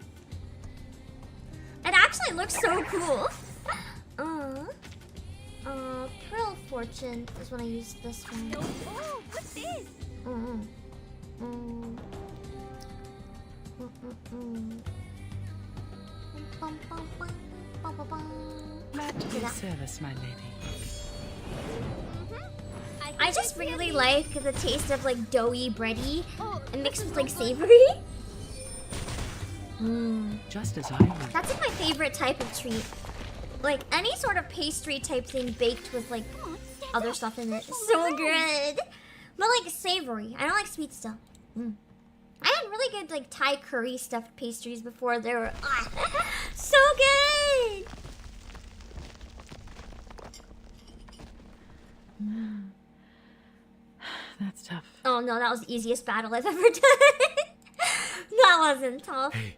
actually looks so cool. Pearl Fortune is when I use this one. Oh, what's this? At your service, my lady. I just really like the taste of like doughy bready and mixed with like savory. Just as I would. That's like my favorite type of treat. Like any sort of pastry type thing baked with like other stuff in it. So good. But like savory. I don't like sweet stuff. I had really good like Thai curry stuffed pastries before. They were so good. That's tough. Oh no, that was the easiest battle I've ever done. That wasn't tough. Hey,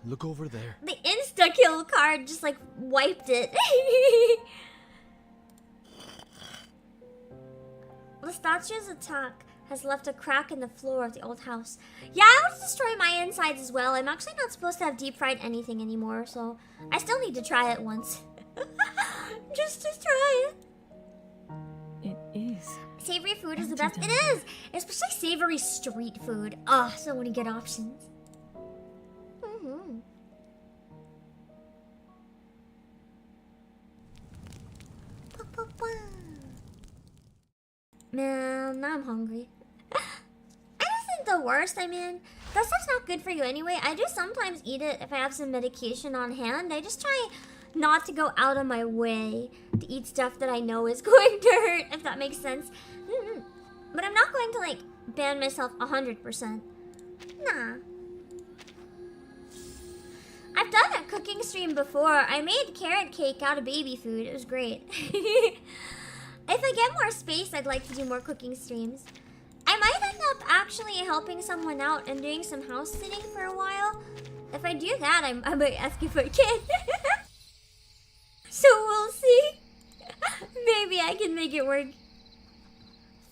look over there. The insta-kill card just like wiped it. The statue's attack has left a crack in the floor of the old house. Yeah, I want to destroy my insides as well. I'm actually not supposed to have deep fried anything anymore, so I still need to try it once. Just to try it. It is. Savory food is the best. It is! Especially savory street food. Oh, so many good options. Man, now I'm hungry. I just think the worst, I mean, that stuff's not good for you anyway. I do sometimes eat it if I have some medication on hand. I just try not to go out of my way to eat stuff that I know is going to hurt, if that makes sense. But I'm not going to, like, ban myself 100%. Nah. I've done a cooking stream before. I made carrot cake out of baby food. It was great. If I get more space, I'd like to do more cooking streams. I might end up actually helping someone out and doing some house sitting for a while. If I do that, I might ask if I can. So we'll see. Maybe I can make it work.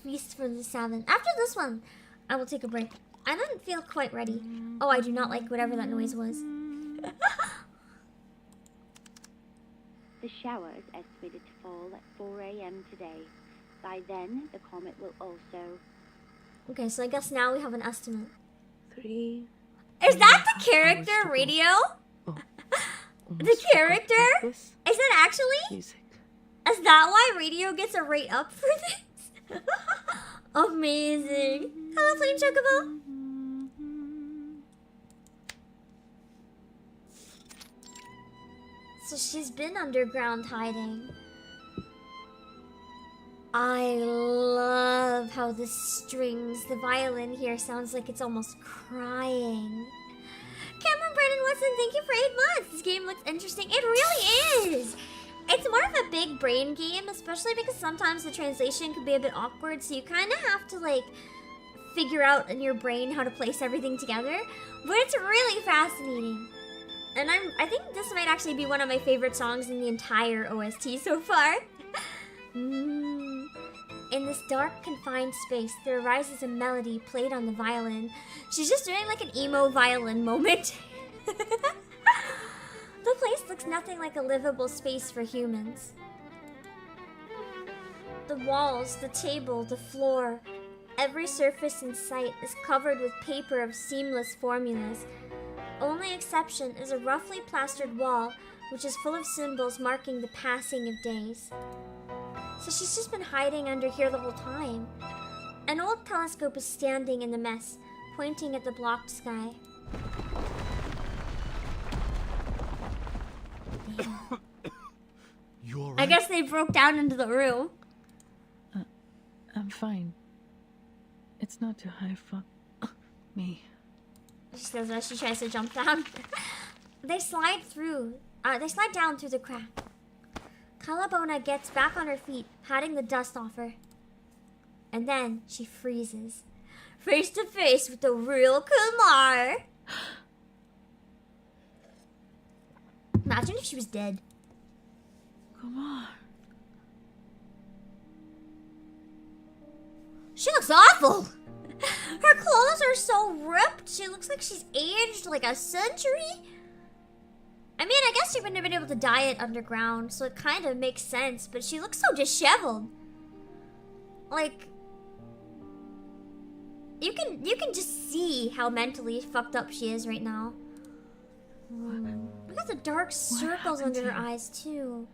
Feast for the Sabbath. After this one, I will take a break. I didn't feel quite ready. Oh, I do not like whatever that noise was. The shower is estimated to fall at 4 a.m. today. By then, the comet will also... Okay, so I guess now we have an estimate. 3. Is that the character radio? The character? Is that actually? Music. Is that why radio gets a rate up for this? Amazing. Hello, Flame Chocobo. So she's been underground hiding. I love how the strings, the violin here sounds like it's almost crying. Cameron Brennan Watson, thank you for 8 months. This game looks interesting. It really is. It's more of a big brain game, especially because sometimes the translation can be a bit awkward, so you kind of have to like figure out in your brain how to place everything together. But it's really fascinating. And I think this might actually be one of my favorite songs in the entire OST so far. In this dark, confined space, there arises a melody played on the violin. She's just doing like an emo violin moment. The place looks nothing like a livable space for humans. The walls, the table, the floor, every surface in sight is covered with paper of seamless formulas. Only exception is a roughly plastered wall, which is full of symbols marking the passing of days. So she's just been hiding under here the whole time. An old telescope is standing in the mess, pointing at the blocked sky. You alright? I guess they broke down into the room. I'm fine. It's not too high for me. She says as she tries to jump down. They slide down through the crack. Calabona gets back on her feet, patting the dust off her. And then she freezes. Face to face with the real Kumar. Imagine if she was dead. Kumar. She looks awful. Her clothes are so ripped. She looks like she's aged like a century. I mean, I guess she wouldn't have been able to dye it underground, so it kind of makes sense, but she looks so disheveled. Like, you can just see how mentally fucked up she is right now. Look at the dark circles under her eyes, too.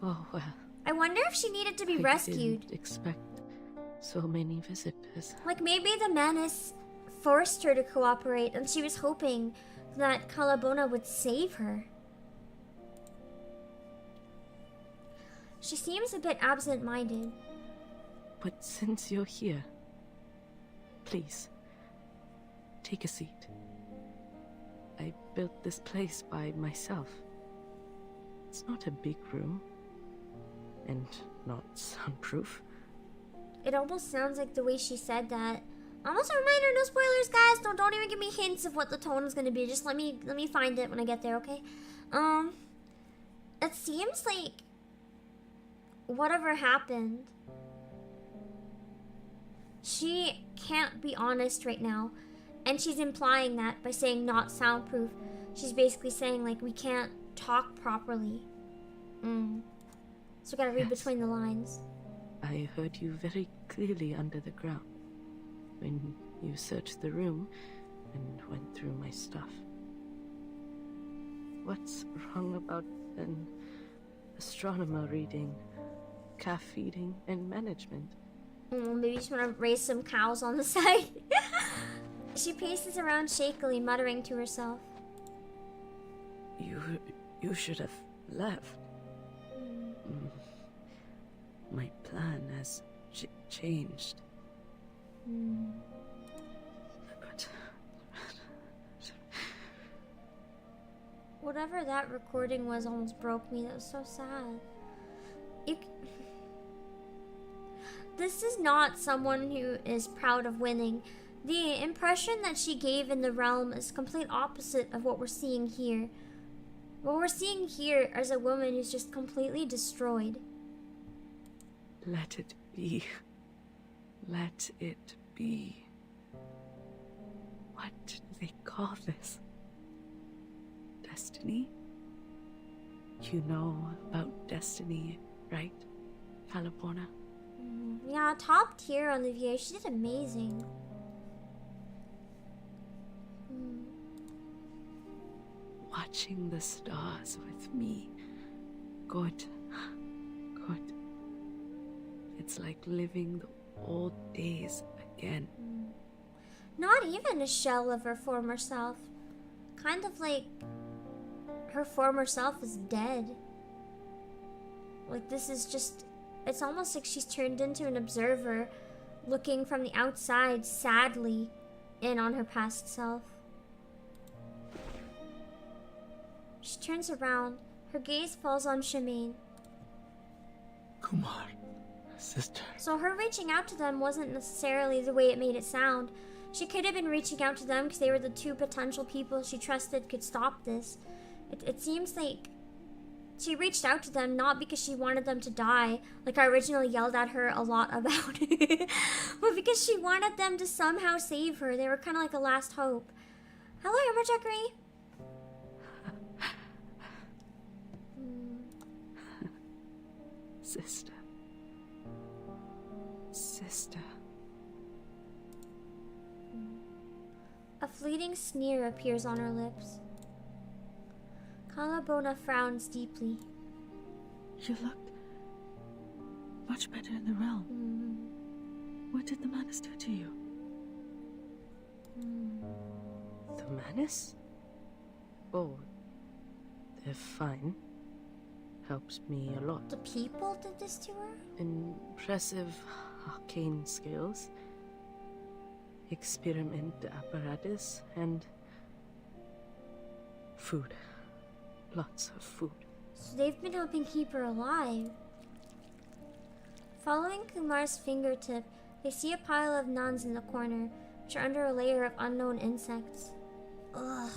Oh, well. I wonder if she needed to be I rescued. didn't expect so many visitors. Like, maybe the menace forced her to cooperate, and she was hoping that Calabona would save her. She seems a bit absent-minded. But since you're here, please, take a seat. I built this place by myself. It's not a big room, and not soundproof. It almost sounds like the way she said that. Almost a reminder, no spoilers, guys. Don't even give me hints of what the tone is gonna be. Just let me find it when I get there, okay? It seems like whatever happened, she can't be honest right now, and she's implying that by saying not soundproof. She's basically saying like we can't talk properly. So we gotta read between the lines. I heard you very clearly under the ground when you searched the room and went through my stuff. What's wrong about an astronomer reading calf feeding and management? Maybe you just want to raise some cows on the side. She paces around shakily, muttering to herself. You should have left. My plan has changed. But whatever that recording was almost broke me. That was so sad. This is not someone who is proud of winning. The impression that she gave in the realm is complete opposite of what we're seeing here. What we're seeing here is a woman who's just completely destroyed. Let it be. Let it be. What do they call this? Destiny? You know about destiny, right, Calabona? Yeah, top tier on the VA. She did amazing. Watching the stars with me. Good. Good. It's like living the old days again. Not even a shell of her former self. Kind of like her former self is dead. Like this is just It's almost like she's turned into an observer, looking from the outside, sadly, in on her past self. She turns around. Her gaze falls on Shamane. Kumar, sister. So her reaching out to them wasn't necessarily the way it made it sound. She could have been reaching out to them because they were the two potential people she trusted could stop this. It seems like she reached out to them not because she wanted them to die, like I originally yelled at her a lot about, but because she wanted them to somehow save her. They were kind of like a last hope. Hello, Yamajagri. Sister. Sister. A fleeting sneer appears on her lips. Kalabona frowns deeply. You looked much better in the realm. What did the Manus do to you? The Manus? Oh, they're fine. Helps me a lot. The people did this to her? Impressive arcane skills. Experiment apparatus and food. Lots of food. So they've been helping keep her alive. Following Kumar's fingertip, they see a pile of nuns in the corner, which are under a layer of unknown insects. Ugh.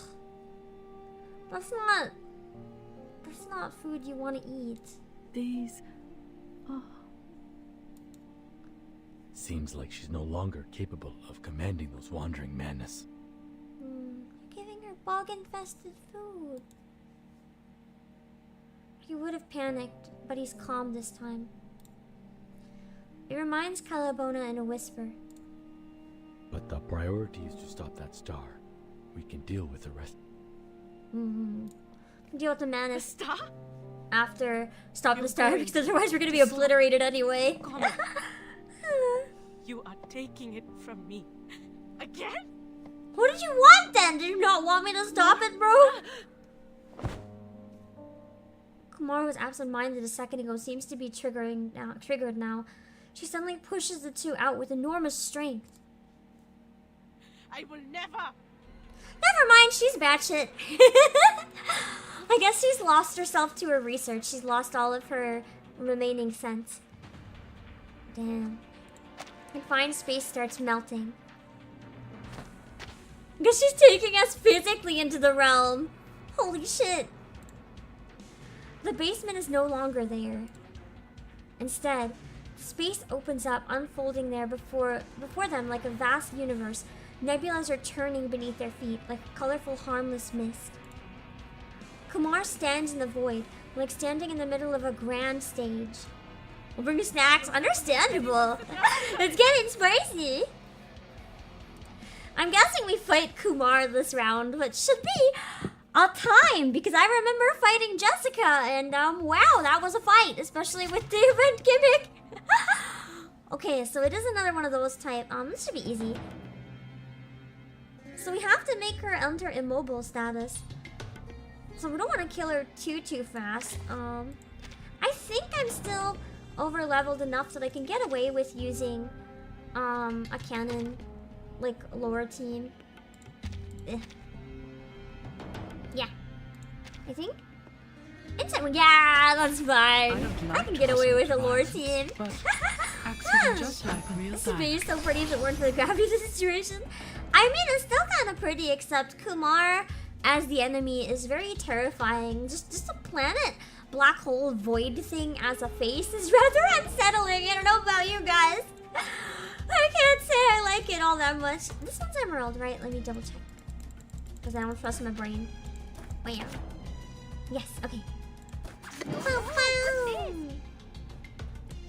That's not food you want to eat. These... Oh. Seems like she's no longer capable of commanding those wandering madness. You're giving her bog-infested food. He would have panicked, but he's calm this time. It reminds Kalabona in a whisper. But the priority is to stop that star. We can deal with the rest. Deal with the Manus. Star? After stop the star, because otherwise we're gonna be obliterated anyway. You are taking it from me. Again? What did you want then? Did you not want me to stop it, bro? Kumar was absent-minded a second ago, seems to be triggered now. She suddenly pushes the two out with enormous strength. I will never. Never mind, she's batshit. I guess she's lost herself to her research. She's lost all of her remaining sense. Damn. Confined space starts melting. I guess she's taking us physically into the realm. Holy shit. The basement is no longer there. Instead, space opens up, unfolding there before them like a vast universe. Nebulas are turning beneath their feet like a colorful, harmless mist. Kumar stands in the void, like standing in the middle of a grand stage. We'll bring you snacks. Understandable. It's getting spicy. I'm guessing we fight Kumar this round, which should be a time, because I remember fighting Jessica, and wow, that was a fight, especially with the event gimmick. Okay, so it is another one of those type. This should be easy. So we have to make her enter immobile status. So we don't want to kill her too fast. I think I'm still over leveled enough that I can get away with using a cannon, like lower team. Yeah, I think. Yeah, that's fine. I can get away with a lower team. This would be so pretty if it weren't for the gravity of the situation. I mean, it's still kind of pretty, except Kumar as the enemy is very terrifying. Just a planet black hole void thing as a face is rather unsettling. I don't know about you guys. I can't say I like it all that much. This one's emerald, right? Let me double check. Because I don't trust my brain. Wow. Yes, okay.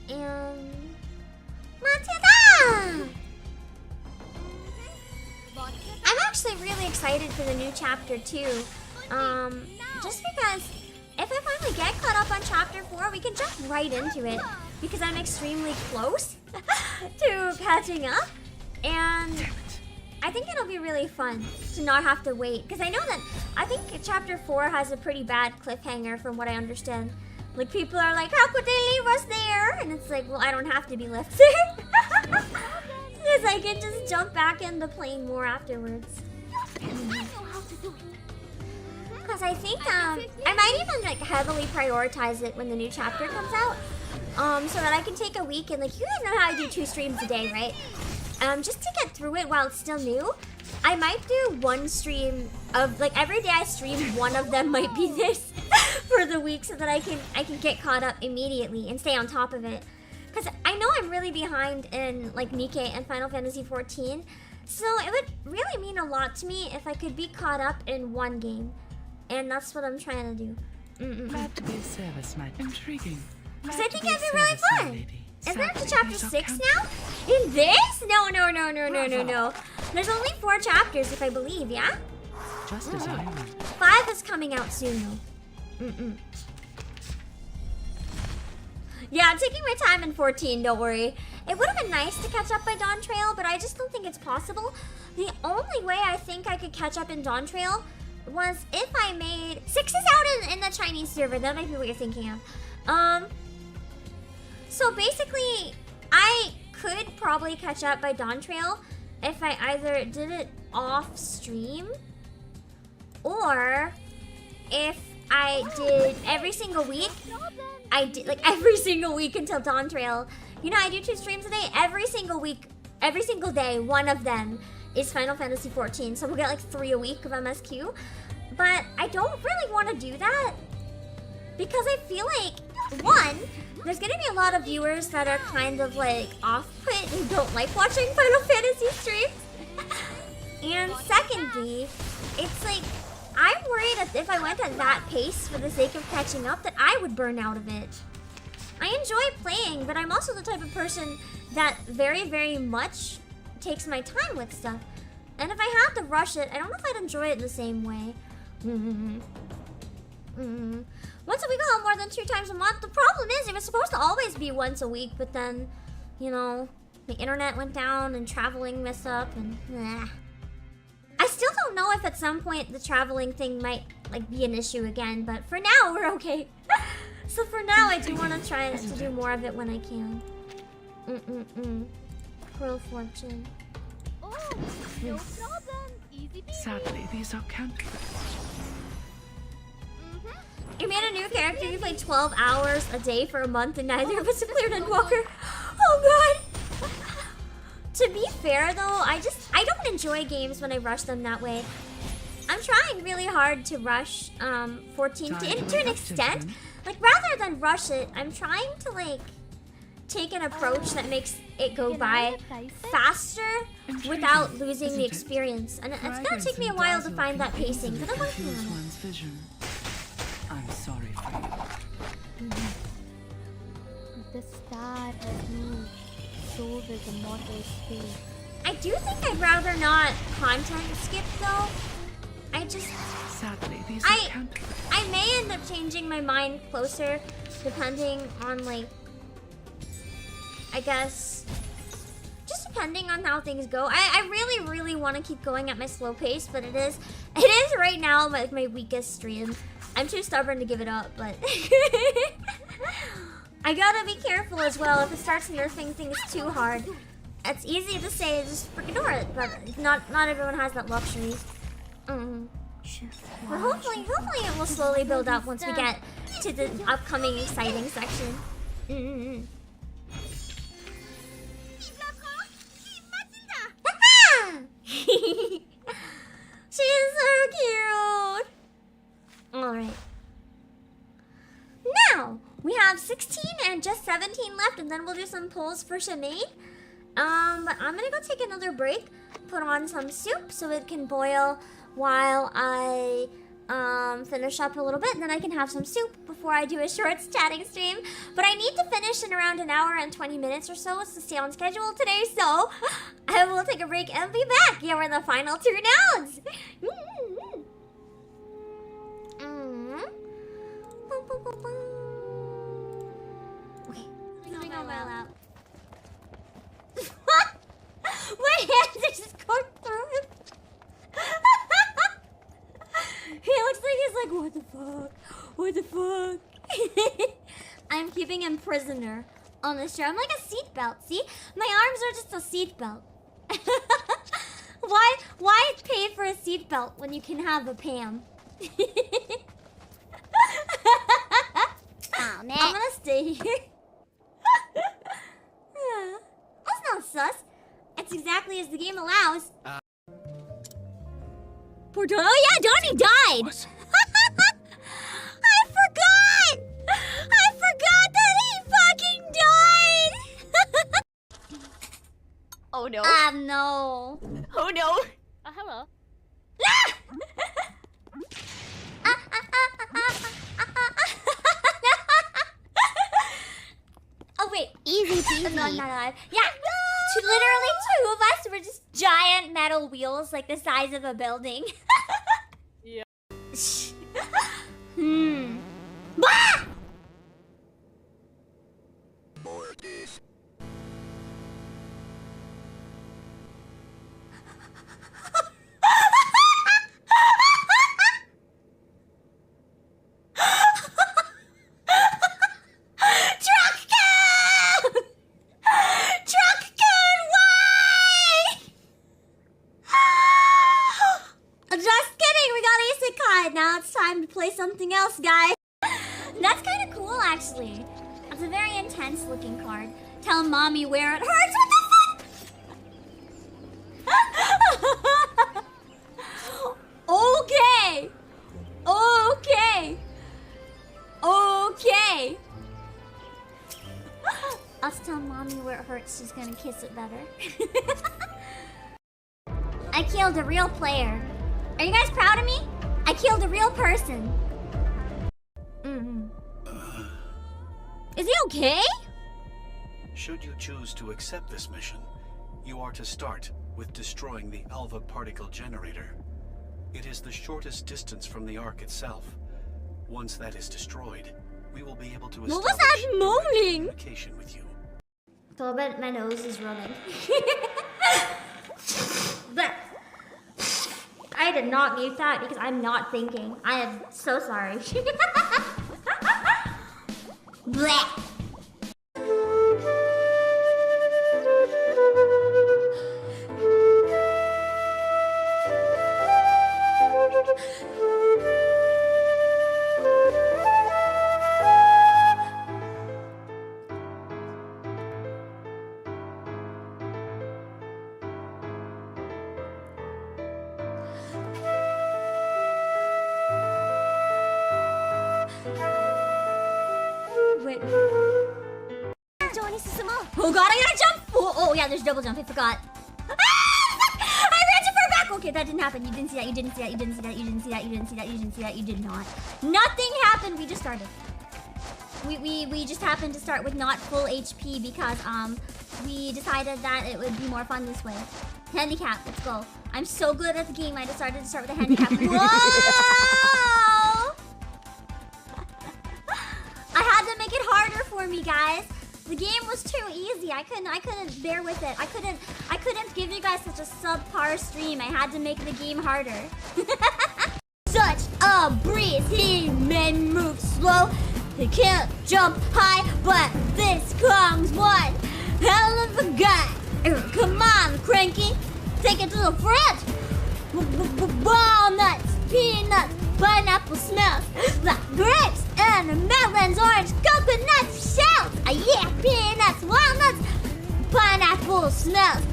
And... Matilda! I'm actually really excited for the new chapter too. Just because if I finally get caught up on chapter 4, we can jump right into it because I'm extremely close to catching up, and I think it'll be really fun to not have to wait, because I know that I think chapter 4 has a pretty bad cliffhanger from what I understand. Like, people are like, how could they leave us there? And it's like, well, I don't have to be left there. Because I can just jump back into playing more afterwards. Because I think, I might even, like, heavily prioritize it when the new chapter comes out. So that I can take a week and, like, you guys know how I do 2 streams a day, right? Just to get through it while it's still new. I might do 1 stream of, like, every day I stream, one of them might be this for the week so that I can get caught up immediately and stay on top of it. Because I know I'm really behind in, like, Nikke and Final Fantasy XIV. So it would really mean a lot to me if I could be caught up in 1 game. And that's what I'm trying to do. Glad to be of service, my intriguing. Because I think it'd be really fun. Isn't that to chapter 6 now? In this? No. There's only 4 chapters, if I believe, yeah? Just as I want. 5 is coming out soon, though. Yeah, I'm taking my time in 14, don't worry. It would have been nice to catch up by Dawn Trail, but I just don't think it's possible. The only way I think I could catch up in Dawn Trail was if I made... 6 is out in the Chinese server, that might be what you're thinking of. So basically, I could probably catch up by Dawn Trail if I either did it off stream or if I did every single week. I did like every single week until Dawn Trail. You know, I do 2 streams a day. Every single week, every single day, one of them is Final Fantasy XIV. So we'll get like 3 a week of MSQ. But I don't really want to do that because I feel like, 1, there's gonna be a lot of viewers that are kind of like off-put and don't like watching Final Fantasy streams. And secondly, it's like, I'm worried that if I went at that pace for the sake of catching up, that I would burn out of it. I enjoy playing, but I'm also the type of person that very, very much takes my time with stuff. And if I had to rush it, I don't know if I'd enjoy it the same way. Once a week, I'll more than 2 times a month. The problem is, it was supposed to always be once a week, but then, you know, the internet went down and traveling messed up and I still don't know if at some point the traveling thing might, like, be an issue again, but for now, we're okay. So for now, I do want to try to do more of it when I can. Pearl Fortune. Oh, no problem. Easy peasy. Sadly, these are counterfeits. You made a new character, you played 12 hours a day for a month, and neither of us have cleared Endwalker. Oh god! To be fair though, I don't enjoy games when I rush them that way. I'm trying really hard to rush 14 to an extent. Like, rather than rush it, I'm trying to, like, take an approach that makes it go by faster without losing the experience. And it's gonna take me a while to find that pacing, but I'm working on it. I'm sorry for you. The star has moved. So will the mortal's fate. I do think I'd rather not content skip though. I just... Sadly, these I may end up changing my mind closer depending on, like, I guess, just depending on how things go. I really, really want to keep going at my slow pace, but it is right now my weakest stream. I'm too stubborn to give it up, but I gotta be careful as well if it starts nerfing things too hard. It's easy to say, just ignore it, but not everyone has that luxury. But hopefully it will slowly build up once we get to the upcoming exciting section. She is so cute! Alright. Now, we have 16 and just 17 left, and then we'll do some polls for Shamane. But I'm gonna go take another break, put on some soup so it can boil while I finish up a little bit, and then I can have some soup before I do a short chatting stream. But I need to finish in around an hour and 20 minutes or so to stay on schedule today, so I will take a break and be back. Yeah, we're in the final 2 rounds. Okay, let me go well out. My hands are just going through him. He looks like he's like, what the fuck? What the fuck? I'm keeping him prisoner on this chair. I'm like a seatbelt. See? My arms are just a seatbelt. Why pay for a seatbelt when you can have a Pam? Oh, man. I'm gonna stay here. That's not sus. It's exactly as the game allows. Poor Donnie. Oh yeah, Donnie died. I forgot. I forgot that he fucking died. Oh no. No. Oh no. Hello. Oh wait. Easy peasy. No, I'm not alive. Yeah. Literally two of us were just giant metal wheels like the size of a building. Yeah. Bah! Now it's time to play something else, guys. That's kind of cool, actually. It's a very intense looking card. Tell mommy where it hurts. What the fuck? Okay. Okay. Okay. Us tell mommy where it hurts. She's gonna kiss it better. I killed a real player. Are you guys proud of me? I killed a real person. Is he okay? Should you choose to accept this mission, you are to start with destroying the Alva particle generator. It is the shortest distance from the Ark itself. Once that is destroyed, we will be able to establish what was that moaning? Communication with you. A little bit, my nose is running. But I did not mute that because I'm not thinking. I am so sorry. Blech. Wait. Oh god, I gotta jump! Oh yeah, there's double jump, I forgot. Ah! I ran too far back! Okay, that didn't happen. You didn't see that, you didn't see that, you didn't see that, you didn't see that, you didn't see that, you didn't see that, you did not. Nothing happened, we just started. We just happened to start with not full HP because we decided that it would be more fun this way. Handicap, let's go. I'm so good at the game, I decided to start with a handicap. Whoa! I had to make it harder for me, guys. The game was too easy. I couldn't bear with it. I couldn't give you guys such a subpar stream. I had to make the game harder. Such a breeze. He may move slow. He can't jump high, but this comes one hell of a guy. Come on, Cranky. Take it to the front. Walnuts, peanuts, pineapple smells like grapes and melons, orange, coconut shells. Yeah, peanuts, walnuts, pineapple smells,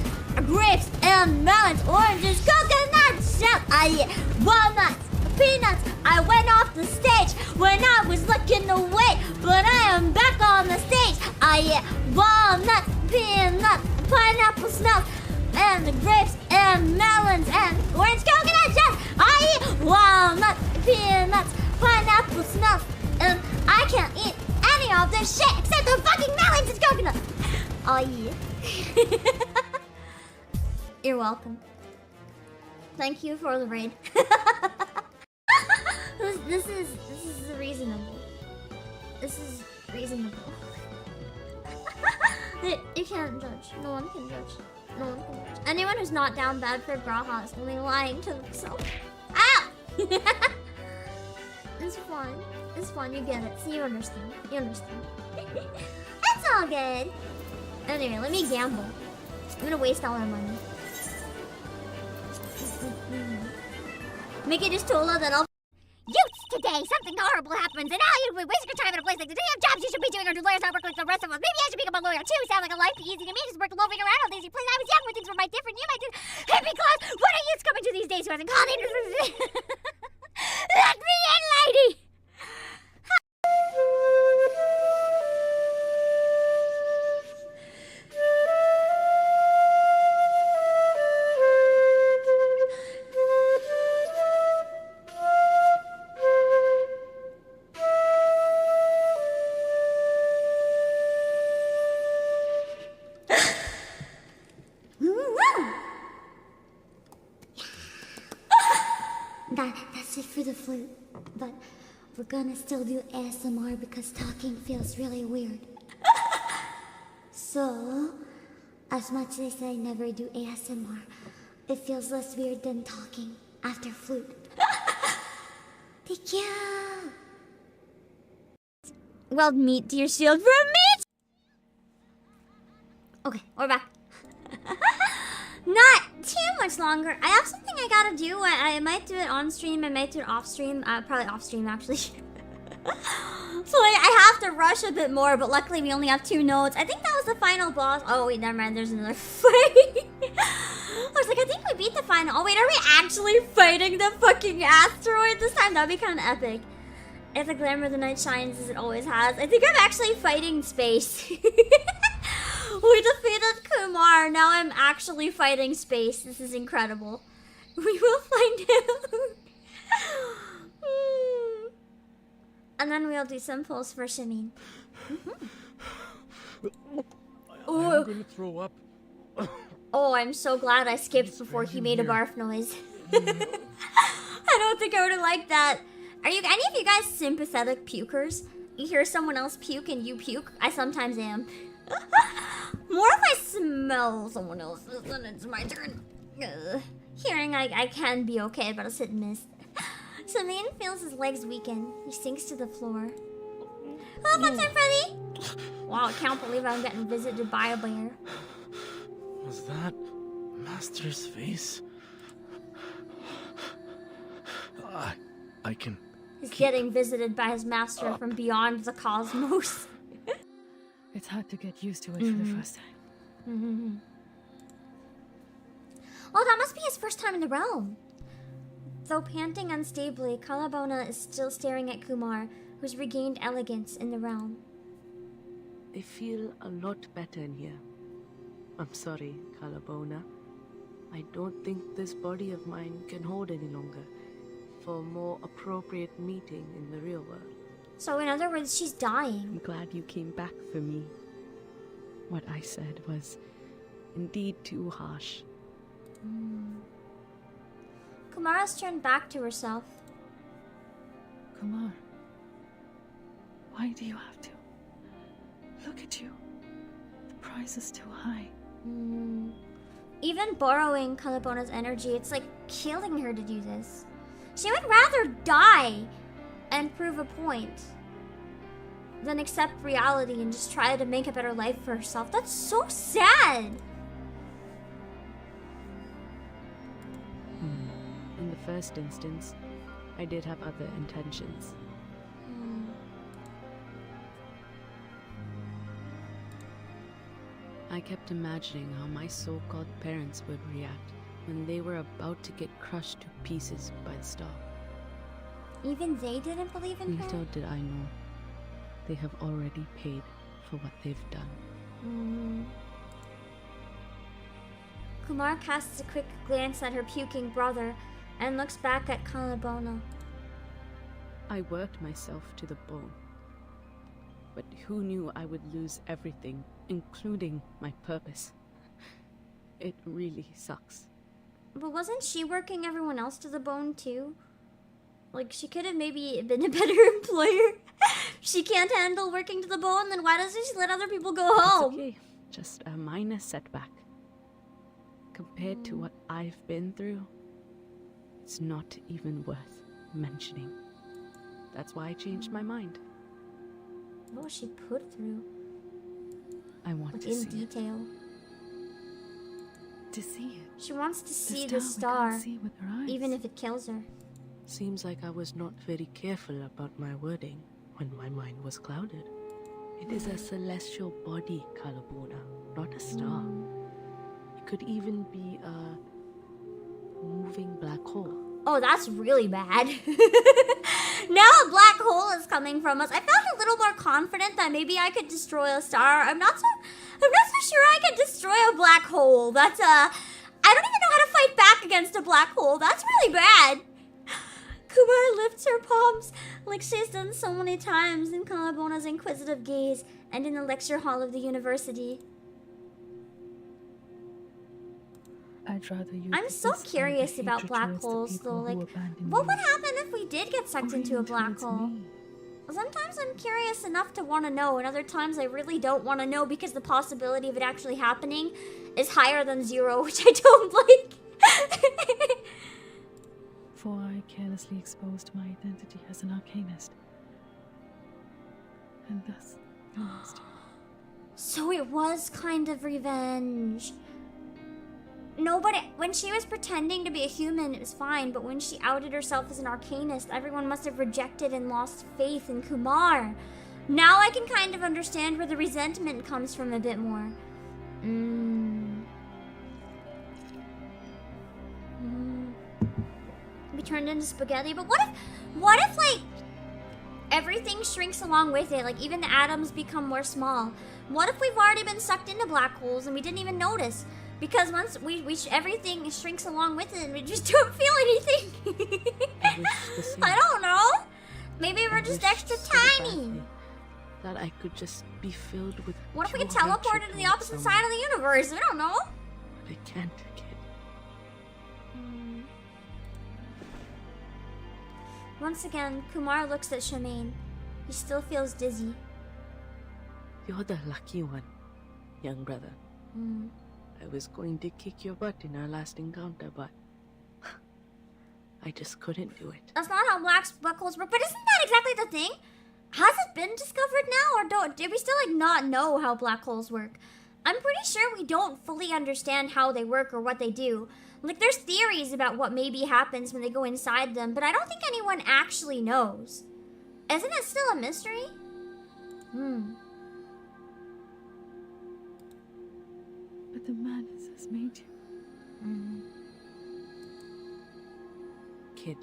grapes and melons, oranges, coconut shells. Yeah, walnuts, peanuts. I went off the stage when I was looking away, but I am back on the stage. Yeah, walnuts, peanuts, pineapple smells, and the grapes and melons and orange coconut shells. I eat walnuts, peanuts, pineapple smells, and I can't eat any of this shit except the fucking melons and coconut. Oh yeah. You're welcome. Thank you for the raid. This is reasonable. This is reasonable. You can't judge. No one can judge. No one can judge. Anyone who's not down bad for Braha is only lying to themselves. Ow! It's fun. It's fun. You get it. See, you understand. You understand. That's all good. Anyway, let me gamble. I'm gonna waste all our money. Mickey just told her that I'll. Youths, today something horrible happens, and now you're wasting your time in a place like this. Do you have jobs you should be doing, or do lawyers not work like the rest of us? Maybe I should become a lawyer too. Sound like a life be easy to me. Just work loafing around all days. You play. I was young when things were my different. You might do hippie class. What are youths coming to these days who hasn't called in? Let me in, lady. That's it for the flute. But we're gonna still do ASMR because talking feels really weird. So, as much as I never do ASMR, it feels less weird than talking after flute. Thank you! Well, meat to your shield from me! Okay, we're back. Not too much longer. I have something I gotta do. I might do it on stream, I might do it off stream. Probably off stream, actually. So I have to rush a bit more, but luckily we only have 2 notes. I think that was the final boss. Oh wait, never mind, there's another fight. I was like, I think we beat the final. Oh wait, are we actually fighting the fucking asteroid this time? That'd be kind of epic. If the glamour of the night shines as it always has. I think I'm actually fighting space. We defeated Kumar. Now I'm actually fighting space. This is incredible. We will find out. And then we'll do some pulls for Shamane. I'm gonna throw up. Oh, I'm so glad I skipped before he made a barf noise. I don't think I would have liked that. Are you any of you guys sympathetic pukers? You hear someone else puke and you puke? I sometimes am. More if I smell someone else's, then it's my turn. Hearing I can be okay, but it's hit and miss. Shamane feels his legs weaken. He sinks to the floor. Hello, Fun Time Freddy! Wow, I can't believe I'm getting visited by a bear. Was that Master's face? I can... He's getting visited by his master from beyond the cosmos. It's hard to get used to it for the first time. Oh, that must be his first time in the realm. Though panting unstably, Kalabona is still staring at Kumar, who's regained elegance in the realm. I feel a lot better in here. I'm sorry, Kalabona. I don't think this body of mine can hold any longer for a more appropriate meeting in the real world. So in other words, she's dying. I'm glad you came back for me. What I said was indeed too harsh. Kumara's turned back to herself. Kumar, why do you have to? Look at you. The price is too high. Even borrowing Kalabona's energy, it's like killing her to do this. She would rather die and prove a point than accept reality and just try to make a better life for herself. That's so sad. In the first instance, I did have other intentions. I kept imagining how my so-called parents would react when they were about to get crushed to pieces by the star. Even they didn't believe in her? Little did I know, they have already paid for what they've done. Kumar casts a quick glance at her puking brother and looks back at Kalabona. I worked myself to the bone. But who knew I would lose everything, including my purpose? It really sucks. But wasn't she working everyone else to the bone too? Like, she could have maybe been a better employer. She can't handle working to the bone, then why doesn't she let other people go home? It's okay, just a minor setback. Compared to what I've been through, it's not even worth mentioning. That's why I changed my mind. What was she put through? I want Like to in see detail. it. To see it. She wants to see the the star we star, can't see with our eyes. even if it kills her. Seems like I was not very careful about my wording when my mind was clouded. It is a celestial body, Kalabona, not a star. It could even be a moving black hole. Oh, that's really bad. Now a black hole is coming from us. I felt a little more confident that maybe I could destroy a star. I'm not so sure I could destroy a black hole. That's I don't even know how to fight back against a black hole. That's really bad. Kumar lifts her palms like she's done so many times in Kalabona's inquisitive gaze and in the lecture hall of the university. I'd rather you. I'm so curious about black holes, though. Like, what would happen if we did get sucked into a black hole? Sometimes I'm curious enough to want to know, and other times I really don't want to know because the possibility of it actually happening is higher than 0, which I don't like. For I carelessly exposed my identity as an arcanist, and thus lost. So it was kind of revenge. When she was pretending to be a human, it was fine, but when she outed herself as an arcanist, everyone must have rejected and lost faith in Kumar. Now I can kind of understand where the resentment comes from a bit more. Be turned into spaghetti, but what if like everything shrinks along with it, like even the atoms become more small? What if we've already been sucked into black holes and we didn't even notice? Because once everything shrinks along with it and we just don't feel anything. I don't know. Maybe we're just extra tiny. That I could just be filled with. What if we could teleport into the opposite side of the universe? We don't know. But I can't, kid. Once again, Kumar looks at Shamane. He still feels dizzy. You're the lucky one, young brother. I was going to kick your butt in our last encounter, but I just couldn't do it. That's not how black holes work, but isn't that exactly the thing? Has it been discovered now, or did we still like not know how black holes work? I'm pretty sure we don't fully understand how they work or what they do. Like, there's theories about what maybe happens when they go inside them, but I don't think anyone actually knows. Isn't it still a mystery? But the madness has made you. Kid,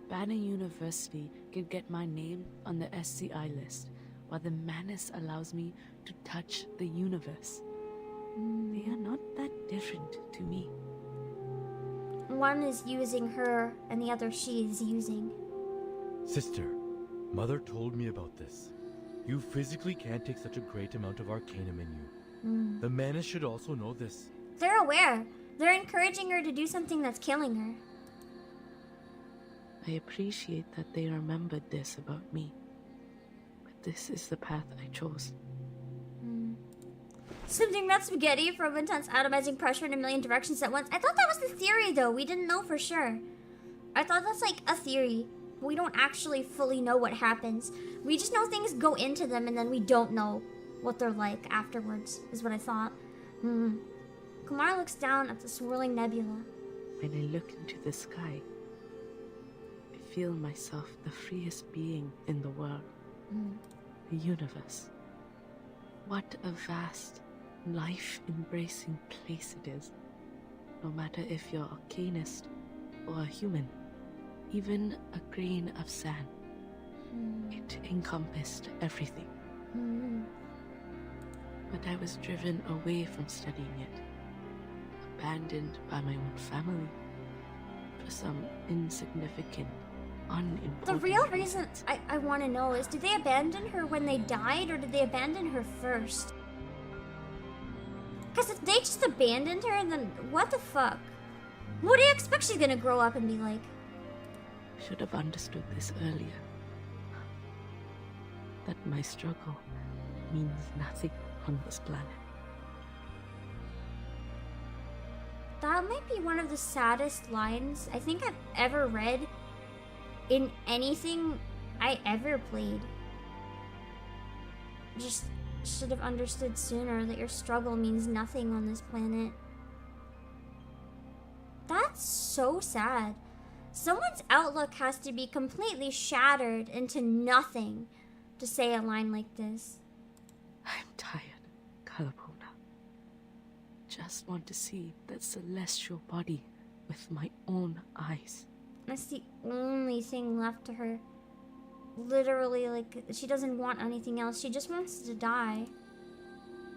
Banner University can get my name on the SCI list, while the madness allows me to touch the universe. They are not that different to me. One is using her, and the other she is using. Sister, Mother told me about this. You physically can't take such a great amount of arcanum in you. The Manus should also know this. They're aware. They're encouraging her to do something that's killing her. I appreciate that they remembered this about me. But this is the path I chose. Something about spaghetti from intense atomizing pressure in a million directions at once. I thought that was the theory, though. We didn't know for sure. I thought that's like a theory. We don't actually fully know what happens. We just know things go into them and then we don't know what they're like afterwards, is what I thought. Kumar looks down at the swirling nebula. When I look into the sky, I feel myself the freest being in the world. The universe. What a vast, life-embracing place it is. No matter if you're arcanist or a human, even a grain of sand. It encompassed everything. But I was driven away from studying it, abandoned by my own family, for some insignificant, unimportant The real reason I want to know is, did they abandon her when they died, or did they abandon her first? Because if they just abandoned her, then what the fuck? What do you expect she's gonna grow up and be like? Should have understood this earlier. That my struggle means nothing on this planet. That might be one of the saddest lines I think I've ever read in anything I ever played. Just should have understood sooner that your struggle means nothing on this planet. That's so sad. Someone's outlook has to be completely shattered into nothing to say a line like this. I'm tired, Calabona. Just want to see that celestial body with my own eyes. That's the only thing left to her. Literally, like, she doesn't want anything else. She just wants to die.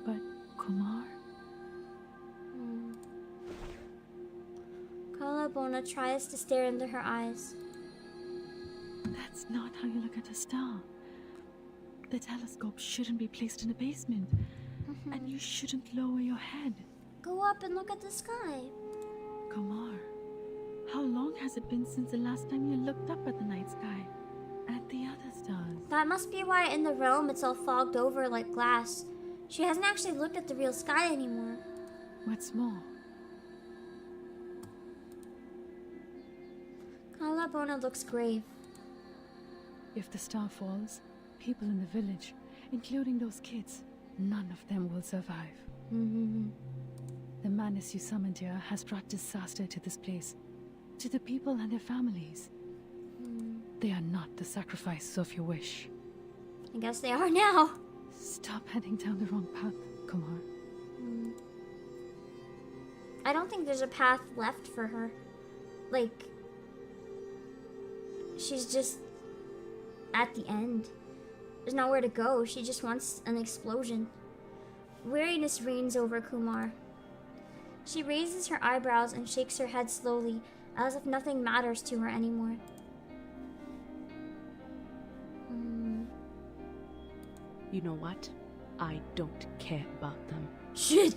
But Kumar? Calabona tries to stare into her eyes. That's not how you look at a star. The telescope shouldn't be placed in a basement. And you shouldn't lower your head. Go up and look at the sky. Kumar, how long has it been since the last time you looked up at the night sky? At the other stars? That must be why in the realm it's all fogged over like glass. She hasn't actually looked at the real sky anymore. What's more? Calabona looks grave. If the star falls, people in the village, including those kids, none of them will survive. The madness you summoned here has brought disaster to this place, to the people and their families. They are not the sacrifices of your wish. I guess they are now. Stop heading down the wrong path, Kumar. I don't think there's a path left for her. Like, she's just at the end. There's nowhere to go. She just wants an explosion. Weariness reigns over Kumar. She raises her eyebrows and shakes her head slowly, as if nothing matters to her anymore. You know what? I don't care about them. Shit.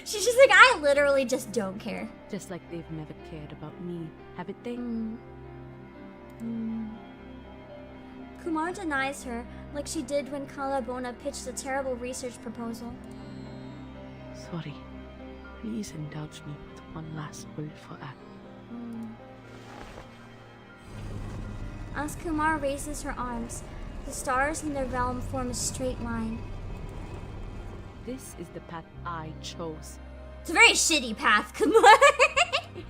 She's just like, I literally just don't care. Just like they've never cared about me, haven't they? Kumar denies her, like she did when Calabona pitched a terrible research proposal. Sorry. Please indulge me with one last word for Ab. As Kumar raises her arms, the stars in the realm form a straight line. This is the path I chose. It's a very shitty path, Kumar.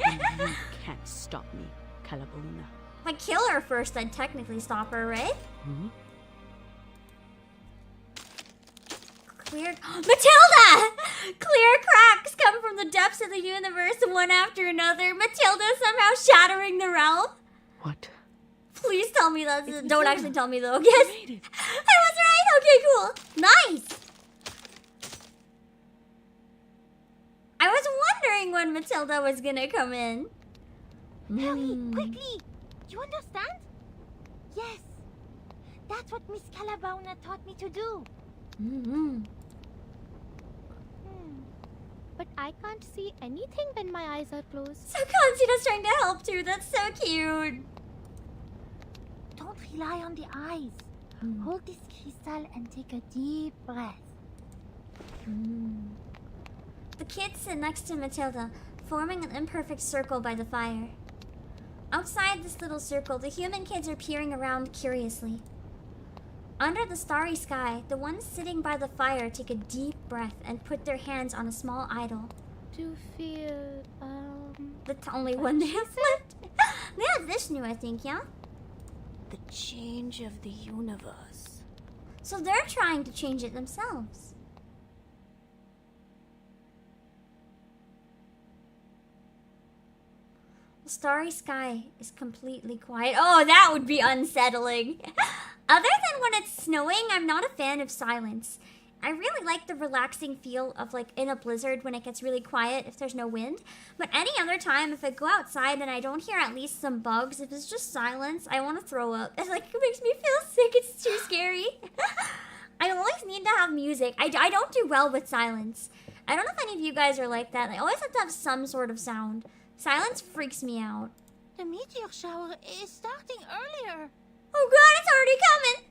And you can't stop me, Calabona. If I kill her first, I'd technically stop her, right? Clear... Matilda! Clear cracks come from the depths of the universe, one after another. Matilda somehow shattering the realm. What? Please tell me that's... Don't actually tell me, though. Yes. I was right. Okay, cool. Nice. I was wondering when Matilda was gonna come in. Hurry, quickly! You understand? Yes. That's what Miss Calabona taught me to do. But I can't see anything when my eyes are closed. So Conceita's trying to help too. That's so cute. Don't rely on the eyes. Hold this crystal and take a deep breath. The kids sit next to Matilda, forming an imperfect circle by the fire. Outside this little circle, the human kids are peering around curiously. Under the starry sky, the ones sitting by the fire take a deep breath and put their hands on a small idol. To feel, That's the only one they have left. They have Vishnu, I think, yeah? The change of the universe. So they're trying to change it themselves. The starry sky is completely quiet. Oh, that would be unsettling. Other than when it's snowing, I'm not a fan of silence. I really like the relaxing feel of like in a blizzard when it gets really quiet if there's no wind. But any other time, if I go outside and I don't hear at least some bugs, if it's just silence, I want to throw up. It's like, it makes me feel sick. It's too scary. I always need to have music. I don't do well with silence. I don't know if any of you guys are like that. I always have to have some sort of sound. Silence freaks me out. The meteor shower is starting earlier. Oh god, it's already coming!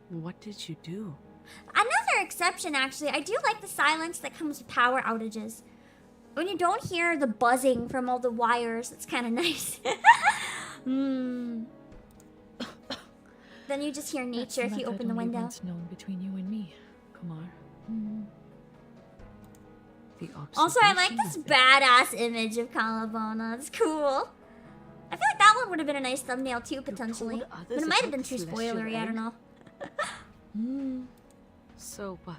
What did you do? Another exception, actually. I do like the silence that comes with power outages. When you don't hear the buzzing from all the wires, it's kind of nice. Then you just hear nature if you open the window. Once known between you and me, Kumar. Also, I like this badass image of Kalabona. It's cool. I feel like that one would have been a nice thumbnail too, potentially. But it might have been too spoilery, I don't know. So what?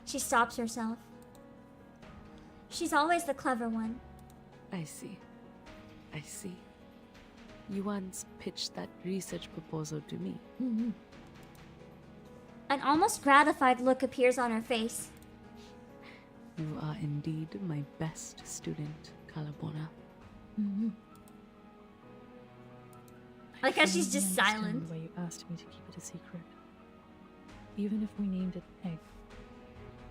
She stops herself. She's always the clever one. I see. I see. You once pitched that research proposal to me. An almost gratified look appears on her face. You are indeed my best student, Kalabona. Like how she's just silent. Why you asked me to keep it a secret. Even if we named it Egg,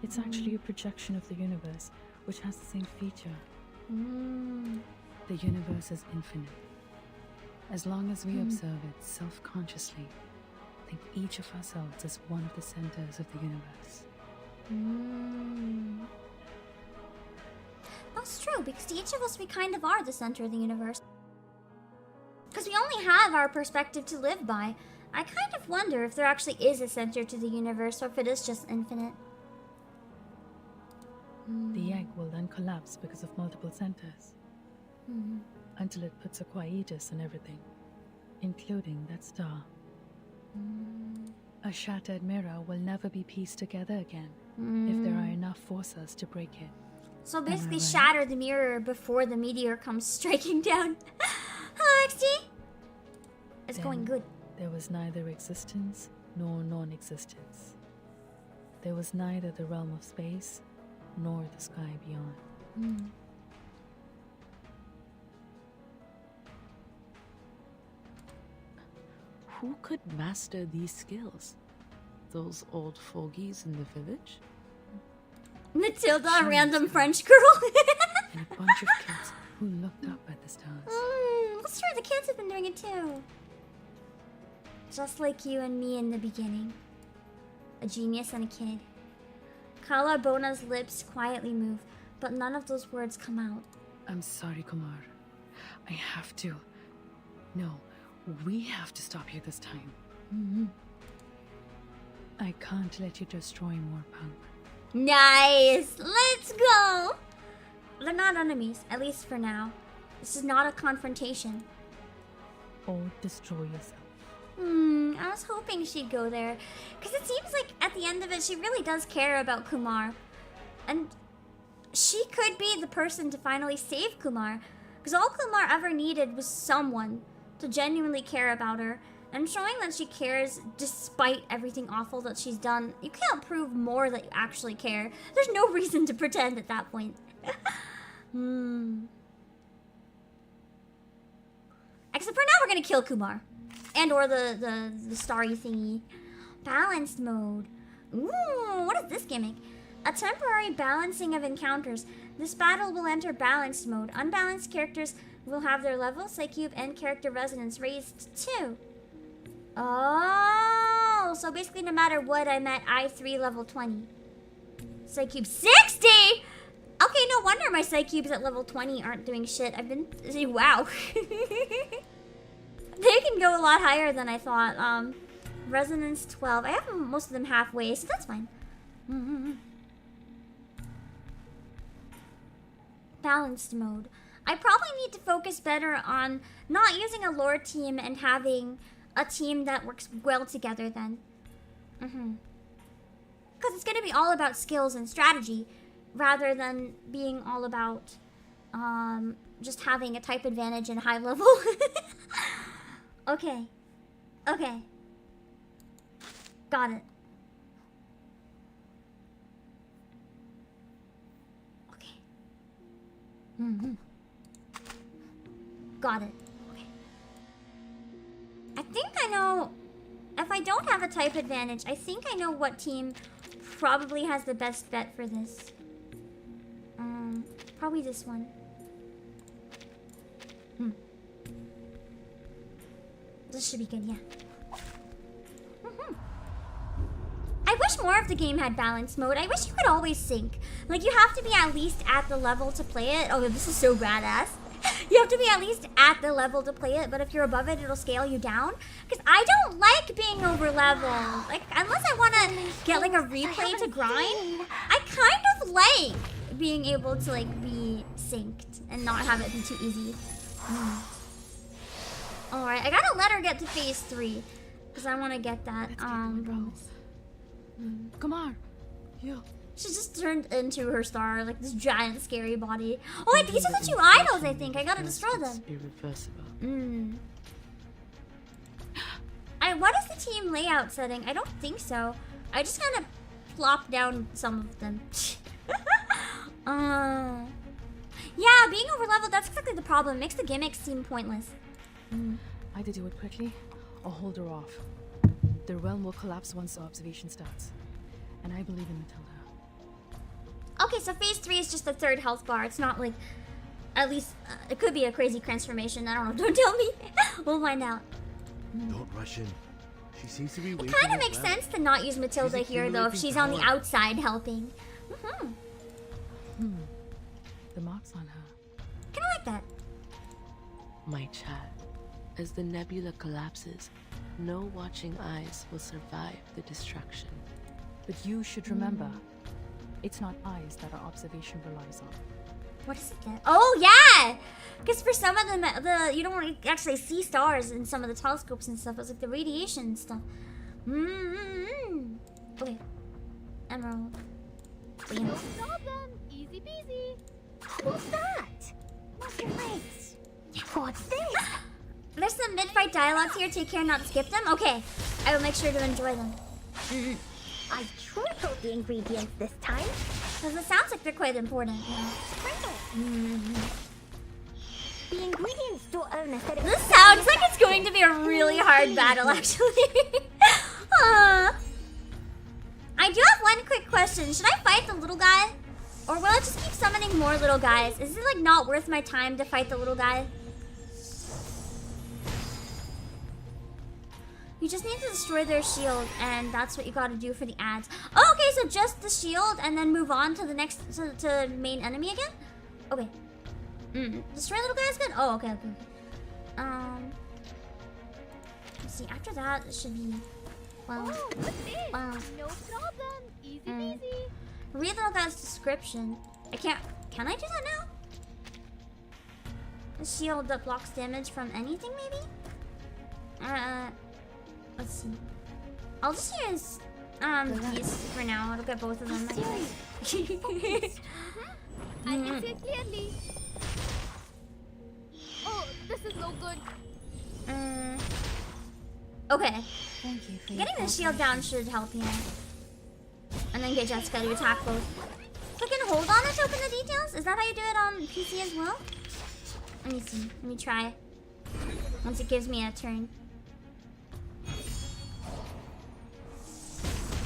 it's actually a projection of the universe, which has the same feature. The universe is infinite. As long as we observe it self-consciously, think each of ourselves is one of the centers of the universe. That's true, because to each of us we kind of are the center of the universe. Because we only have our perspective to live by. I kind of wonder if there actually is a center to the universe, or if it is just infinite. The egg will then collapse because of multiple centers. Until it puts a quietus on everything, including that star. A shattered mirror will never be pieced together again if there are enough forces to break it. So basically shatter the mirror before the meteor comes striking down. Hello, XD! It's going good. There was neither existence nor non-existence. There was neither the realm of space nor the sky beyond. Who could master these skills? Those old fogies in the village? Matilda, a random French girl. And a bunch of kids who looked up at the stars. That's true, the kids have been doing it too. Just like you and me in the beginning. A genius and a kid. Kalabona's lips quietly move, but none of those words come out. I'm sorry, Kumar. I have to. No, we have to stop you this time. I can't let you destroy Mor Pankh. Nice! Let's go! They're not enemies, at least for now. This is not a confrontation. Or destroy yourself. I was hoping she'd go there. Because it seems like at the end of it, she really does care about Kumar. And she could be the person to finally save Kumar. Because all Kumar ever needed was someone to genuinely care about her. And showing that she cares despite everything awful that she's done, you can't prove more that you actually care. There's no reason to pretend at that point. Except for now we're gonna kill Kumar. And or the starry thingy. Balanced mode. Ooh, what is this gimmick? A temporary balancing of encounters. This battle will enter balanced mode. Unbalanced characters will have their level, Psycube, and character resonance raised too. Oh, so basically no matter what, I'm at I3 level 20. Psycube 60? Okay, no wonder my Psycubes at level 20 aren't doing shit. I've been... Wow. They can go a lot higher than I thought. Resonance 12. I have most of them halfway, so that's fine. Balanced mode. I probably need to focus better on not using a lore team and having a team that works well together then. Because it's going to be all about skills and strategy rather than being all about just having a type advantage and high level. Okay. Okay. Got it. Okay. Got it. Okay. I think I know... If I don't have a type advantage, I think I know what team probably has the best bet for this. Probably this one. This should be good, yeah. I wish more of the game had balance mode. I wish you could always sync. Like, you have to be at least at the level to play it. Oh, this is so badass. You have to be at least at the level to play it, but if you're above it, it'll scale you down. Because I don't like being over leveled. Like, unless I want to get like a replay to grind, I kind of like being able to like be synced and not have it be too easy. Alright, I gotta let her get to phase 3. Because I want to get that. Come on. You. She just turned into her star, like this giant scary body. Oh wait, these are the 2 idols, I think. I gotta destroy them. Irreversible. What is the team layout setting? I don't think so. I just kind of plopped down some of them. Yeah, being overleveled, that's exactly the problem. Makes the gimmicks seem pointless. Either do it quickly or hold her off. Their realm will collapse once the observation starts. And I believe in Matilda. Okay, so phase 3 is just the 3rd health bar. It's not like, at least, it could be a crazy transformation. I don't know. Don't tell me. We'll find out. Don't rush in. She seems to be waiting. It kind of makes sense to not use Matilda here, though, if she's on the outside helping. The marks on her. Kind of like that. My child, as the nebula collapses, no watching eyes will survive the destruction. But you should remember, it's not eyes that our observation relies on. What is it then? Oh, yeah! Because for some of them, you don't actually see stars in some of the telescopes and stuff. It's like the radiation and stuff. Okay. Emerald. No problem. Easy peasy. What's that? What's your face? What's this? There's some mid-fight dialogues here. Take care not to skip them. Okay. I will make sure to enjoy them. I tripled the ingredients this time. Because it sounds like they're quite important. The ingredients don't own a set of... This sounds like it's going to be a really hard battle, actually. I do have one quick question. Should I fight the little guy? Or will I just keep summoning more little guys? Is it like not worth my time to fight the little guy? You just need to destroy their shield, and that's what you gotta do for the ads. Oh, okay, so just the shield, and then move on to the next, to main enemy again? Okay. Destroy little guys good? Oh, okay. Let's see, after that, it should be, well, No problem. Easy peasy. Read the little guy's description. Can I do that now? A shield that blocks damage from anything, maybe? Let's see. I'll just use these for now. I'll get both of them. I can see it clearly. Oh, this is no good. Okay. Thank you for Getting the shield down should help here. And then get Jessica to attack both. Click and hold on it to open the details? Is that how you do it on PC as well? Let me see. Let me try. Once it gives me a turn.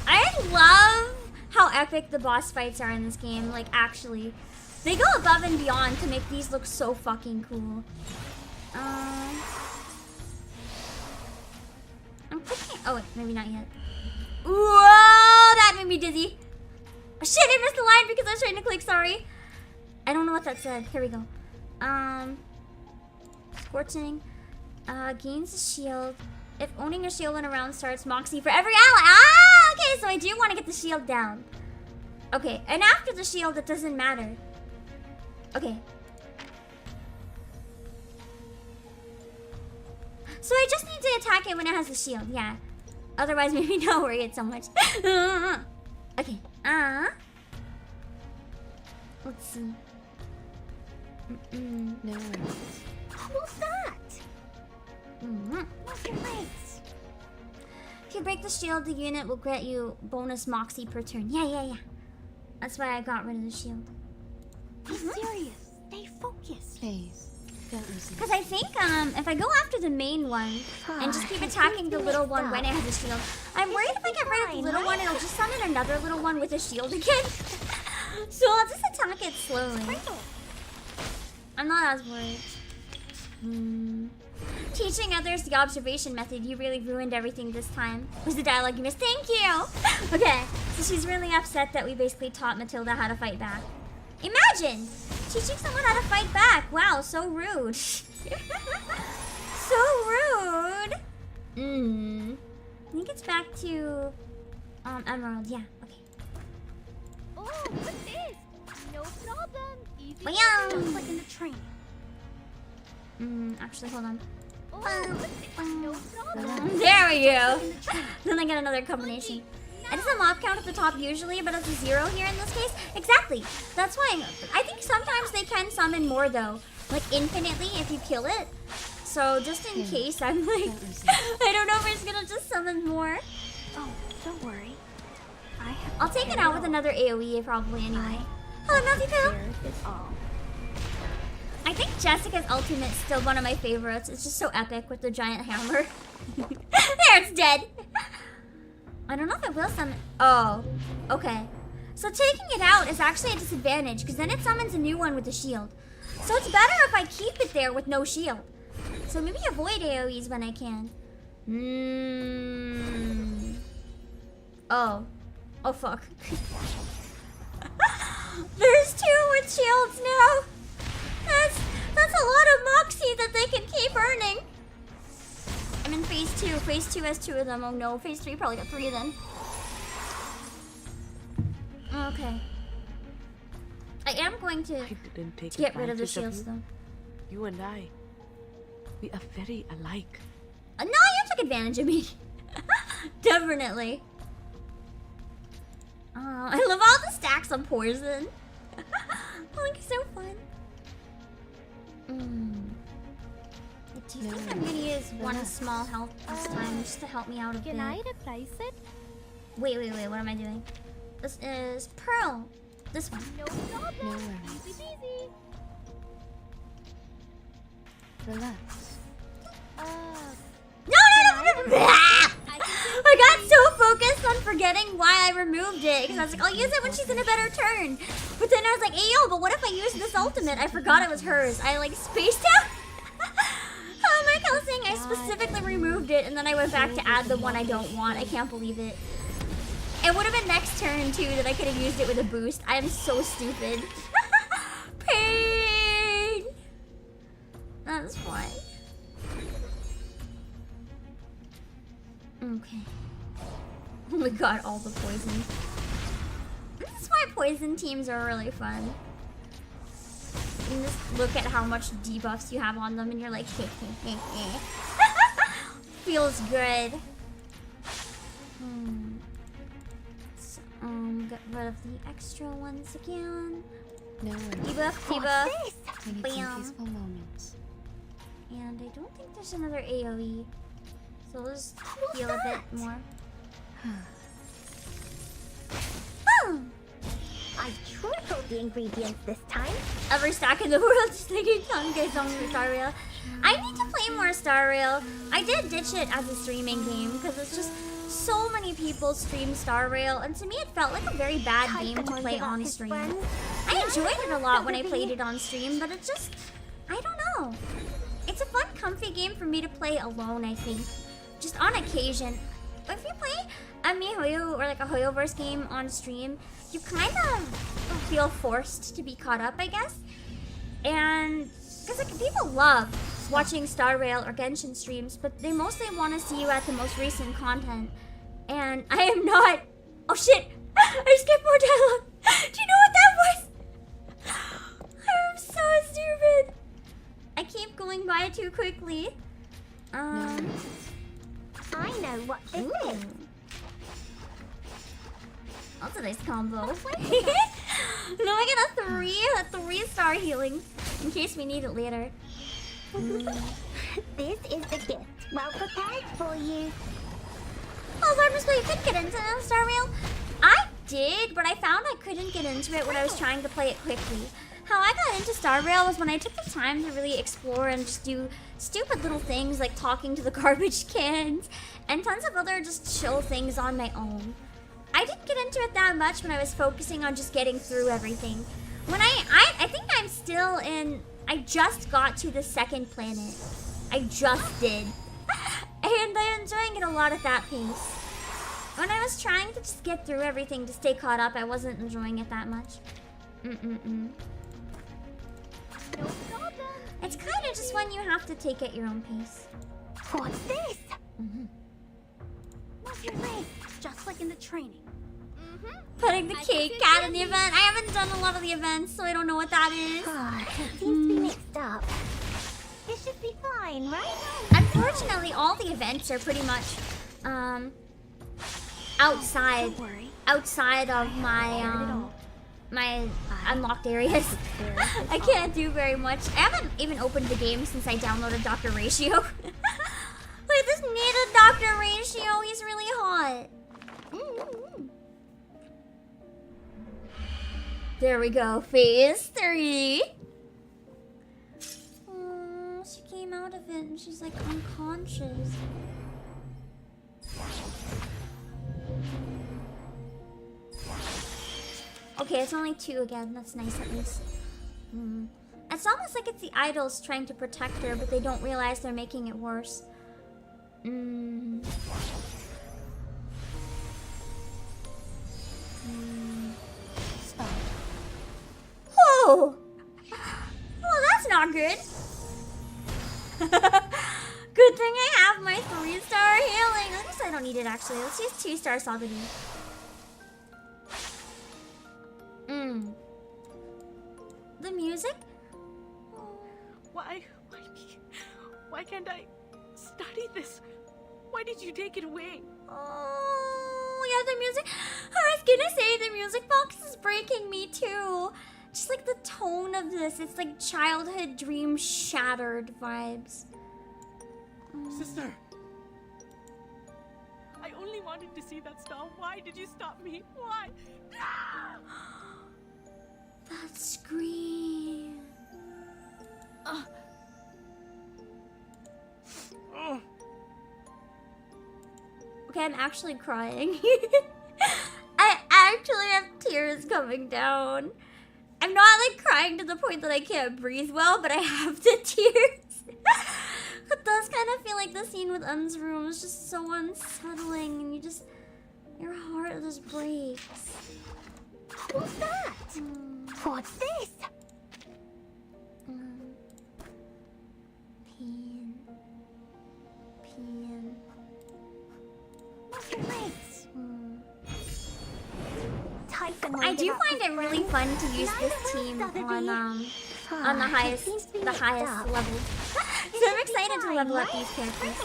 I love how epic the boss fights are in this game. Like, actually. They go above and beyond to make these look so fucking cool. I'm clicking. Oh, wait. Maybe not yet. Whoa! That made me dizzy. Oh, shit, I missed the line because I was trying to click. Sorry. I don't know what that said. Here we go. Scorching. Gains a shield. If owning a shield when a round starts, Moxie for every ally. Ah, okay, so I do want to get the shield down. Okay, and after the shield, it doesn't matter. Okay. So I just need to attack it when it has the shield, yeah. Otherwise, maybe not worry it so much. Okay. Let's see. No worries. What's that? What's your face? If you break the shield, the unit will grant you bonus Moxie per turn. Yeah. That's why I got rid of the shield. Be serious. Stay focused. Please. Because I think if I go after the main one and just keep attacking the little one when it has a shield, I'm worried if I get rid of the little one, it'll just summon another little one with a shield again. So I'll just attack it slowly. I'm not as worried. Teaching others the observation method, you really ruined everything this time. Was the dialogue you missed? Thank you! Okay, So she's really upset that we basically taught Matilda how to fight back. Imagine! Teaching someone how to fight back! Wow, so rude. So rude! I think it's back to Emerald, yeah, okay. Oh, what's this? No problem. Easy. Wow. Just like in the train. Actually, hold on. Oh, what's this? No problem. There we go. Then I get another combination. It doesn't mob count at the top usually, but it's a 0 here in this case. Exactly. That's why I think sometimes they can summon more though, like infinitely if you kill it. So just in case, I'm like, I don't know if it's gonna just summon more. Oh, don't worry. I'll take it out with another AoE probably anyway. Hello, Melty Pill. I think Jessica's ultimate is still one of my favorites. It's just so epic with the giant hammer. There, it's dead. I don't know if it will summon. Oh, okay. So taking it out is actually a disadvantage because then it summons a new one with a shield. So it's better if I keep it there with no shield. So maybe avoid AoEs when I can. Oh. Oh fuck. There's 2 with shields now. That's a lot of Moxie that they can keep earning. I'm in phase 2. Phase 2 has 2 of them. Oh no, phase 3 probably got 3 then. Okay. I am going to get rid of the shields though. You and I, we are very alike. No, you took advantage of me. Definitely. I love all the stacks of poison. Like, so fun. Do you think I'm gonna use one small health this time just to help me out a bit? Can I replace it? Wait, what am I doing? This is Pearl. This one. No problem. Easy peasy. Relax. No! I got so focused on forgetting why I removed it because I was like, I'll use it when she's in a better turn. But then I was like, hey yo, but what if I use this ultimate? I forgot it was hers. I like spaced out. How am I saying I specifically removed it and then I went back to add the one I don't want? I can't believe it. It would have been next turn too that I could have used it with a boost. I am so stupid. Pain. That's fine. Okay. Oh my god, all the poison. This is why poison teams are really fun. You just look at how much debuffs you have on them and you're like, feels good. So, get rid of the extra ones again. No worries. Debuff. We need some Bam. peaceful moments. And I don't think there's another AoE. So we'll just heal a bit more. I tripled the ingredients this time. Every stack in the world just thinking get on Star Rail. I need to play more Star Rail. I did ditch it as a streaming game because it's just so many people stream Star Rail, and to me it felt like a very bad game to play on stream. I enjoyed it a lot when I played it on stream, but it just, I don't know. It's a fun, comfy game for me to play alone, I think. Just on occasion. But if you play a MiHoYo or like a Hoyoverse game on stream, you kind of feel forced to be caught up, I guess. And because like people love watching Star Rail or Genshin streams, but they mostly want to see you at the most recent content. And I am not. Oh shit! I skipped more dialogue. Do you know what that was? I'm so stupid. I keep going by too quickly. I know what this is. That's a nice combo. No, I get a 3-star healing in case we need it later. This is the gift. Well prepared for you. Oh, Lord Miss, you could get into Star Rail. I did, but I found I couldn't get into it when I was trying to play it quickly. How I got into Star Rail was when I took the time to really explore and just do stupid little things like talking to the garbage cans and tons of other just chill things on my own. I didn't get into it that much when I was focusing on just getting through everything. When I think I'm still in, I just got to the 2nd planet. I just did. And I'm enjoying it a lot at that pace. When I was trying to just get through everything to stay caught up, I wasn't enjoying it that much. No problem. It's kind of just when you have to take at your own pace. What's this? What's your name? Just like in the training. Putting the cake cat in the event. I haven't done a lot of the events, so I don't know what that is. It seems to be mixed up. It should be fine, right? Unfortunately, all the events are pretty much outside of my my unlocked areas. I can't do very much. I haven't even opened the game since I downloaded Dr. Ratio. Wait, this needed Dr. Ratio. He's really hot. There we go. Phase 3. Oh, she came out of it and she's like unconscious. Okay, it's only 2 again. That's nice at least. It's almost like it's the idols trying to protect her, but they don't realize they're making it worse. Stop. Oh! Well, that's not good. Good thing I have my 3-star healing. I guess I don't need it actually. Let's use 2-star Saladin. The music? Why can't I study this? Why did you take it away? Oh, yeah, the music. I was gonna say the music box is breaking me too. Just like the tone of this, it's like childhood dream shattered vibes. Sister! I only wanted to see that star. Why did you stop me? Why? That scream. Okay, I'm actually crying. I actually have tears coming down. I'm not like crying to the point that I can't breathe well, but I have the tears. It does kind of feel like the scene with Un's room is just so unsettling, and your heart just breaks. Who's that? What's this? Peen. What's your legs? I do find it really fun to use this team on the highest level. So I'm excited to level up these characters.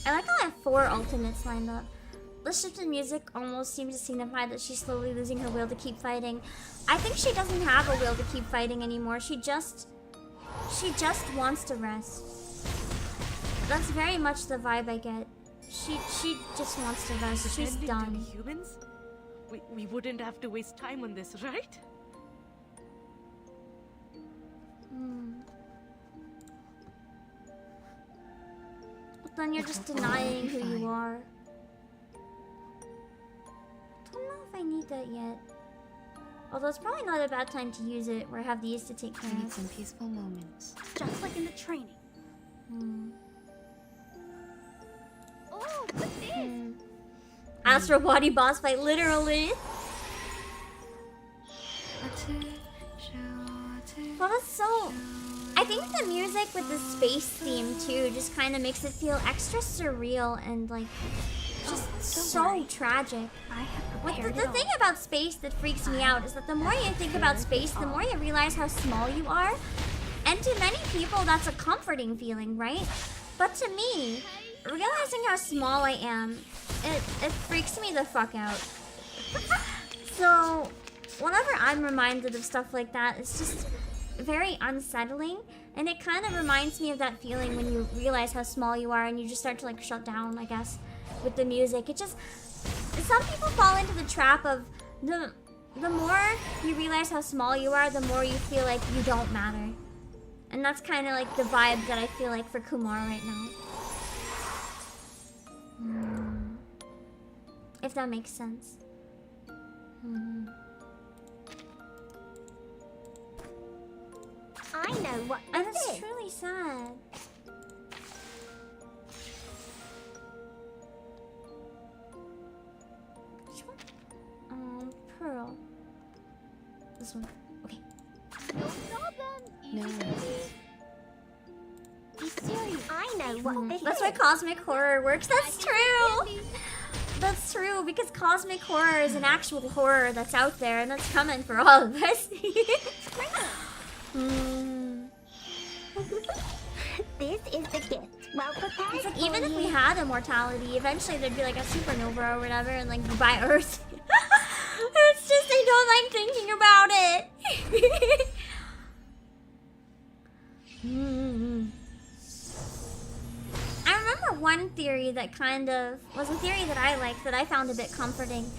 I like how I have 4 ultimates lined up. The shift in music almost seems to signify that she's slowly losing her will to keep fighting. I think she doesn't have a will to keep fighting anymore. She just wants to rest. That's very much the vibe I get. She just wants to rest. She's done. Humans? We wouldn't have to waste time on this, right? But then you're just denying who you are. I don't know if I need that yet. Although it's probably not a bad time to use it, where I have these to take care of. I need some peaceful moments. Just like in the training. Oh, what's this? Astro body boss fight, literally. Well, that's so... I think the music with the space theme, too, just kind of makes it feel extra surreal and, like, just so tragic. The thing about space that freaks me out is that the more you think about space, the more you realize how small you are. And to many people, that's a comforting feeling, right? But to me, realizing how small I am, it freaks me the fuck out. So, whenever I'm reminded of stuff like that, it's just very unsettling. And it kind of reminds me of that feeling when you realize how small you are and you just start to, like, shut down, I guess, with the music. It just... Some people fall into the trap of the more you realize how small you are, the more you feel like you don't matter. And that's kind of like the vibe that I feel like for Kumar right now. If that makes sense. I know what And is it's this? truly sad. Which one? Pearl. This one. Okay. No problem. No. Be serious. I know what this That's is. why cosmic horror works. That's true. That's true, because cosmic horror is an actual horror that's out there, and that's coming for all of us. This is the gift. Well prepared. It's like, even if we had immortality, eventually there'd be like a supernova or whatever, and like goodbye Earth. It's just I don't like thinking about it. I remember one theory that kind of was a theory that I liked, that I found a bit comforting.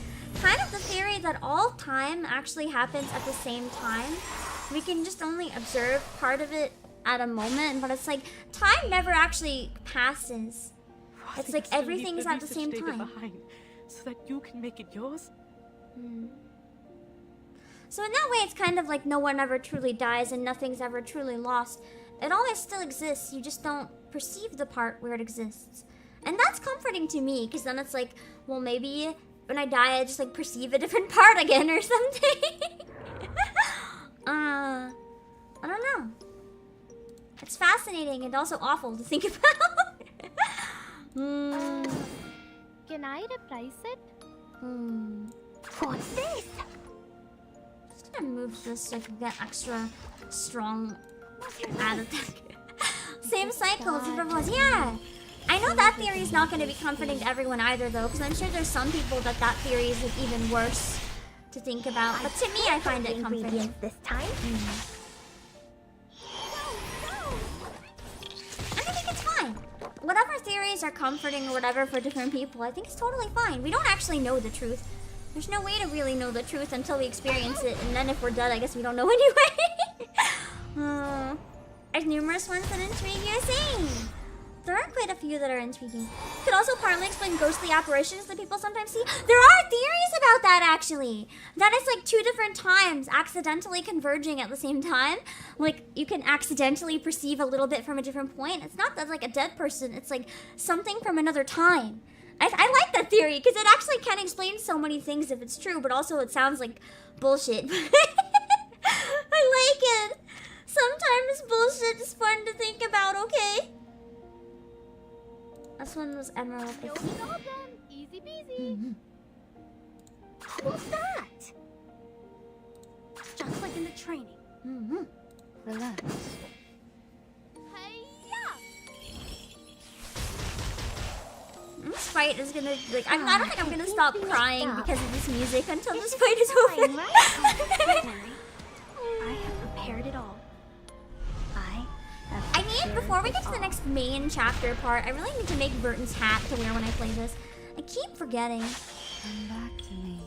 Kind of the theory that all time actually happens at the same time. We can just only observe part of it at a moment, but it's like time never actually passes. It's like everything's at the same time. Behind, so that you can make it yours. So in that way, it's kind of like no one ever truly dies and nothing's ever truly lost. It always still exists, you just don't perceive the part where it exists. And that's comforting to me, because then it's like, well, maybe when I die, I just like perceive a different part again or something. I don't know. It's fascinating and also awful to think about. Can I reprise it? What's this? Just gonna move this so I can get extra strong ad attack. Same cycle, different ones. Yeah! I know that theory is not going to be comforting to everyone either, though, because I'm sure there's some people that theory is like, even worse to think about. But to me, I find it comforting. This time? I think it's fine. Whatever theories are comforting or whatever for different people, I think it's totally fine. We don't actually know the truth. There's no way to really know the truth until we experience it, and then if we're dead, I guess we don't know anyway. There's numerous ones that intrigue you. Same. There are quite a few that are intriguing. Could also partly explain ghostly apparitions that people sometimes see. There are theories about that, actually. That it's like two different times accidentally converging at the same time. Like, you can accidentally perceive a little bit from a different point. It's not that like a dead person. It's like something from another time. I like that theory, because it actually can explain so many things if it's true, but also it sounds like bullshit. I like it. Sometimes bullshit is fun to think about, okay? This one was emerald. No problem. Easy peasy. What's that? Just like in the training. Relax. This fight is gonna, like, I don't think I'm gonna stop crying because of this music until this fight is over. I have prepared it all. I need, before we get to the next main chapter part, I really need to make Burton's hat to wear when I play this. I keep forgetting. Come back to me.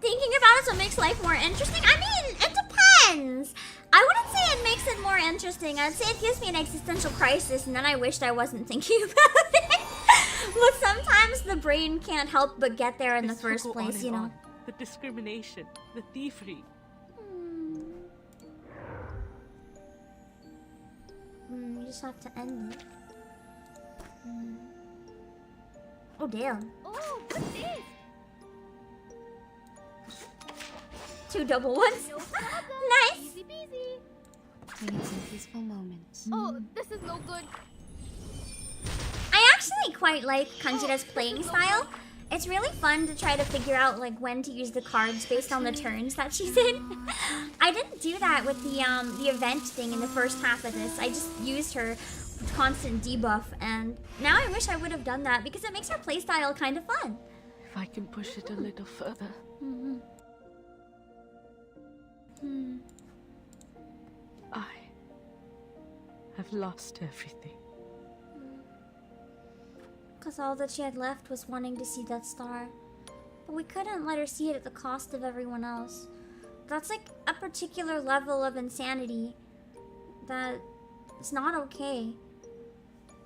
Thinking about it so it makes life more interesting? I mean, it depends. I wouldn't say it makes it more interesting. I'd say it gives me an existential crisis, and then I wished I wasn't thinking about it. But sometimes the brain can't help but get there in the first place, you know. The discrimination, the thievery. You just have to end it. Oh, damn. Oh, good taste. 2 double ones. No problem. Nice. Easy peasy. We need some peaceful moments. Oh, this is no good. I actually quite like Kanjira's playing style. It's really fun to try to figure out like when to use the cards based on the turns that she's in. I didn't do that with the event thing in the first half of this. I just used her with constant debuff, and now I wish I would have done that because it makes her playstyle kind of fun. If I can push it a little further. I have lost everything. Because all that she had left was wanting to see that star. But we couldn't let her see it at the cost of everyone else. That's like a particular level of insanity that is not okay.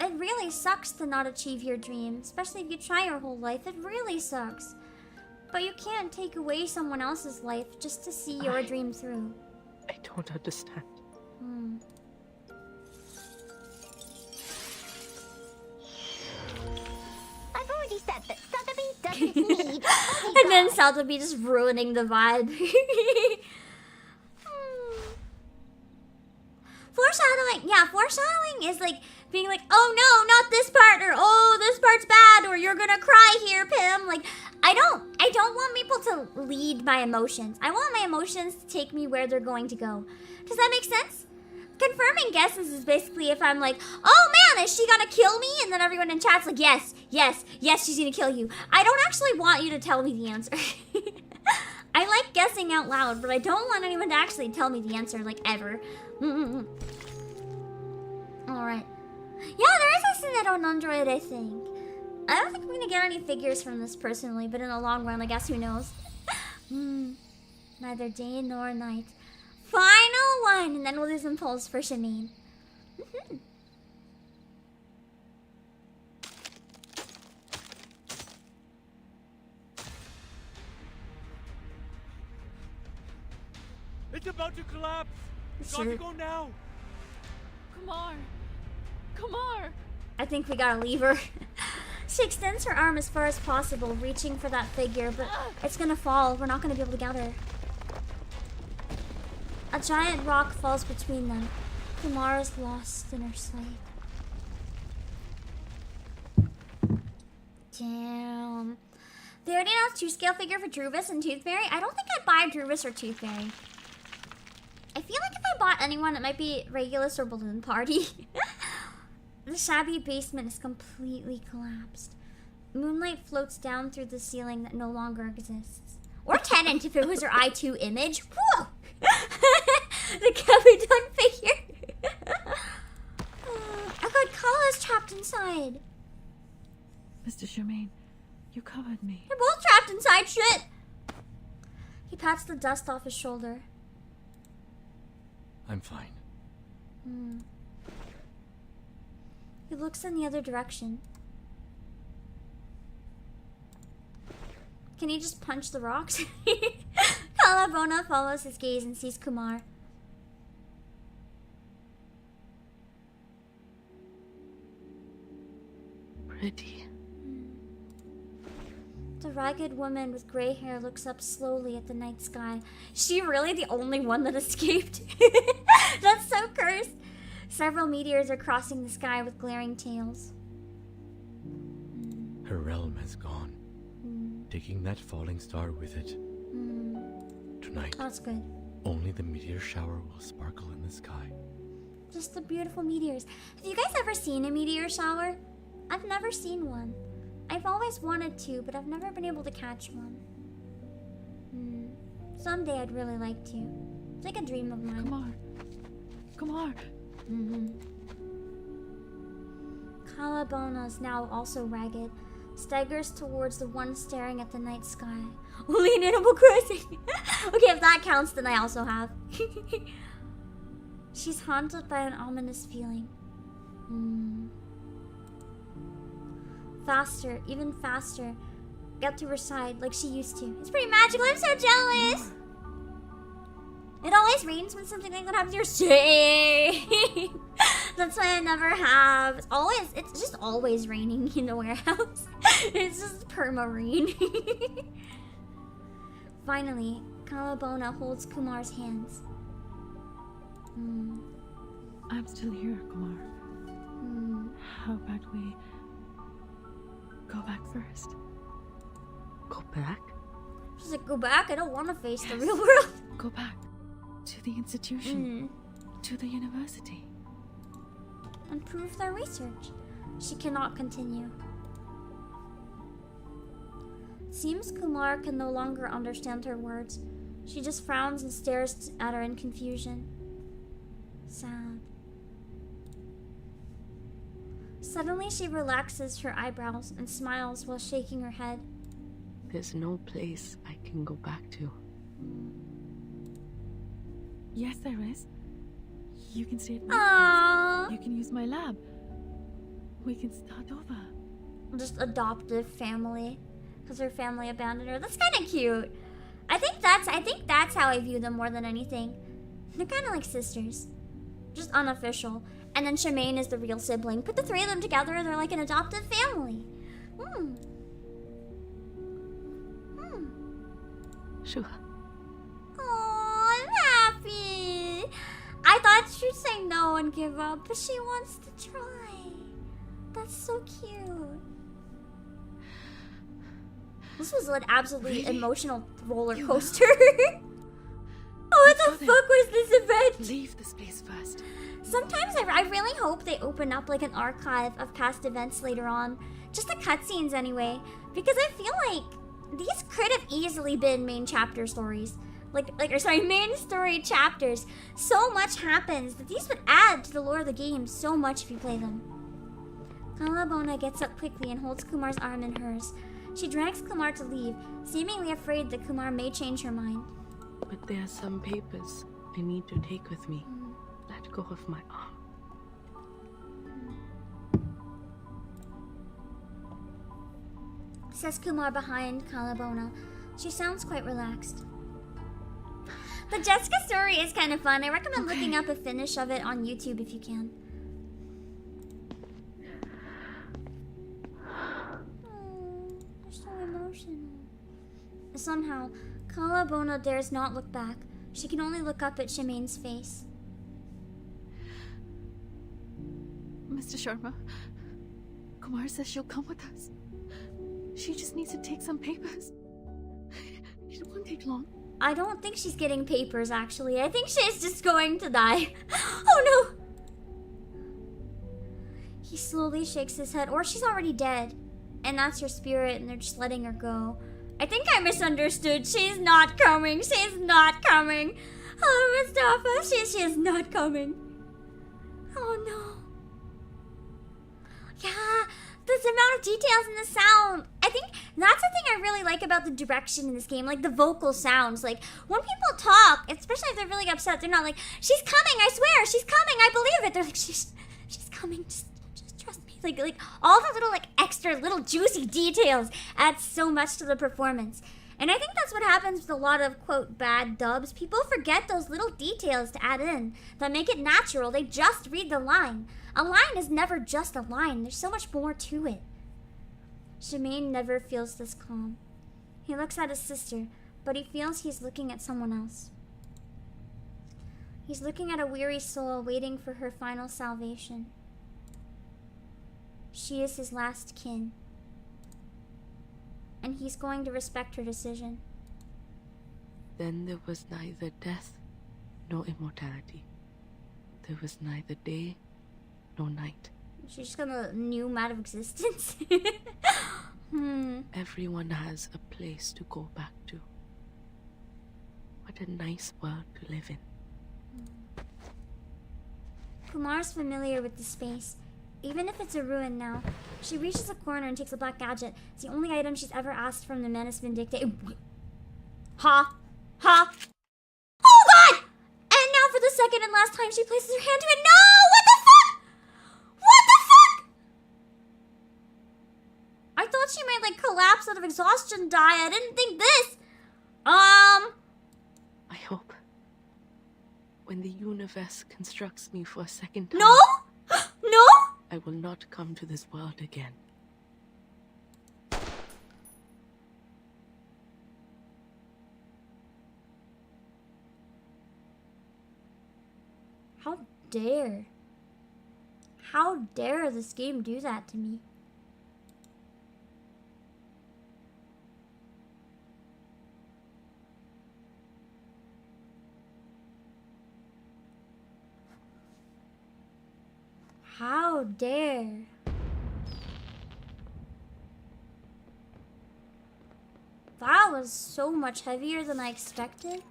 It really sucks to not achieve your dream, especially if you try your whole life. It really sucks. But you can't take away someone else's life just to see your dream through. I don't understand. I've already said that Sotheby doesn't need. And then Sotheby just ruining the vibe. Foreshadowing, yeah, foreshadowing is like being like, oh no, not this part, or oh, this part's bad, or you're gonna cry here, Pim. Like, I don't want people to lead my emotions. I want my emotions to take me where they're going to go. Does that make sense? Confirming guesses is basically if I'm like, oh man, is she gonna kill me? And then everyone in chat's like, yes, yes, yes, she's gonna kill you. I don't actually want you to tell me the answer. I like guessing out loud, but I don't want anyone to actually tell me the answer, like, ever. Alright. Yeah, there is a Cinet on Android, I think. I don't think I'm gonna get any figures from this personally, but in the long run, I guess who knows. Neither day nor night. Final one, and then we'll do some polls for Shamane. It's about to collapse. Got to go now. Kumar. Kumar. I think we gotta leave her. She extends her arm as far as possible, reaching for that figure, but it's gonna fall. We're not gonna be able to get her. A giant rock falls between them. Kumar is lost in her sight. Damn. They already announced 2-scale figure for Druvis and Toothberry. I don't think I'd buy Druvis or Toothberry. I feel like if I bought anyone, it might be Regulus or Balloon Party. The shabby basement is completely collapsed. Moonlight floats down through the ceiling that no longer exists. Or Tenant if it was her I2 image. Whoa! The Capitan figure. Oh god, Kala is trapped inside. Mr. Shamane, you covered me. They're both trapped inside, shit! He pats the dust off his shoulder. I'm fine. He looks in the other direction. Can he just punch the rocks? Kalabona follows his gaze and sees Kumar. Pretty. The ragged woman with gray hair looks up slowly at the night sky. Is she really the only one that escaped? That's so cursed. Several meteors are crossing the sky with glaring tails. Her realm has gone, taking that falling star with it. Tonight, that's good. Only the meteor shower will sparkle in the sky. Just the beautiful meteors. Have you guys ever seen a meteor shower? I've never seen one. I've always wanted to, but I've never been able to catch one. Someday I'd really like to. It's like a dream of mine. Kumar. Kalabona is now also ragged, staggers towards the one staring at the night sky. Only in Animal Crossing! Okay, if that counts, then I also have. She's haunted by an ominous feeling. Faster, even faster. Get to her side like she used to. It's pretty magical, I'm so jealous! It always rains when something like that happens. You're safe. That's why I never have. It's just always raining in the warehouse. It's just perma-rain. Finally, Kalabona holds Kumar's hands. I'm still here, Kumar. How about we go back first? Go back? She's like, go back? I don't want to face the real world. Go back. To the institution. To the university. And prove their research. She cannot continue. Seems Kumar can no longer understand her words. She just frowns and stares at her in confusion. Sad. Suddenly she relaxes her eyebrows and smiles while shaking her head. There's no place I can go back to. Yes, there is. You can stay at my place. You can use my lab. We can start over. Just adoptive family. because her family abandoned her. That's kind of cute. I think that's how I view them more than anything. They're kind of like sisters, just unofficial. And then Shamane is the real sibling. Put the three of them together, they're like an adopted family. Sure. Oh, I'm happy. I thought she'd say no and give up, but she wants to try. That's so cute. This was an absolutely emotional roller coaster. What the fuck was this event? Leave this place first. Sometimes I really hope they open up like an archive of past events later on. Just the cutscenes anyway. Because I feel like these could have easily been main chapter stories. Main story chapters. So much happens that these would add to the lore of the game so much if you play them. Kalabona gets up quickly and holds Kumar's arm in hers. She drags Kumar to leave, seemingly afraid that Kumar may change her mind. But there are some papers I need to take with me. Let go of my arm. Says Kumar behind Kalabona. She sounds quite relaxed. The Jessica story is kind of fun. I recommend looking up a finish of it on YouTube if you can. They're so emotional. Somehow, Kalabona dares not look back. She can only look up at Shamane's face. Mr. Sharma, Kumar says she'll come with us. She just needs to take some papers. It won't take long. I don't think she's getting papers, actually. I think she's just going to die. Oh no! He slowly shakes his head, or she's already dead. And that's her spirit, and they're just letting her go. I think I misunderstood. She's not coming. She's not coming. Oh, Mustafa, she is not coming. Oh no. Yeah, this amount of details in the sound. I think that's the thing I really like about the direction in this game, like the vocal sounds. Like when people talk, especially if they're really upset, they're not like, "She's coming, I swear, she's coming, I believe it." They're like, she's coming, just trust me. Like all the little extra little juicy details add so much to the performance. And I think that's what happens with a lot of, quote, bad dubs. People forget those little details to add in that make it natural. They just read the line. A line is never just a line. There's so much more to it. Shamane never feels this calm. He looks at his sister, but he feels he's looking at someone else. He's looking at a weary soul waiting for her final salvation. She is his last kin. And he's going to respect her decision. Then there was neither death nor immortality. There was neither day nor night. She's just gonna nuke him out of existence. Everyone has a place to go back to. What a nice world to live in. Kumar's familiar with the space, even if it's a ruin now. She reaches a corner and takes a black gadget. It's the only item she's ever asked from the Menace Vindicta. Ha! Ha! Oh god! And now for the second and last time she places her hand to it. No! What the fuck? What the fuck? I thought she might collapse out of exhaustion, die. I didn't think this. I hope when the universe constructs me for a second time. No? No? I will not come to this world again. How dare? How dare this game do that to me? How dare? That was so much heavier than I expected.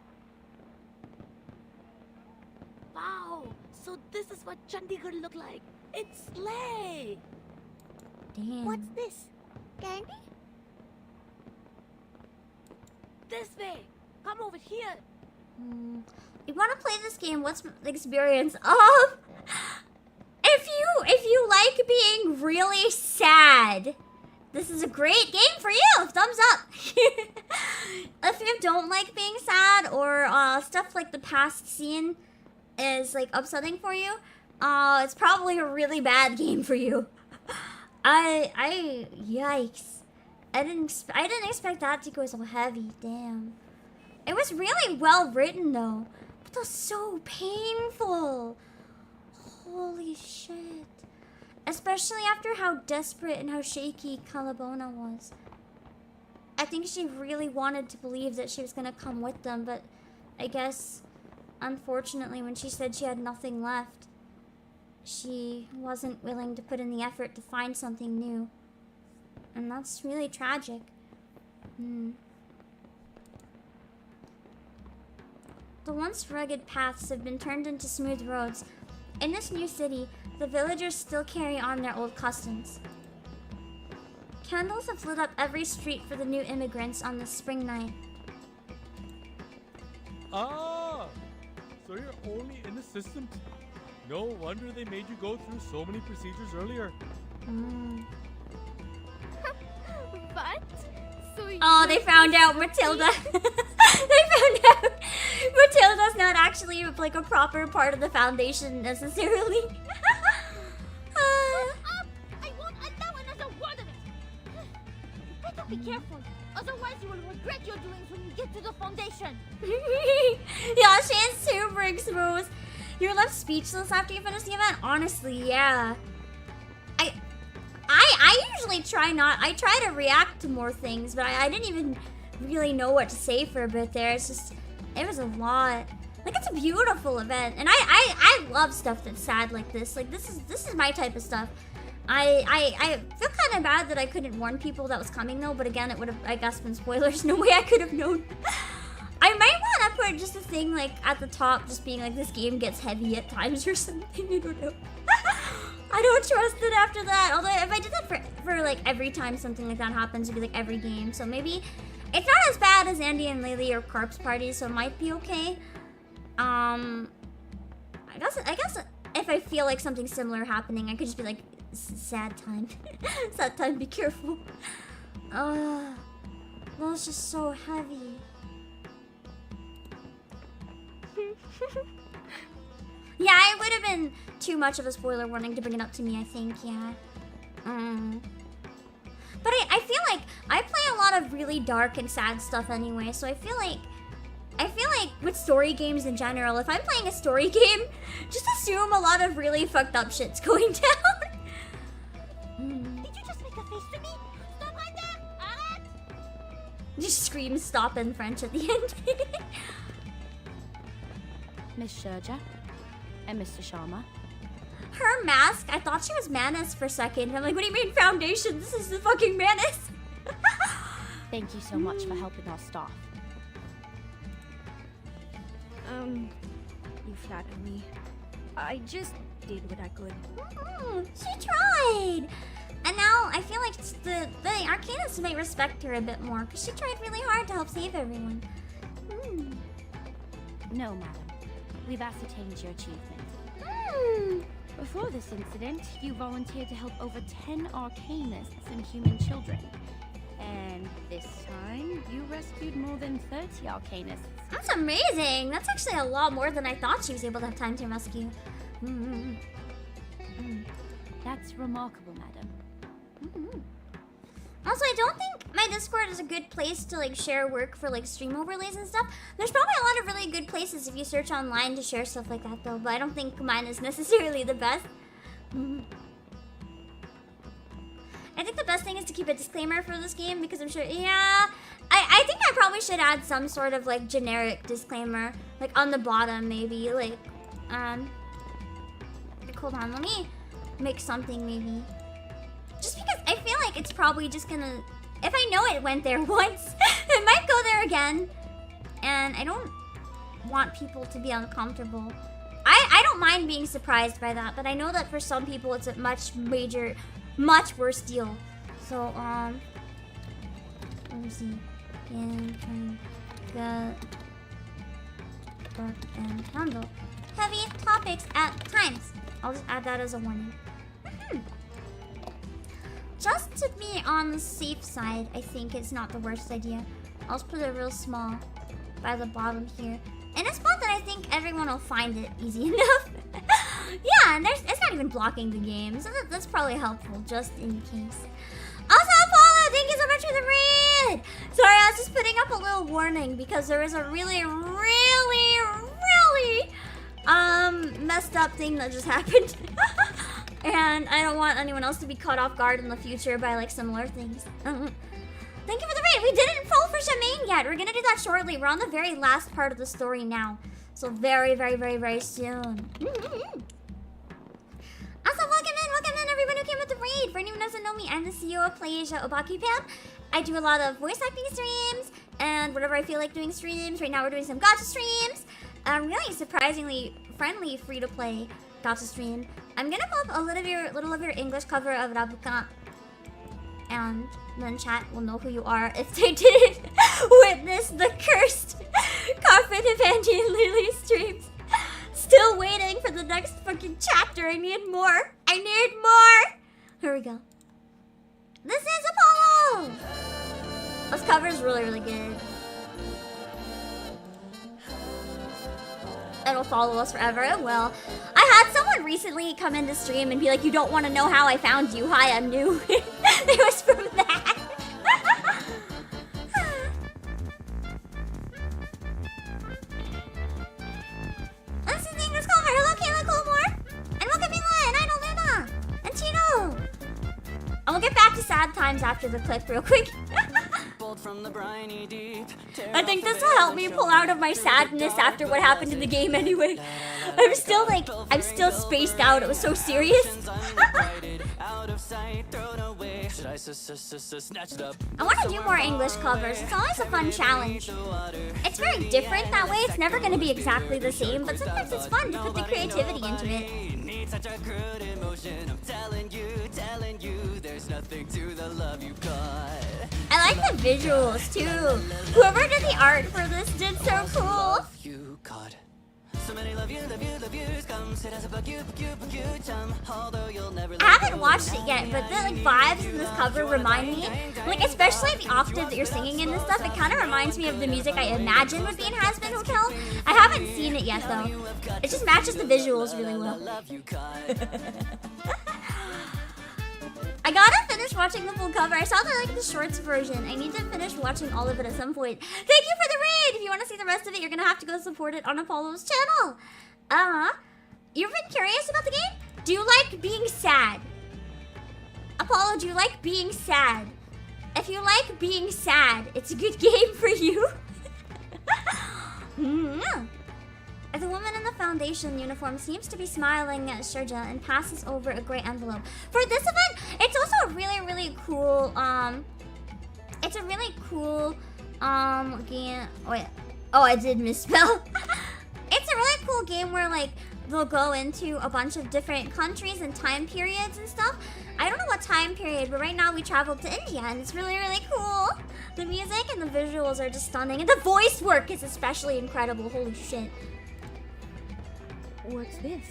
Wow! So this is what Chandigarh looked like. It's slay! Damn. What's this? Candy? This way! Come over here! You want to play this game? What's the experience? If you like being really sad this is a great game for you. Thumbs up. If you don't like being sad or stuff like the past scene is like upsetting for you, it's probably a really bad game for you. Yikes. I didn't expect that to go so heavy. Damn. It was really well written though, but it was so painful. Holy shit. Especially after how desperate and how shaky Calabona was. I think she really wanted to believe that she was gonna come with them, but I guess, unfortunately, when she said she had nothing left, she wasn't willing to put in the effort to find something new. And that's really tragic. The once rugged paths have been turned into smooth roads. In this new city, the villagers still carry on their old customs. Candles have lit up every street for the new immigrants on this spring night. Ah! So you're only in the system. No wonder they made you go through so many procedures earlier. What? So Oh, they found out Matilda. They found out Matilda's not actually like a proper part of the foundation necessarily. I won't allow another word of it. You better be careful, otherwise you will regret your doings when you get to the foundation. Yeah, Shane's super exposed. You're left speechless after you finish the event? Honestly, yeah. I usually try to react to more things, but I didn't even really know what to say for a bit there. It's just, it was a lot. Like, it's a beautiful event, and I love stuff that's sad like this. Like, this is my type of stuff. I feel kind of bad that I couldn't warn people that was coming though, but again, it would have, I guess, been spoilers. No way I could have known. I might want to put just a thing like at the top, just being like, this game gets heavy at times or something. I don't know. I don't trust it after that. Although if I did that for like every time something like that happens, it'd be like every game. So maybe it's not as bad as Andy and Laylee or Corpse Party, so it might be okay. I guess if I feel like something similar happening, I could just be like, sad time. Sad time, be careful. That was just so heavy. Yeah, it would have been too much of a spoiler warning to bring it up to me, I think, yeah. But I feel like I play a lot of really dark and sad stuff anyway, so I feel like with story games in general, if I'm playing a story game, just assume a lot of really fucked up shit's going down. Did you just make a face to me? Stop right there! Arrête! Just scream stop in French at the end. Miss Sherja and Mr. Sharma. Her mask, I thought she was Manus for a second. I'm like, what do you mean foundation? This is the fucking Manus. Thank you so much for helping our staff. You flatter me. I just did what I could. She tried! And now I feel like the Arcanists might respect her a bit more, because she tried really hard to help save everyone. No, madam. We've ascertained your achievement. Before this incident, you volunteered to help over 10 Arcanists and human children. And this time, you rescued more than 30 Arcanists. That's amazing! That's actually a lot more than I thought she was able to have time to rescue. That's remarkable, madam. Also, I don't think my Discord is a good place to like share work for like stream overlays and stuff. There's probably a lot of really good places if you search online to share stuff like that though, but I don't think mine is necessarily the best. I think the best thing is to keep a disclaimer for this game because I'm sure, yeah, I think I probably should add some sort of like generic disclaimer, like on the bottom maybe, like, hold on, let me make something maybe. Just because I feel like it's probably just gonna, if I know it went there once, it might go there again. And I don't want people to be uncomfortable. I don't mind being surprised by that, but I know that for some people it's a much worse deal. So, let me see. Book and handle. Heavy topics at times. I'll just add that as a warning. Just would be on the safe side. I think it's not the worst idea. I'll just put it real small by the bottom here. In a spot that I think everyone will find it easy enough. Yeah, and it's not even blocking the game, so that's probably helpful, just in case. Also, Apollo, thank you so much for the raid! Sorry, I was just putting up a little warning because there is a really messed up thing that just happened. And I don't want anyone else to be caught off guard in the future by like similar things. Thank you for the raid. We didn't fall for Shamane yet. We're gonna do that shortly. We're on the very last part of the story now. So very soon. Also, welcome in everyone who came with the raid. For anyone who doesn't know me, I'm the CEO of Playasia Obake. I do a lot of voice acting streams and whatever I feel like doing streams. Right now we're doing some gacha streams. Really surprisingly friendly free-to-play gacha stream. I'm gonna pop a little of your English cover of Rabuka, and then chat will know who you are if they didn't witness the cursed Coffin Evangeline Lily streams. Still waiting for the next fucking chapter. I need more. Here we go. This is Apollo. This cover is really good. It'll follow us forever. It will. I had someone recently come into stream and be like, "You don't want to know how I found you. Hi, I'm new." It was from that. This is the English cover. Hello, Kayla Colmore. And welcome Mila and Idol Luna. And Chino. And we'll get back to sad times after the clip real quick. I think this will help me pull out of my sadness after what happened in the game anyway. I'm still spaced out. It was so serious. I want to do more English covers. It's always a fun challenge. It's very different that way. It's never going to be exactly the same, but sometimes it's fun to put the creativity into it. Such a crude emotion. I'm telling you, there's nothing to the love you got. I like the visuals too. Whoever did the art for this did so cool. You got so many love yous come sit as a although you'll never. I haven't watched it yet, but the like vibes in this cover remind me, like especially the octave that you're singing in this stuff. It kind of reminds me of the music I imagine would be in Hazbin Hotel. I haven't seen it yet though. It just matches the visuals really well. I gotta finish watching the full cover. I saw the shorts version. I need to finish watching all of it at some point. Thank you for the raid! If you want to see the rest of it, you're gonna have to go support it on Apollo's channel. You've been curious about the game? Do you like being sad? Apollo, do you like being sad? If you like being sad, it's a good game for you. The woman in the foundation uniform seems to be smiling at Shurja and passes over a gray envelope. For this event, it's also a really cool, it's a really cool, game. Oh, I did misspell. It's a really cool game where, like, they'll go into a bunch of different countries and time periods and stuff. I don't know what time period, but right now we traveled to India, and it's really cool. The music and the visuals are just stunning, and the voice work is especially incredible. Holy shit. What's this?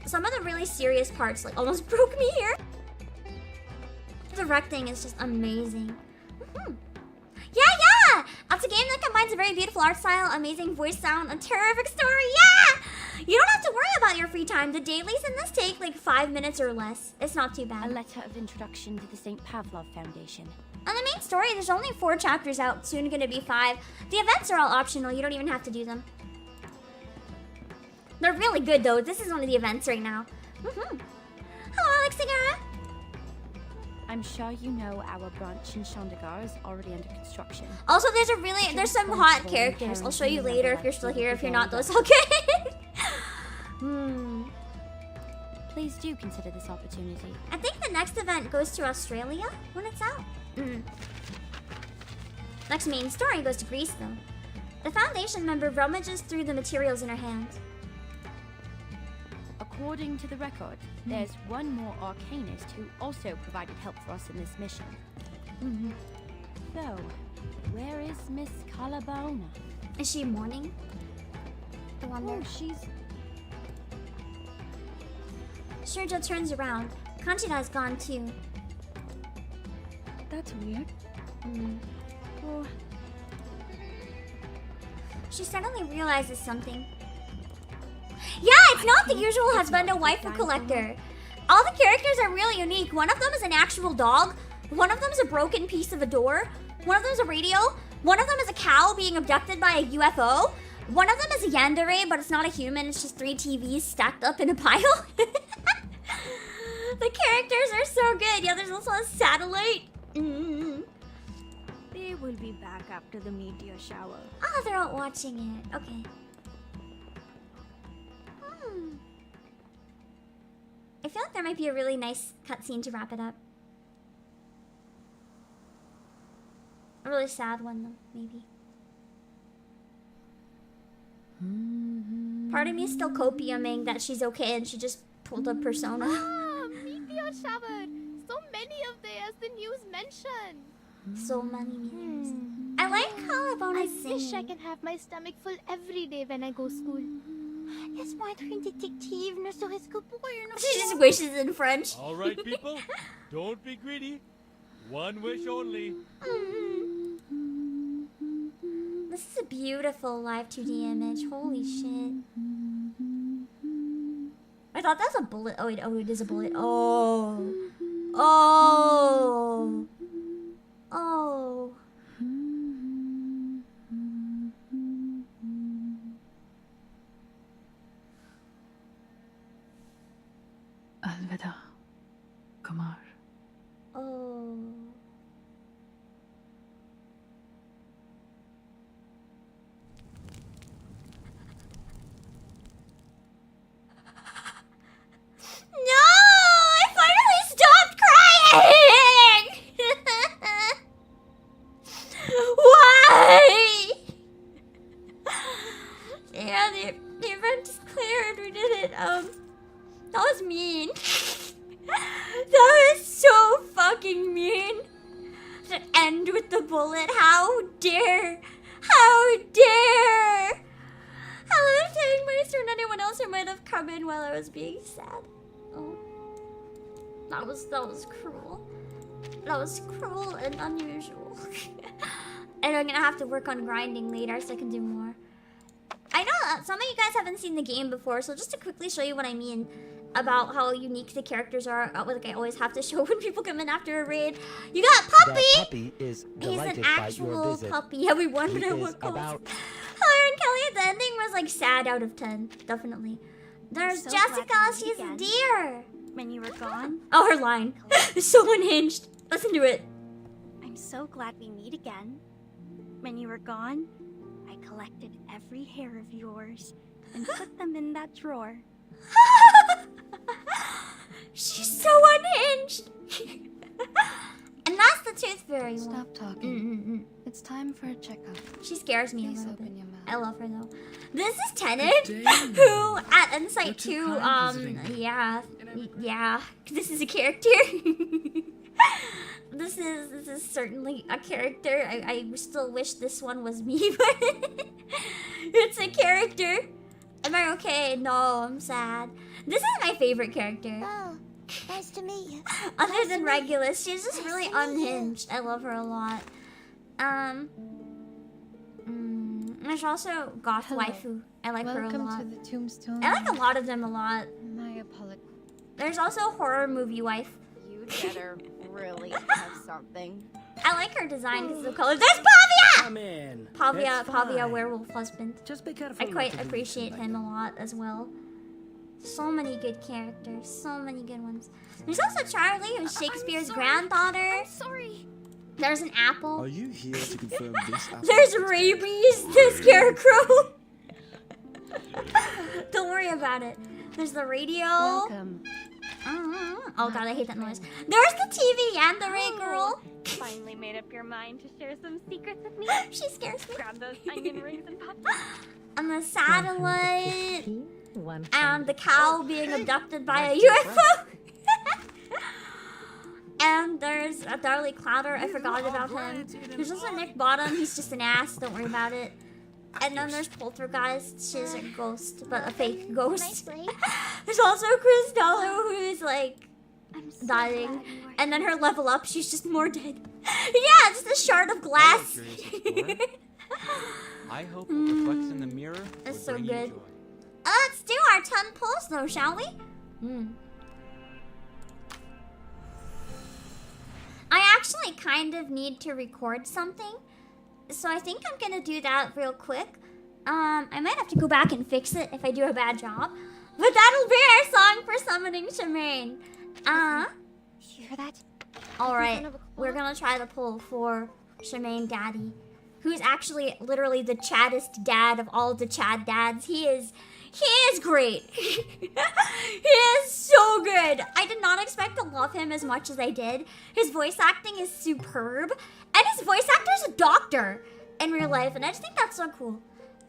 Some of the really serious parts like almost broke me here. The directing is just amazing. Yeah! It's a game that combines a very beautiful art style, amazing voice sound, a terrific story. Yeah! You don't have to worry about your free time. The dailies in this take like 5 minutes or less. It's not too bad. A letter of introduction to the St. Pavlov Foundation. On the main story, there's only 4 chapters out, soon gonna be 5. The events are all optional. You don't even have to do them. They're really good though. This is one of the events right now. Hello, Alex Segura. I'm sure you know our branch in Chandigarh is already under construction. Also, there's some hot characters. I'll show you later if you're still here. If you're not, though, it's okay. Please do consider this opportunity. I think the next event goes to Australia when it's out. Next main story goes to Greece, though. The Foundation member rummages through the materials in her hand. According to the record, there's one more arcanist who also provided help for us in this mission. So, where is Miss Calabona? Is she mourning? I wonder. Oh, she's... Shurja turns around. Kanchira's gone too. That's weird. Oh. She suddenly realizes something. Yeah, it's not the usual husband and wife collector. All the characters are really unique. One of them is an actual dog. One of them is a broken piece of a door. One of them is a radio. One of them is a cow being abducted by a UFO. One of them is a yandere, but it's not a human. It's just 3 TVs stacked up in a pile. The characters are so good. Yeah, there's also a satellite. They will be back after the meteor shower. Oh, they're out watching it. Okay. I feel like there might be a really nice cutscene to wrap it up. A really sad one, though, maybe. Part of me is still copiuming that she's okay and she just pulled a persona. Meteor shower! So many of they as the news mentioned. So many meteors. I like how about I wish I can have my stomach full every day when I go school. Laisse-moi être une détective, ne serait-ce que pour une fois. She just wishes in French. All right, people, don't be greedy. One wish only. This is a beautiful live 2D image. Holy shit. I thought that was a bullet. Oh, wait, oh, it is a bullet. Oh. Oh. Oh. Alvida, Kumar. Oh. No! I finally stopped crying! Why? Yeah, the event is cleared. We did it. That was mean. That was so fucking mean. To end with the bullet. How dare? How dare? I love taking my turn. Anyone else who might have come in while I was being sad. Oh, that was cruel. That was cruel and unusual. And I'm gonna have to work on grinding later so I can do more. I know that some of you guys haven't seen the game before, so just to quickly show you what I mean about how unique the characters are. Like I always have to show when people come in after a raid. You got Puppy! That puppy is He's an delighted by your actual visit. puppy. Yeah, we won, He but I is won calls. about Lauren Kelly at the ending was like sad out of 10. Definitely. There's so Jessica, glad to meet she's a again. dear. When you were gone, Oh, her line. So unhinged. Listen to it. I'm so glad we meet again. When you were gone, I collected every hair of yours and put them in that drawer. She's so unhinged. And that's the Tooth Fairy one. Stop talking. It's time for a checkup. She scares me Please a little open bit. your mouth. I love her though. This is Tennant, who at Insight 2, yeah, this is a character. This is certainly a character. I still wish this one was me, but it's a character. Am I okay? No, I'm sad. This is my favorite character. Oh, nice to meet you. Other than Regulus, she's just really unhinged. I love her a lot. There's also Goth Waifu. I like her a lot. Welcome to the tombstone. I like a lot of them a lot. My apologies. There's also Horror Movie Wife. You'd better really have something. I like her design because of the colors. There's Pavia! Come in. Pavia, It's Pavia, fine. werewolf husband. Just be careful. I not quite to do appreciate something him a lot as well. So many good characters, so many good ones. There's also Charlie, who's Shakespeare's granddaughter. I'm sorry. There's an apple. Are you here to confirm this? There's Rabies, the scarecrow. Don't worry about it. There's the radio. Welcome. Oh god, I hate that noise. There's the TV and the Ray girl. Finally made up your mind to share some secrets with me? She scares me. Grab those onion rings and pop. And the satellite. And the cow being abducted by a UFO. And there's a Darley Clouder. I forgot about him. There's also Nick Bottom. He's just an ass. Don't worry about it. And then there's Poltergeist. She's a ghost, but a fake ghost. There's also Chris Dello, who's like dying, and then her level up, she's just more dead. Yeah, just a shard of glass. I hope what reflects in the mirror That's would so bring you good. joy. Let's do our 10 pulls though, shall we? I actually kind of need to record something, so I think I'm gonna do that real quick. I might have to go back and fix it if I do a bad job, but that'll be our song for summoning Shamane. You hear that? Alright, we're gonna try to pull for Shamane Daddy, who's actually literally the chaddest dad of all the Chad dads. He is great. He is so good. I did not expect to love him as much as I did. His voice acting is superb, and his voice actor is a doctor in real life, and I just think that's so cool.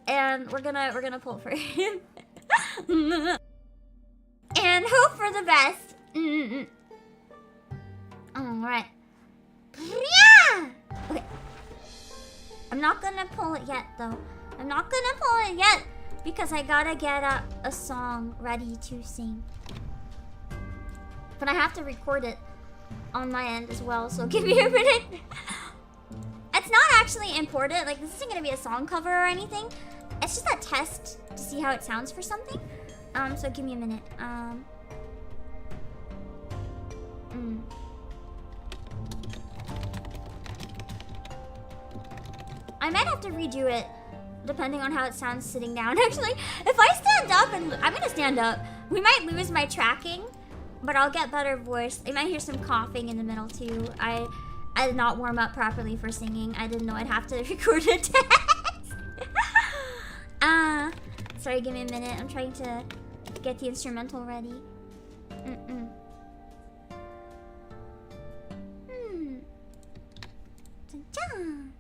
And we're gonna pull for him and hope for the best. Alright. Yeah! Okay. I'm not gonna pull it yet, though. I'm not gonna pull it yet because I gotta get a song ready to sing. But I have to record it on my end as well, so give me a minute. It's not actually important. Like, this isn't gonna be a song cover or anything. It's just a test to see how it sounds for something. So give me a minute. I might have to redo it depending on how it sounds sitting down. Actually, if I stand up, and I'm gonna stand up, we might lose my tracking, but I'll get better voice. I might hear some coughing in the middle too. I did not warm up properly for singing. I didn't know I'd have to record a test. Sorry, give me a minute. I'm trying to get the instrumental ready. Dun-dun.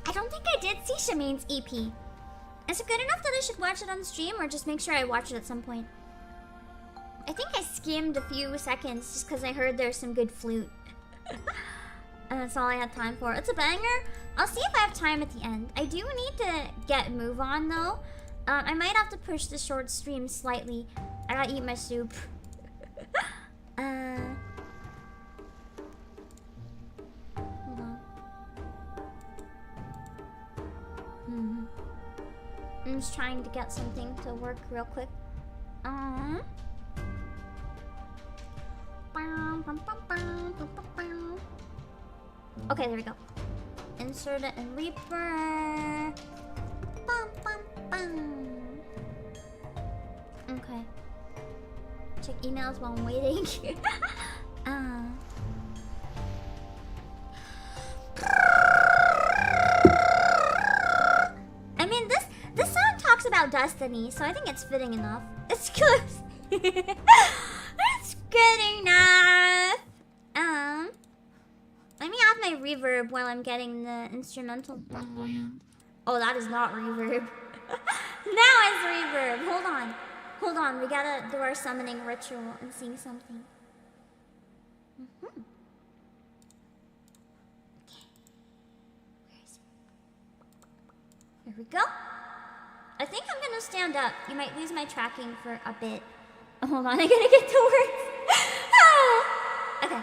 I don't think I did see Shamane's EP. Is it good enough that I should watch it on stream, or just make sure I watch it at some point? I think I skimmed a few seconds just because I heard there's some good flute. And that's all I had time for. It's a banger. I'll see if I have time at the end. I do need to get move on though. I might have to push the short stream slightly. I gotta eat my soup. Hold on. I'm just trying to get something to work real quick. Okay, there we go. Insert it in Reaper. Okay. Check emails while I'm waiting. I mean, this song talks about destiny, so I think it's fitting enough. It's good. It's good enough. Let me add my reverb while I'm getting the instrumental. Oh, that is not reverb. Now it's reverb. Hold on. We gotta do our summoning ritual and sing something. Okay. Where is it? Here we go. I think I'm gonna stand up. You might lose my tracking for a bit. Oh, hold on, I gotta get to work. Okay.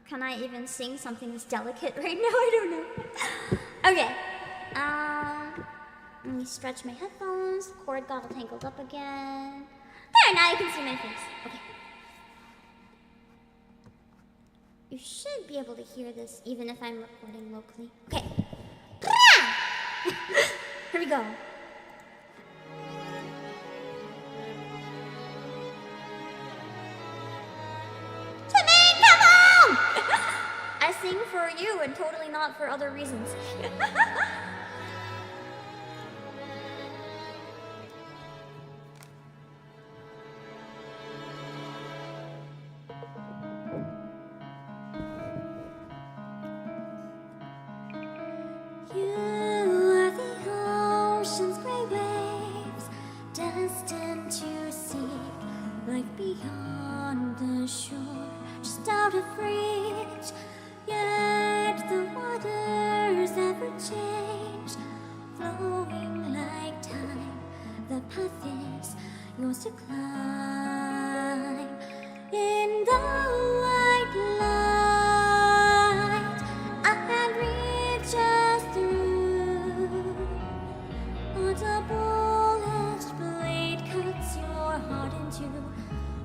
Can I even sing something that's delicate right now? I don't know. Okay. Let me stretch my headphones. The cord got all tangled up again. There, now you can see my face. Okay. You should be able to hear this even if I'm recording locally. Okay. Here we go. Shamane, come on! I sing for you and totally not for other reasons. You are the ocean's gray waves, destined to seek life beyond the shore, just out of reach. Yet the waters ever change, flowing like time. The path is yours to climb. In the white light, a hand reaches through. A double-edged blade cuts your heart in two.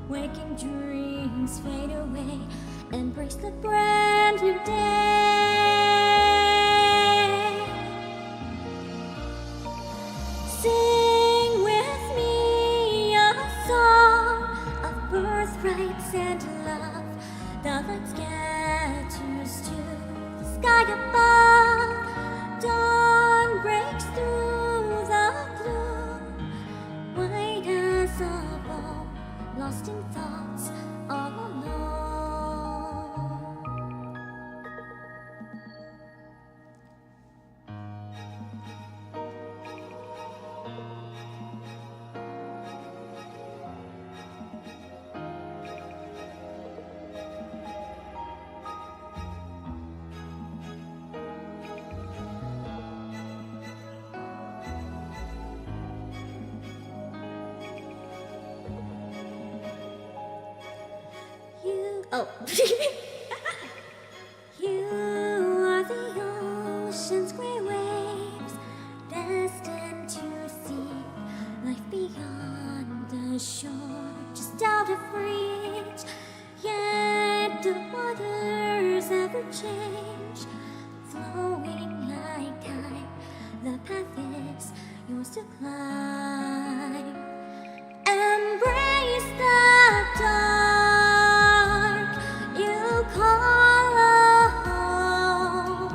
Waking dreams fade away. Embrace the brand new day. Sing with me a song of birthrights and love. The light scatters to the sky above. Dawn breaks through the gloom. White as a ball, lost in thoughts, all alone. Oh. You are the ocean's grey waves, destined to seek life beyond the shore, just out of reach. Yet the waters ever change, flowing like time. The path is yours to climb. Embrace the dark you call a home.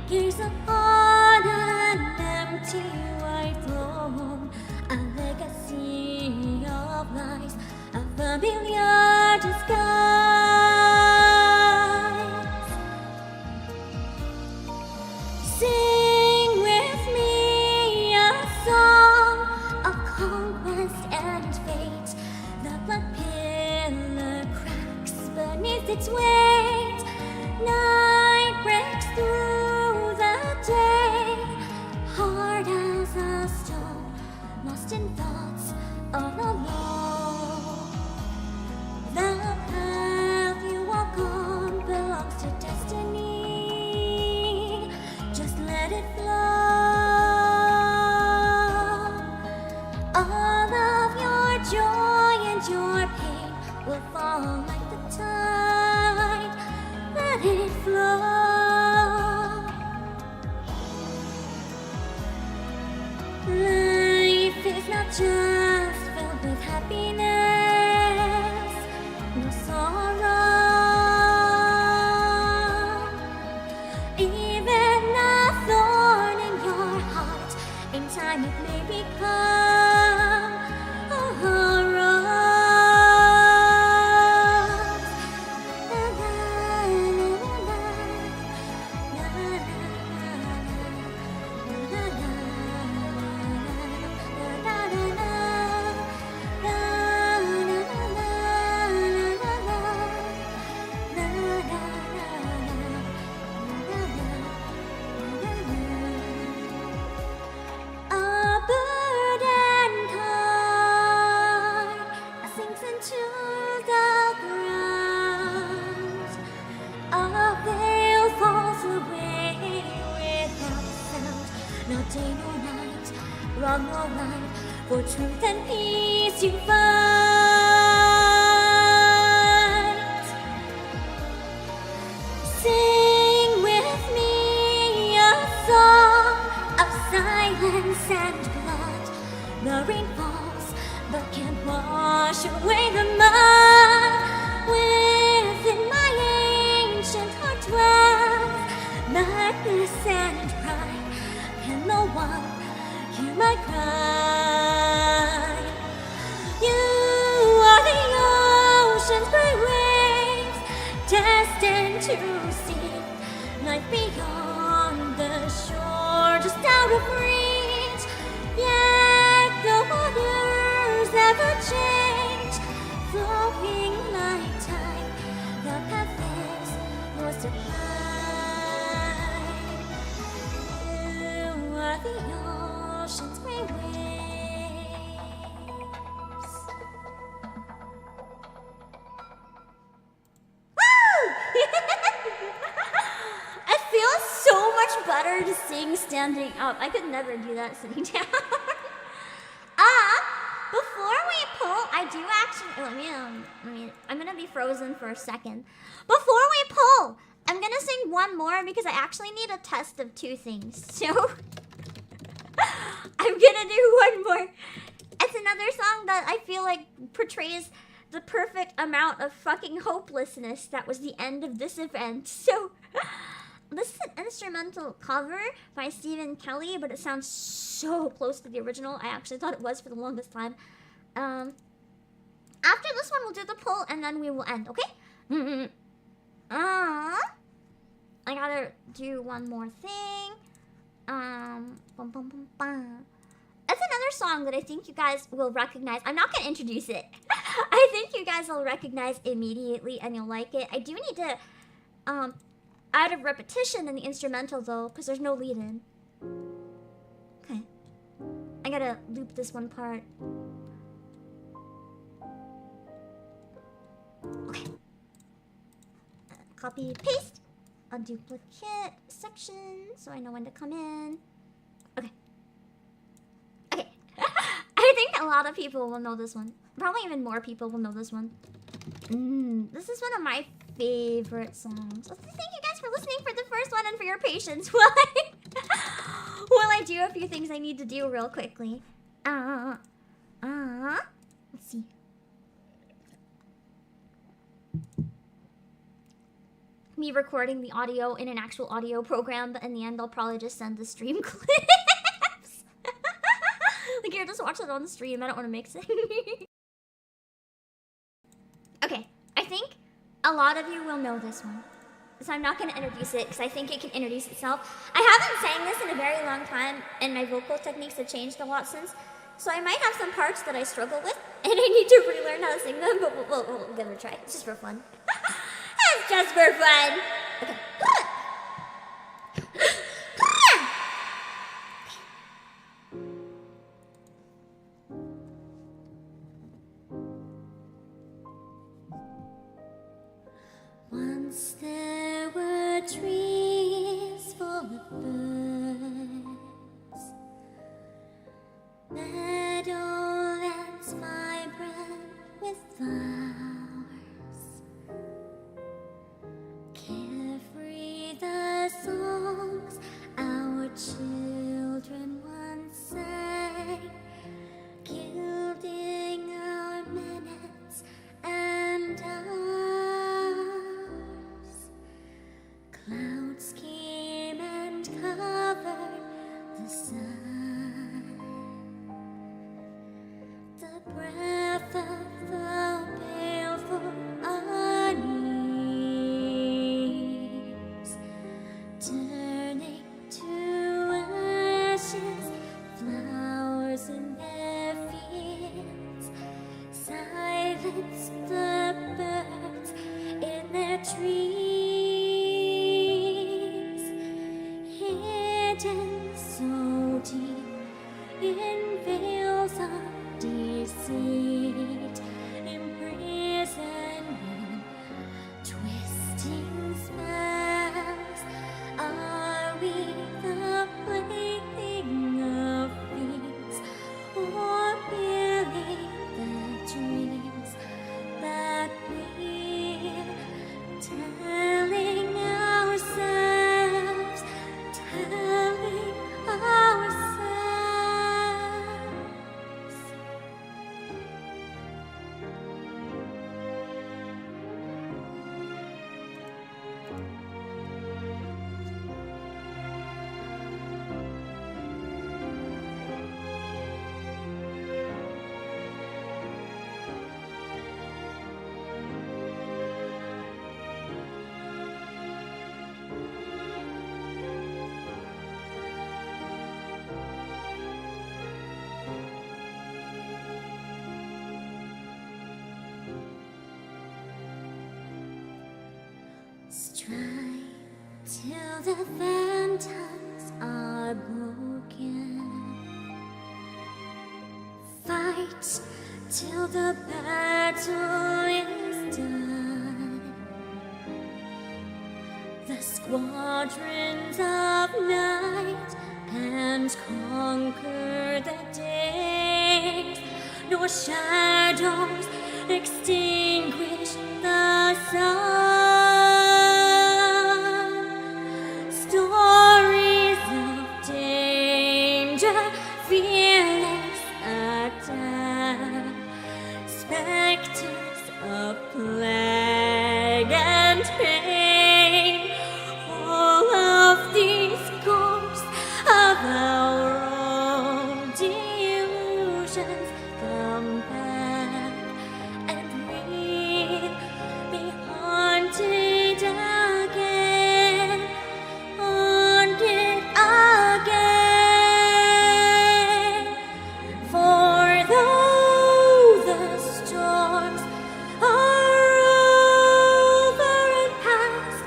Gaze upon an empty white throne, a legacy of lies, a familiar disguise. Sing with me a song of conquest and fate. The black pillar cracks beneath its weight. Night breaks through the day, hard as a stone, lost in thoughts, all alone. The path you walk on belongs to destiny. Just let it flow. All of your joy and your pain will fall like the tide. Let it flow. Life is not just filled with happiness, no sorrow. Even a thorn in your heart, in time it may become a rose. La, la, la, la, la, la, la, la, a burden card sinks into the ground. A veil falls away without sound. No day, no night, wrong or right, for truth and peace you fight. Sing with me a song of silence and blood. The rain falls, but can't wash away the mud. Within my ancient heart dwells madness and pride. Can no one hear my cry? You are the ocean's grey waves, destined to see life beyond the shore, just out of reach. Yet the water ever change. Flowing like tide, the path is yours to climb. You are the ocean's great waves. Woo! It feels so much better to sing standing up. I could never do that sitting down. Before we pull, I do actually. I'm gonna be frozen for a second. Before we pull, I'm gonna sing one more because I actually need a test of two things. So I'm gonna do one more. It's another song that I feel like portrays the perfect amount of fucking hopelessness that was the end of this event. So this is an instrumental cover by Stephen Kelly, but it sounds so close to the original. I actually thought it was for the longest time. After this one, we'll do the pull, and then we will end, okay? I gotta do one more thing. It's another song that I think you guys will recognize. I'm not gonna introduce it. I think you guys will recognize immediately, and you'll like it. I do need to, add a repetition in the instrumental, though, because there's no lead-in. Okay. I gotta loop this one part. Okay. Copy, paste. A duplicate section so I know when to come in. Okay. Okay. I think a lot of people will know this one. Probably even more people will know this one. This is one of my favorite songs. Thank you guys for listening for the first one and for your patience while I do a few things I need to do real quickly. Let's see. Me recording the audio in an actual audio program, but in the end I'll probably just send the stream clips. Like, here, just watch it on the stream. I don't want to mix it. Okay, I think a lot of you will know this one. So I'm not going to introduce it because I think it can introduce itself. I haven't sang this in a very long time, and my vocal techniques have changed a lot since. So I might have some parts that I struggle with, and I need to relearn how to sing them, but we'll give it a try. It's just for fun. It's just for fun. Okay. Once there were trees full of birds, meadowlands vibrant with flowers, carefree the songs our children once sang, gilding our minutes and hours. Clouds came and covered the sun. The breath of the baleful unease, turning to ashes, flowers in their fields, silenced the birds in their trees, hidden so deep in veils of deceit, imprisoned in twisting spells. Are we the plaything of fiends, or merely the dreams that we're telling ourselves, telling ourselves? till the phantoms are broken. Fight till the battle is done. The squadrons of night can't conquer the days, nor shadows extinguish the sun. Stories of danger, fearless attack, specters of plague and pain, all of these ghosts of our own delusions come back, and we'll be haunted again, haunted again. For though the storms are over and past,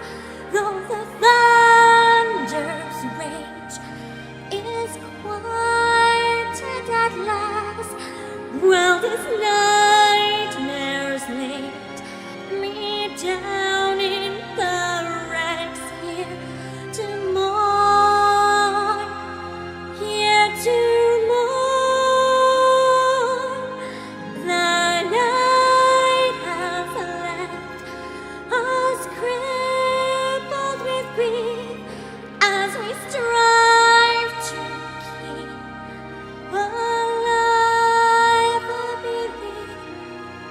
though the thunder's rage is quieted at last, while this nightmare's laid me down in the wrecks here to mourn, here to mourn. The night has left us crippled with grief as we strive to keep alive a belief,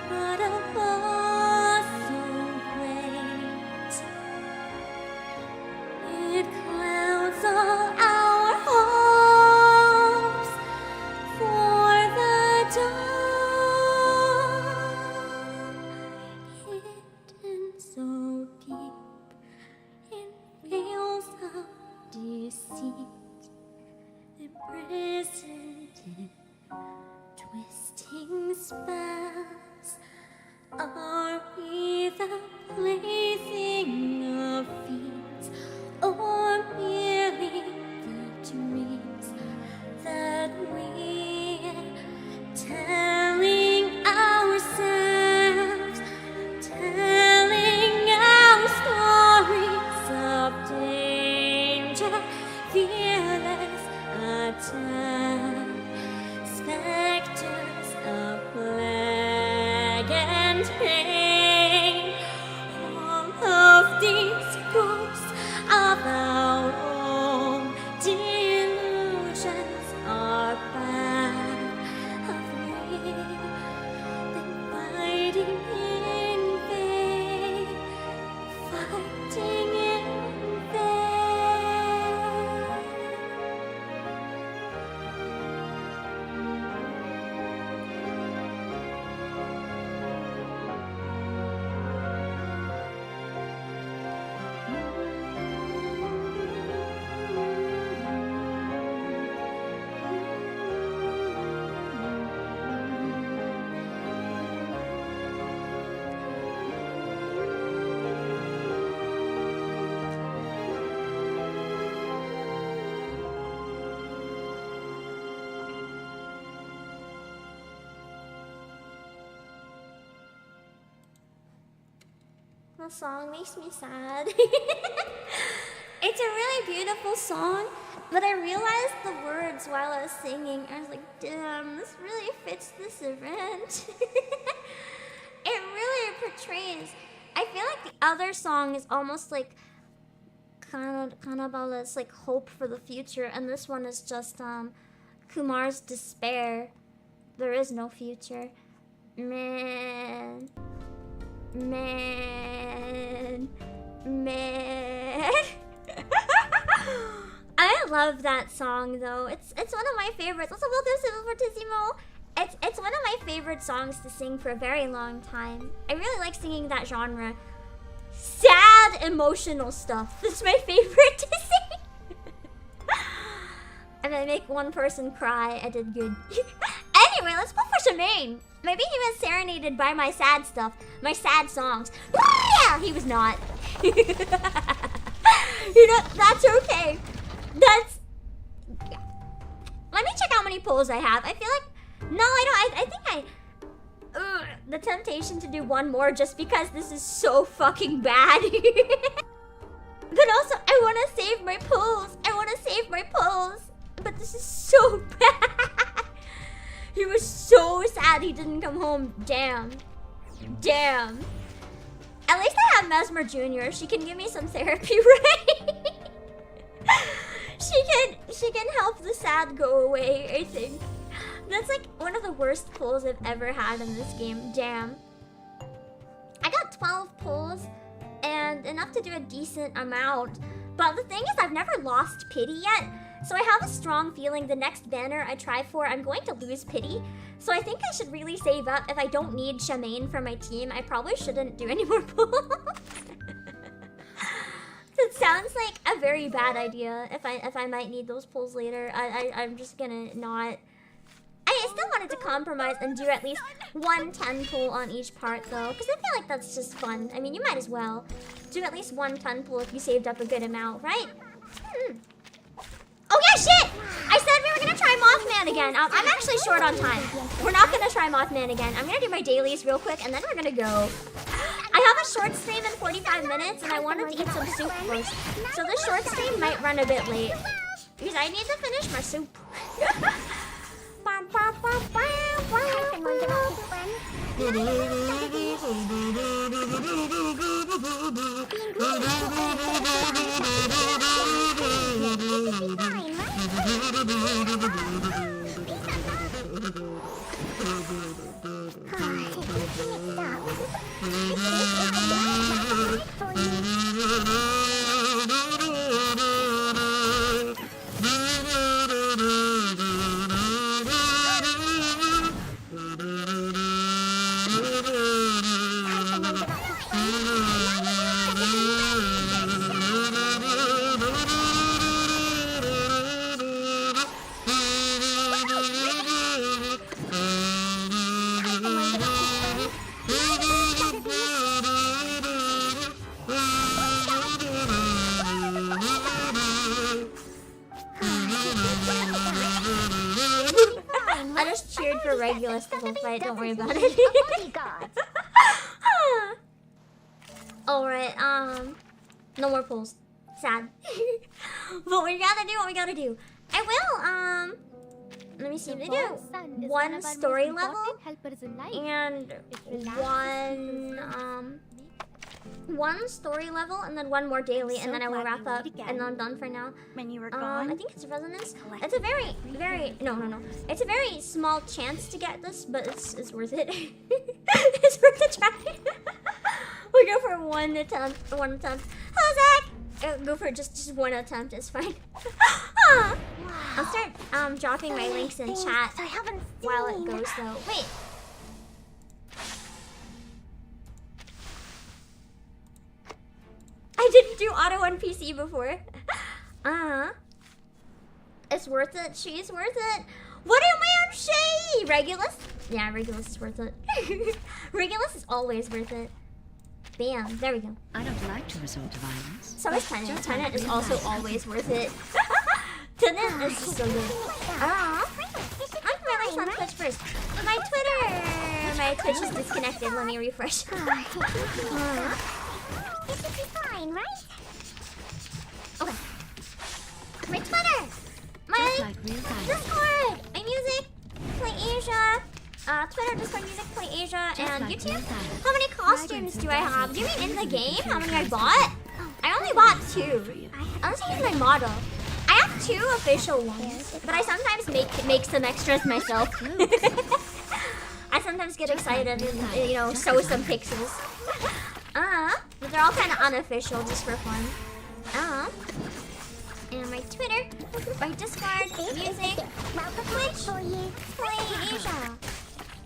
but a loss so great. It clouds all our hopes for the dawn, hidden so deep in veils of deceit, imprisoned in twisting spells. Are we the plaything of fiends, or merely the dreams that we're telling ourselves, telling our stories of danger, fearless attack, specters of plague and pain, all of these ghosts of our own delusions are back. Have we been fighting in vain, fighting in The song makes me sad. It's a really beautiful song, but I realized the words while I was singing. I was like, damn, this really fits this event. It really portrays. I feel like the other song is almost like kind of about this like hope for the future, and this one is just Kumar's despair. There is no future. Man. I love that song though. It's one of my favorites. Also, it's one of my favorite songs to sing for a very long time. I really like singing that genre. Sad, emotional stuff. This is my favorite to sing. And then make one person cry. I did good. Anyway, let's go for Shamane. Maybe he was serenaded by my sad stuff, my sad songs. Yeah, he was not. You know, that's okay. That's... Yeah. Let me check how many polls I have. I feel like... No, I don't. I think I... Ugh, the temptation to do one more just because this is so fucking bad. But also, I want to save my polls. I want to save my polls. But this is so bad. He was so sad he didn't come home. Damn. Damn. At least I have Mesmer Jr. She can give me some therapy, right? She can help the sad go away, I think. That's like one of the worst pulls I've ever had in this game. Damn. I got 12 pulls and enough to do a decent amount. But the thing is, I've never lost pity yet. So I have a strong feeling the next banner I try for, I'm going to lose pity. So I think I should really save up. If I don't need Shamane for my team, I probably shouldn't do any more pulls. It sounds like a very bad idea. If I might need those pulls later, I'm just gonna not. I still wanted to compromise and do at least 1 10 pull on each part though, because I feel like that's just fun. I mean, you might as well do at least 1 10 pull if you saved up a good amount, right? Oh yeah, shit! I said we were gonna try Mothman again. I'm actually short on time. We're not gonna try Mothman again. I'm gonna do my dailies real quick and then we're gonna go. I have a short stream in 45 minutes and I wanted to eat some soup first. So the short stream might run a bit late because I need to finish my soup. I just cheered for Regulus the whole fight, don't worry about it. Alright, no more pulls. Sad. But we gotta do what we gotta do. I will, let me see, they do 1 story level and 1 story level and then 1 more daily and then I will wrap up and then I'm done for now. I think it's Resonance. It's a very no. It's a very small chance to get this, but it's worth it. It's worth the try. We go for 1 attempt. How's that? Go for just 1 attempt, it's fine. I'll start dropping my links in chat while it goes though. Wait. I didn't do auto on PC before. It's worth it. She's worth it. What am I on Shay? Regulus? Yeah, Regulus is worth it. Regulus is always worth it. Bam. There we go. I don't like to resort to violence. So is Tenet. Tenet is also always worth it. Tenet is so good. I'm my links on Twitch first. My Twitch is disconnected. Let me refresh. This should be fine, right? Okay. My Twitter! My Discord! My music! Playasia! Twitter, Discord, music, Playasia, and YouTube. How many costumes do I have? Do you mean in the game? How many I bought? I only bought 2. I was using my model. I have 2 official ones, but I sometimes make some extras myself. I sometimes get excited and, you know, show some pixels. But they're all kind of unofficial, just for fun. And my Twitter, my Discord, music, Twitch, Playasia.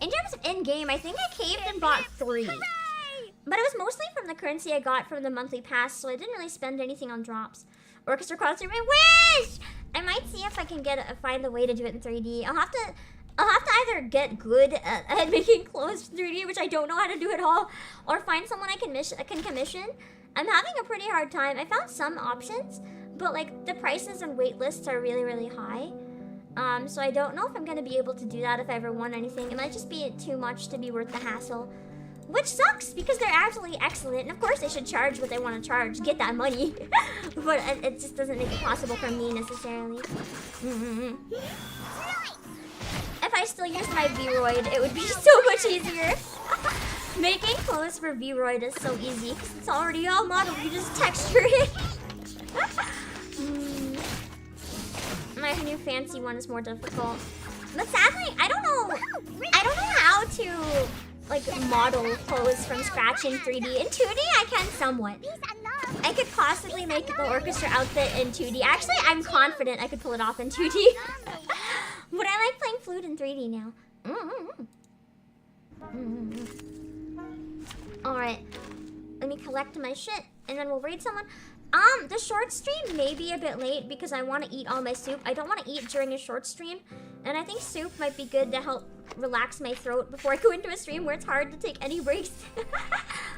In terms of in-game, I think I caved and bought 3. But it was mostly from the currency I got from the monthly pass, so I didn't really spend anything on drops. Orchestra costume, I wish! I might see if I can find a way to do it in 3D. I'll have to either get good at making clothes 3D, which I don't know how to do at all, or find someone I can commission I'm having a pretty hard time. I found some options, but like the prices and wait lists are really, really high. So I don't know if I'm gonna be able to do that if I ever want anything. It might just be too much to be worth the hassle. Which sucks, because they're absolutely excellent. And of course they should charge what they want to charge. Get that money. But it just doesn't make it possible for me necessarily. If I still used my Vroid, it would be so much easier. Making clothes for Vroid is so easy, because it's already all modeled. You just texture it. My new fancy one is more difficult. But sadly, I don't know how to like model clothes from scratch in 3D. In 2D, I can somewhat. I could possibly make the orchestra outfit in 2D. Actually, I'm confident I could pull it off in 2D. But I like playing flute in 3D now. Alright. Let me collect my shit, and then we'll raid someone. The short stream may be a bit late because I want to eat all my soup. I don't want to eat during a short stream. And I think soup might be good to help relax my throat before I go into a stream where it's hard to take any breaks.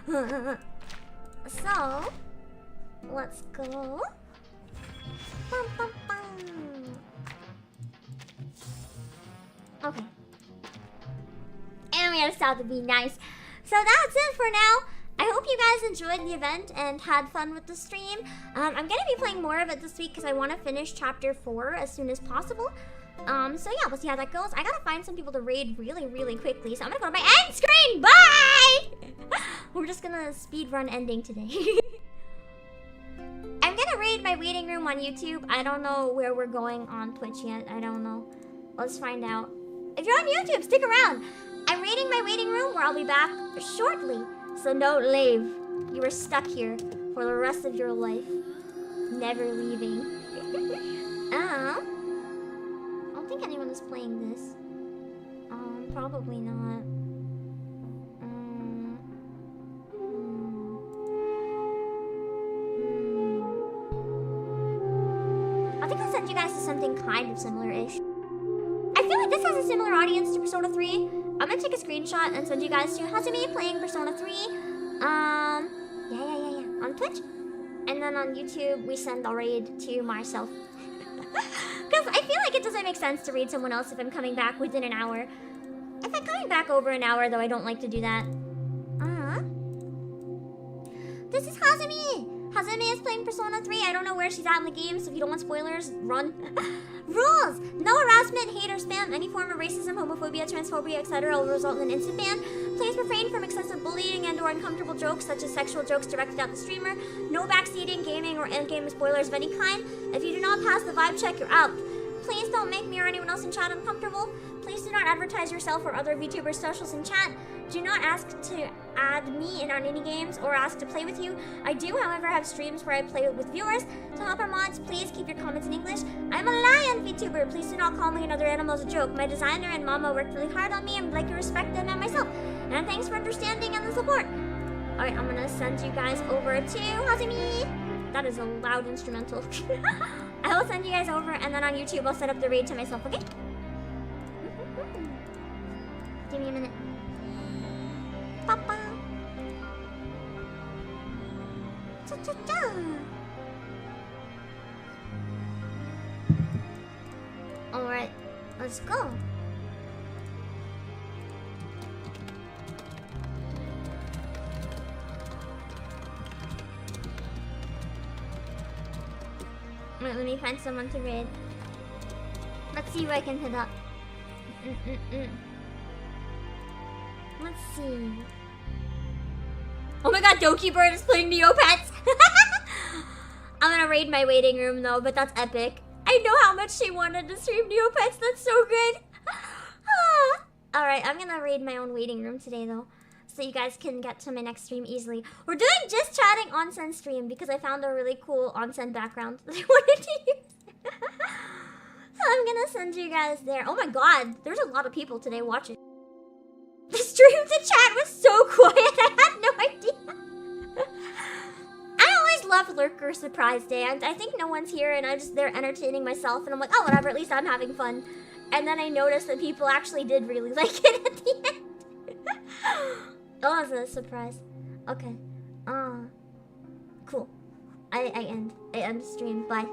So, let's go. Bum, bum, bum. Okay. And we gotta stop to be nice. So that's it for now. I hope you guys enjoyed the event and had fun with the stream. I'm gonna be playing more of it this week because I want to finish chapter 4 as soon as possible. So yeah, we'll see how that goes. I gotta find some people to raid really, really quickly. So I'm gonna go to my end screen. Bye! We're just gonna speedrun ending today. I'm gonna raid my waiting room on YouTube. I don't know where we're going on Twitch yet. I don't know. Let's find out. If you're on YouTube, stick around. I'm raiding my waiting room where I'll be back shortly. So don't leave. You are stuck here for the rest of your life. Never leaving. I don't think anyone is playing this. Probably not. I think I'll send you guys to something kind of similar-ish. I feel like this has a similar audience to Persona 3. I'm gonna take a screenshot and send you guys to Hazumi playing Persona 3. Yeah. On Twitch. And then on YouTube, we send the raid to myself. Because I feel like it doesn't make sense to raid someone else if I'm coming back within an hour. If I'm coming back over an hour, though, I don't like to do that. This is Hazumi! Hazumi is playing Persona 3. I don't know where she's at in the game, so if you don't want spoilers, run. Rules! No harassment, hate, or spam. Any form of racism, homophobia, transphobia, etc. will result in an instant ban. Please refrain from excessive bullying and or uncomfortable jokes, such as sexual jokes directed at the streamer. No backseating, gaming, or in-game spoilers of any kind. If you do not pass the vibe check, you're out. Please don't make me or anyone else in chat uncomfortable. Please do not advertise yourself or other VTubers' socials in chat. Do not ask to add me in on any games or ask to play with you. I do, however, have streams where I play with viewers. To help our mods, please keep your comments in English. I'm a lion VTuber. Please do not call me another animal as a joke. My designer and mama worked really hard on me and would like to respect them and myself. And thanks for understanding and the support. Alright, I'm gonna send you guys over to Hazumi. That is a loud instrumental. I will send you guys over, and then on YouTube I'll set up the raid to myself, okay? Give me a minute. Papa. Cha-cha-cha. Alright, let's go. Alright, let me find someone to raid. Let's see who I can hit up. Let's see. Oh my god, Doki Bird is playing Neopets! I'm gonna raid my waiting room though, but that's epic. I know how much she wanted to stream Neopets, that's so good! Alright, I'm gonna raid my own waiting room today though, so you guys can get to my next stream easily. We're doing just chatting onsen stream because I found a really cool onsen background that I wanted to use. So I'm gonna send you guys there. Oh my god, there's a lot of people today watching. The stream to chat was so quiet, I had no idea. I always love Lurker Surprise Day. I think no one's here and I'm just there entertaining myself and I'm like, oh whatever, at least I'm having fun. And then I noticed that people actually did really like it at the end. Oh, that's a surprise. Okay. cool. I end the stream. Bye.